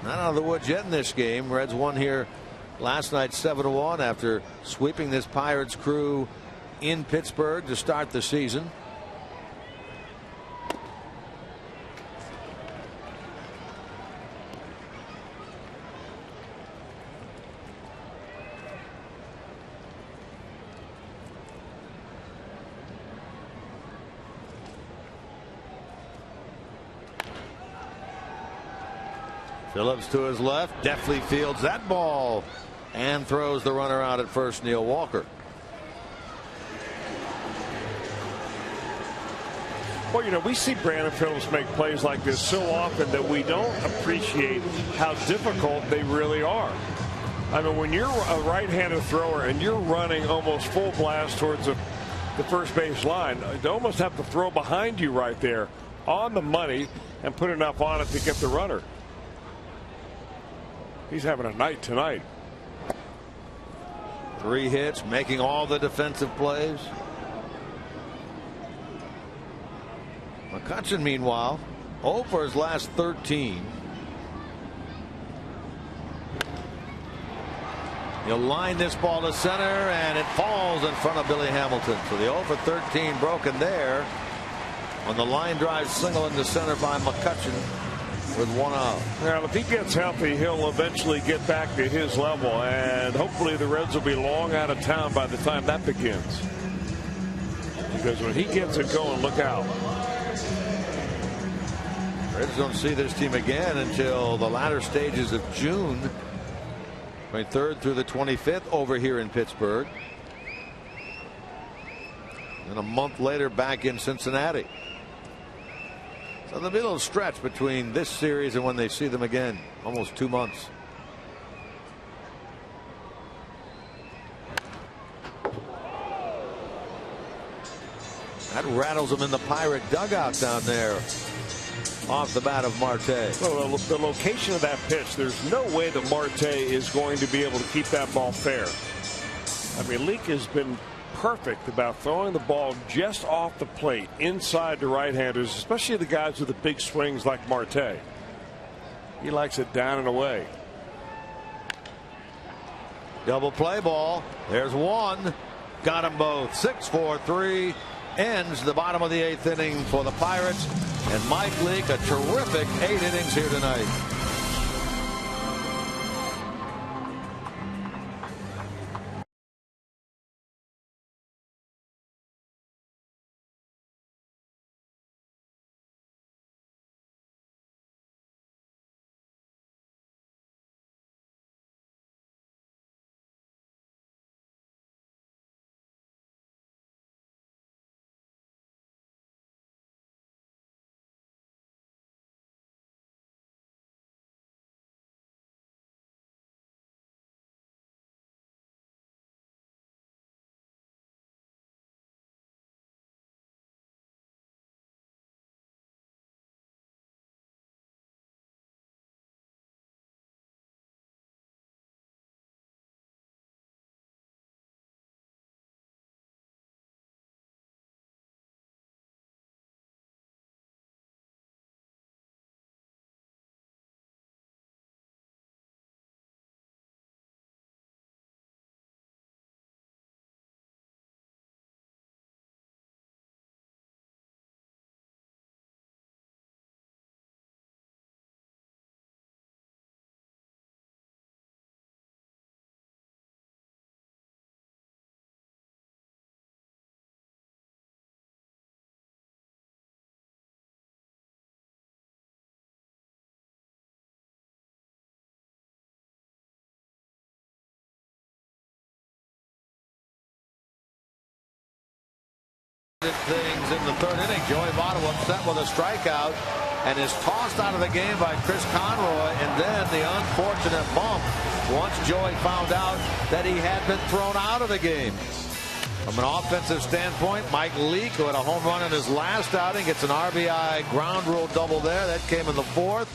Not out of the woods yet in this game. Reds won here last night 7-1 after sweeping this Pirates crew in Pittsburgh to start the season. Phillips to his left, deftly fields that ball and throws the runner out at first, Neil Walker. Well, you know, we see Brandon Phillips make plays like this so often that we don't appreciate how difficult they really are. I mean, when you're a right-handed thrower and you're running almost full blast towards the first base line, you almost have to throw behind you right there on the money and put enough on it to get the runner. He's having a night tonight. 3 hits, making all the defensive plays. McCutchen, meanwhile, 0 for his last 13. He'll line this ball to center, and it falls in front of Billy Hamilton. So the 0 for 13 broken there on the line drive single into center by McCutchen with 1 out. Now, if he gets healthy, he'll eventually get back to his level, and hopefully the Reds will be long out of town by the time that begins. Because when he gets it going, look out. Reds don't see this team again until the latter stages of June. 23rd through the 25th over here in Pittsburgh. And a month later back in Cincinnati. So there'll be a little stretch between this series and when they see them again. Almost 2 months. That rattles them in the Pirate dugout down there off the bat of Marte. Well, the location of that pitch, there's no way that Marte is going to be able to keep that ball fair. I mean, Leake has been perfect about throwing the ball just off the plate inside to right-handers, especially the guys with the big swings like Marte. He likes it down and away. Double play ball. There's one. Got them both. 6-4-3 ends the bottom of the 8th inning for the Pirates. And Mike Leake, a terrific 8 innings here tonight. Things in the 3rd inning. Joey Votto upset with a strikeout and is tossed out of the game by Chris Conroy, and then the unfortunate bump once Joey found out that he had been thrown out of the game. From an offensive standpoint, Mike Leake, who had a home run in his last outing, gets an RBI ground rule double there. That came in the 4th.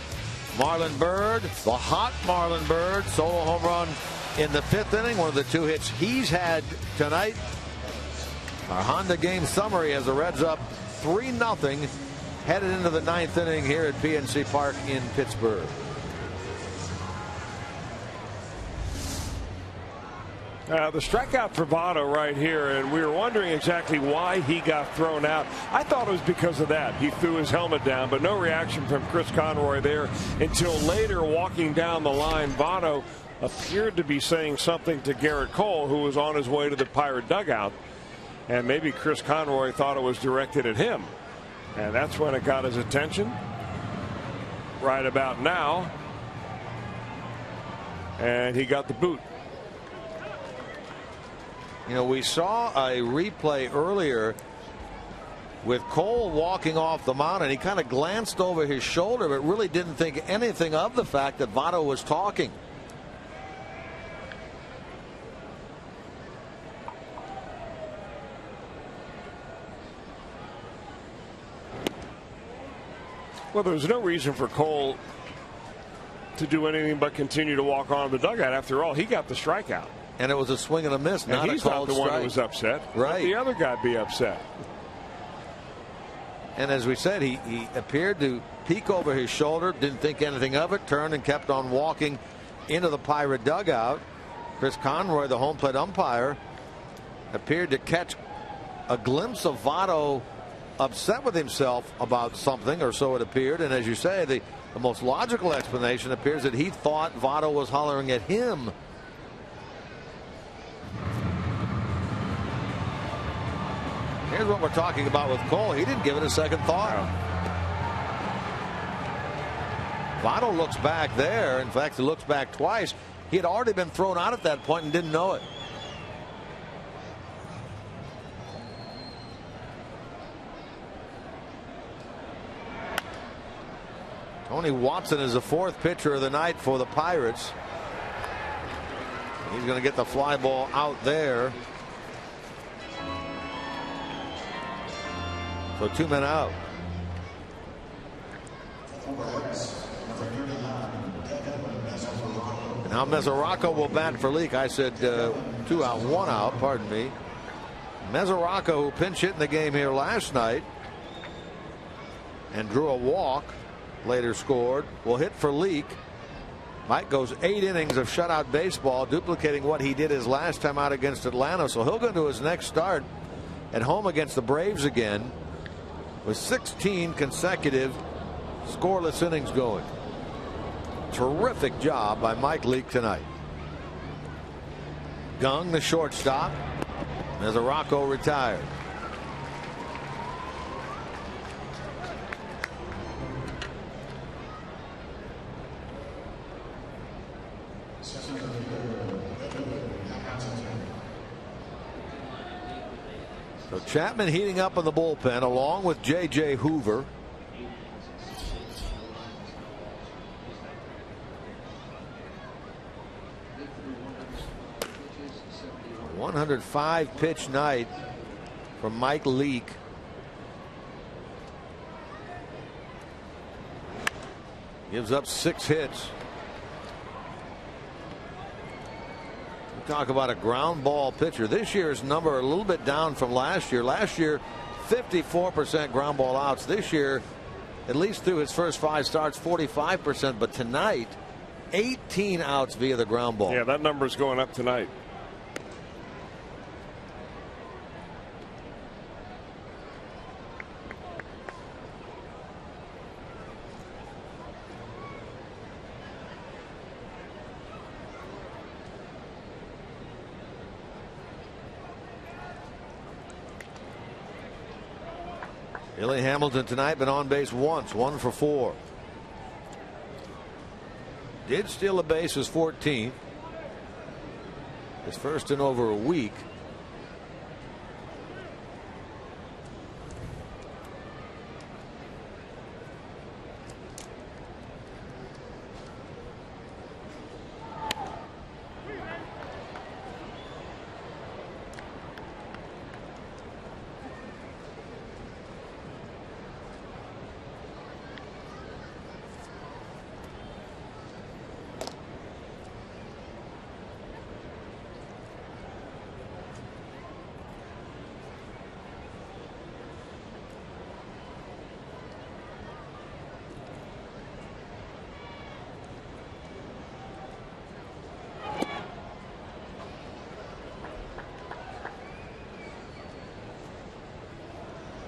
Marlon Byrd, the hot Marlon Byrd, solo home run in the 5th inning. One of the 2 hits he's had tonight. Our Honda game summary has the Reds up 3-0 headed into the 9th inning here at PNC Park in Pittsburgh. The strikeout for Votto right here, and we were wondering exactly why he got thrown out. I thought it was because of that. He threw his helmet down, but no reaction from Chris Conroy there until later, walking down the line. Votto appeared to be saying something to Garrett Cole, who was on his way to the Pirate dugout. And maybe Chris Conroy thought it was directed at him. And that's when it got his attention. Right about now. And he got the boot. You know, we saw a replay earlier with Cole walking off the mound, and he kind of glanced over his shoulder, but really didn't think anything of the fact that Votto was talking. Well, there was no reason for Cole to do anything but continue to walk on the dugout. After all, he got the strikeout. And it was a swing and a miss, not a called strike. He's not the one who was upset. Right. Let the other guy be upset. And as we said, he appeared to peek over his shoulder, didn't think anything of it, turned and kept on walking into the Pirate dugout. Chris Conroy, the home plate umpire, appeared to catch a glimpse of Votto upset with himself about something, or so it appeared. And as you say, the most logical explanation appears that he thought Votto was hollering at him. Here's what we're talking about with Cole. He didn't give it a second thought. No. Votto looks back there. In fact, he looks back twice. He had already been thrown out at that point and didn't know it. Tony Watson is the 4th pitcher of the night for the Pirates. He's going to get the fly ball out there. So 2 men out. And now Mesoraco will bat for Leake. I said 2 out, 1 out. Pardon me. Mesoraco, who pinch hit in the game here last night and drew a walk, later scored, will hit for Leake. Mike goes 8 innings of shutout baseball, duplicating what he did his last time out against Atlanta. So he'll go into his next start at home against the Braves again with 16 consecutive scoreless innings going. Terrific job by Mike Leake tonight. Gung, the shortstop. Mesoraco retired. So Chapman heating up in the bullpen along with J.J. Hoover. A 105 pitch night from Mike Leake. Gives up 6 hits. Talk about a ground ball pitcher. This year's number a little bit down from last year. Last year 54% ground ball outs. This year, at least through his first 5 starts, 45%. But tonight 18 outs via the ground ball. Yeah, that number is going up tonight. Billy Hamilton tonight been on base once, 1 for 4. Did steal a base, his 14th. His first in over a week.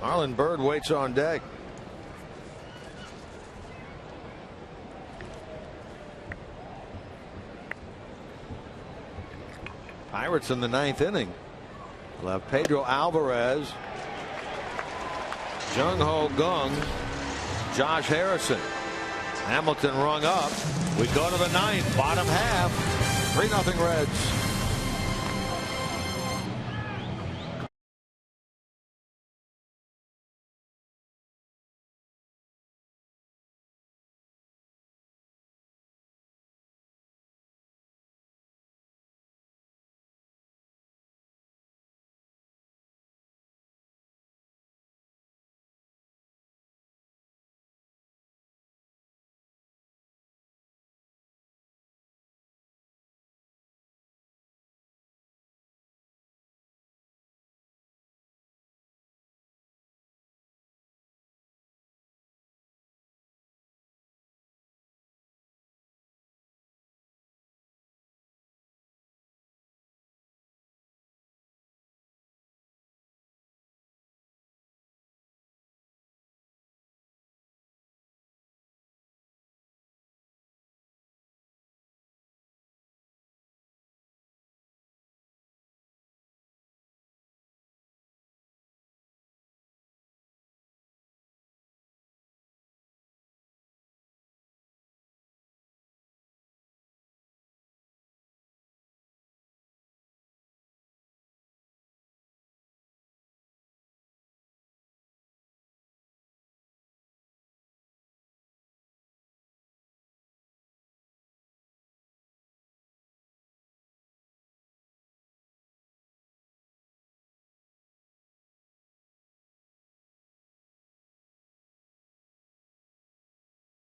Marlon Byrd waits on deck. Pirates in the 9th inning. We'll have Pedro Alvarez, Jung Ho Gung, Josh Harrison. Hamilton rung up. We go to the 9th, bottom half. 3-0 Reds.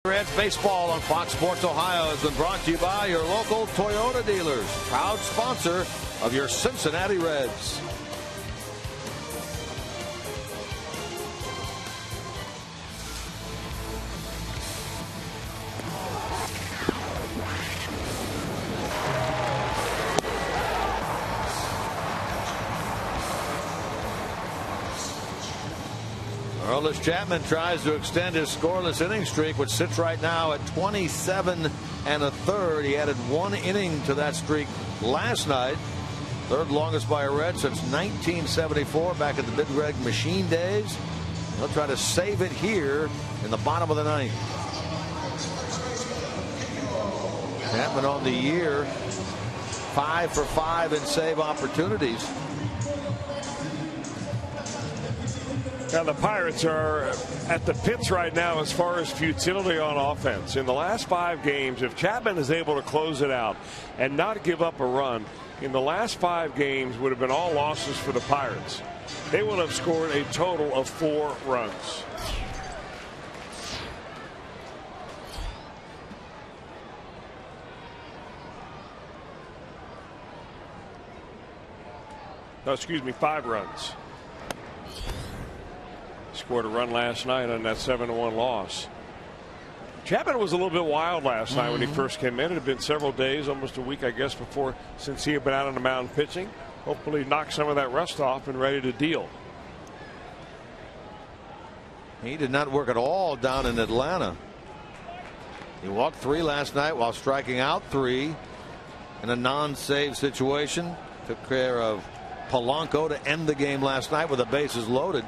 Reds baseball on Fox Sports Ohio has been brought to you by your local Toyota dealers, proud sponsor of your Cincinnati Reds. Aroldis Chapman tries to extend his scoreless inning streak, which sits right now at 27 1/3. He added 1 inning to that streak last night. Third longest by a Red since 1974, back in the Big Red Machine days. They'll try to save it here in the bottom of the ninth. Chapman on the year, 5 for 5 in save opportunities. Now the Pirates are at the pits right now as far as futility on offense. In the last 5 games, if Chapman is able to close it out and not give up a run, in the last 5 games would have been all losses for the Pirates. They will have scored a total of 4 runs. No, excuse me, 5 runs. Scored a run last night on that 7-1 loss. Chapman was a little bit wild last night when he first came in. It had been several days, almost a week, I guess, before since he had been out on the mound pitching. Hopefully knock some of that rust off and ready to deal. He did not work at all down in Atlanta. He walked 3 last night while striking out 3 in a non-save situation. Took care of Polanco to end the game last night with the bases loaded.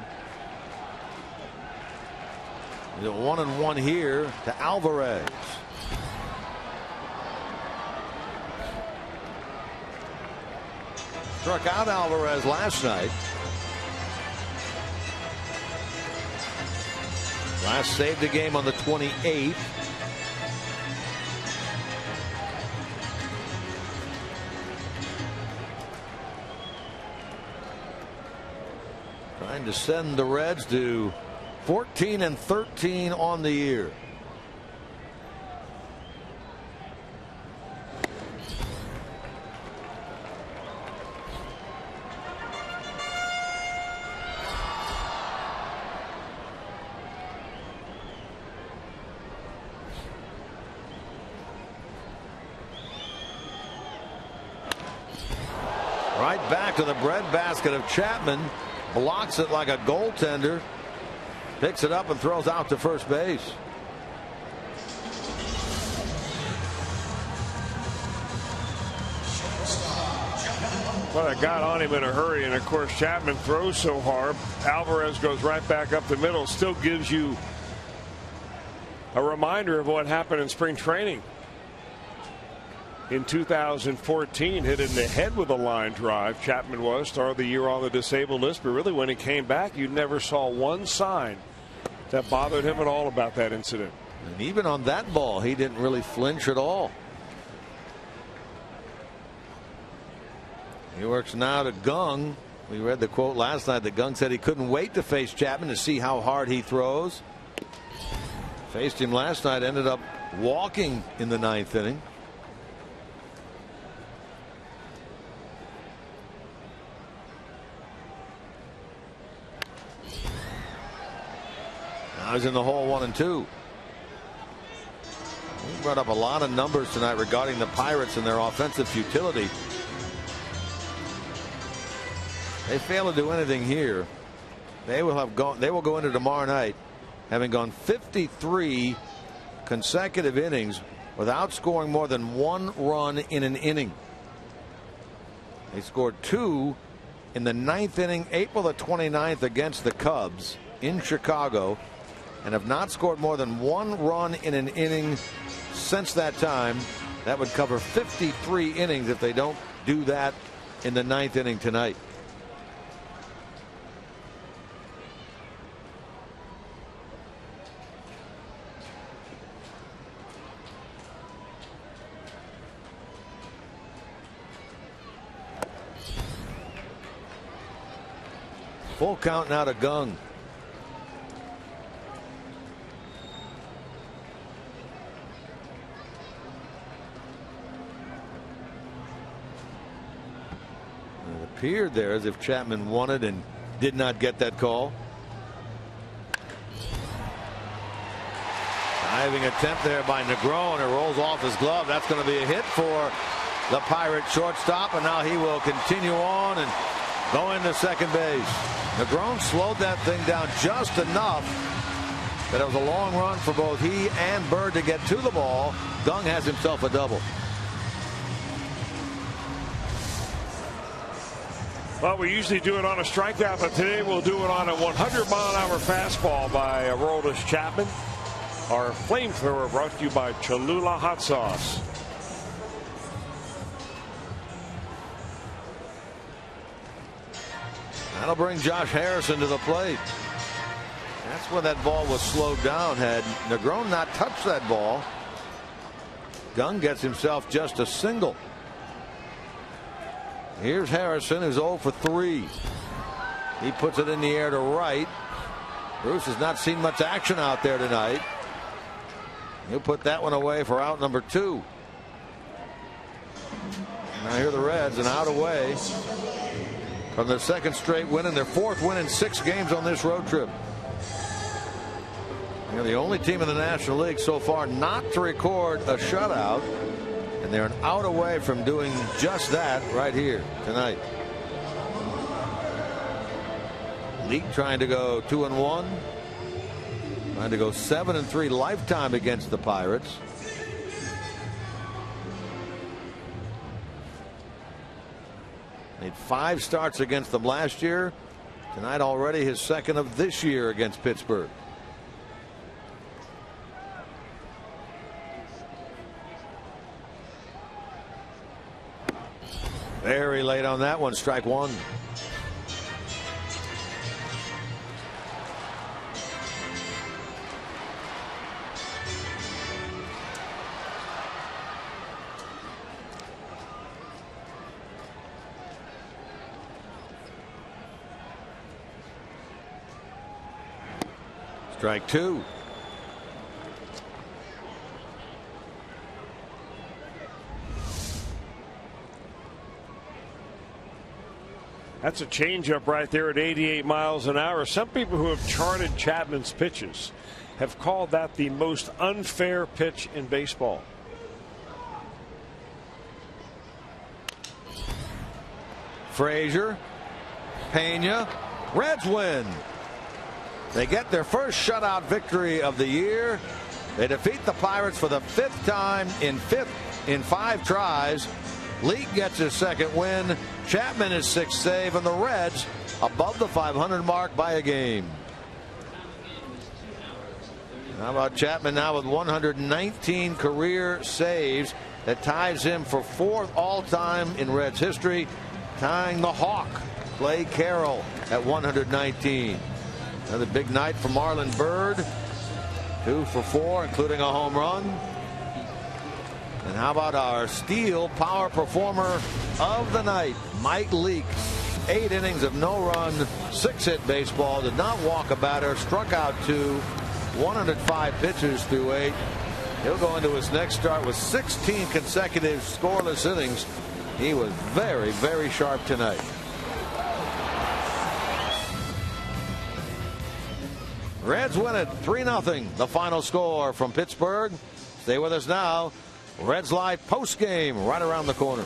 He's a 1-1 here to Alvarez. Struck out Alvarez last night. Last saved the game on the 28th. Trying to send the Reds to 14-13 on the year. Right back to the breadbasket of Chapman. Blocks it like a goaltender. Picks it up and throws out to first base. Well, that got on him in a hurry, and of course Chapman throws so hard. Alvarez goes right back up the middle. Still gives you a reminder of what happened in spring training. In 2014, hit in the head with a line drive. Chapman was started the year on the disabled list, but really when he came back, you never saw one sign that bothered him at all about that incident. And even on that ball, he didn't really flinch at all. He works now to Gung. We read the quote last night that Gung said he couldn't wait to face Chapman to see how hard he throws. Faced him last night, ended up walking in the 9th inning. Now he's in the hole 1-2. We brought up a lot of numbers tonight regarding the Pirates and their offensive futility. They fail to do anything here. They will go into tomorrow night having gone 53 consecutive innings without scoring more than 1 run in an inning. They scored 2 in the 9th inning, April the 29th, against the Cubs in Chicago, and have not scored more than 1 run in an inning since that time. That would cover 53 innings if they don't do that in the 9th inning tonight. Full count now to Gung. It appeared there as if Chapman wanted and did not get that call. Diving attempt there by Negron, and it rolls off his glove. That's going to be a hit for the Pirate shortstop, and now he will continue on and going to second base. Negron slowed that thing down just enough that it was a long run for both he and Bird to get to the ball. Gung has himself a double. Well, we usually do it on a strikeout, but today we'll do it on a 100-mile-an-hour fastball by Aroldis Chapman. Our flamethrower brought to you by Cholula Hot Sauce. That'll bring Josh Harrison to the plate. That's when that ball was slowed down. Had Negron not touched that ball, Gung gets himself just a single. Here's Harrison, who's 0 for 3. He puts it in the air to right. Bruce has not seen much action out there tonight. He'll put that one away for out number 2. Now here are the Reds, an out away from their second straight win and their 4th win in 6 games on this road trip. They're the only team in the National League so far not to record a shutout. And they're an out away from doing just that right here tonight. Leake trying to go 2-1. Trying to go 7-3 lifetime against the Pirates. Made 5 starts against them last year. Tonight already his 2nd of this year against Pittsburgh. Very late on that one. Strike 1. Strike 2. That's a changeup right there at 88 miles an hour. Some people who have charted Chapman's pitches have called that the most unfair pitch in baseball. Frazier, Pena, Reds win. They get their first shutout victory of the year. They defeat the Pirates for the 5th time in 5 tries. Leake gets his 2nd win. Chapman his 6th save, and the Reds above the 500 mark by a game. How about Chapman now with 119 career saves? That ties him for 4th all-time in Reds history, tying the Hawk, Clay Carroll, at 119. Another big night for Marlon Byrd. 2 for 4, including a home run. And how about our steal power performer of the night, Mike Leake. 8 innings of no run, 6-hit baseball, did not walk a batter, struck out 2, 105 pitches through 8. He'll go into his next start with 16 consecutive scoreless innings. He was very, very sharp tonight. Reds win it 3-0. The final score from Pittsburgh. Stay with us now. Reds Live post game right around the corner.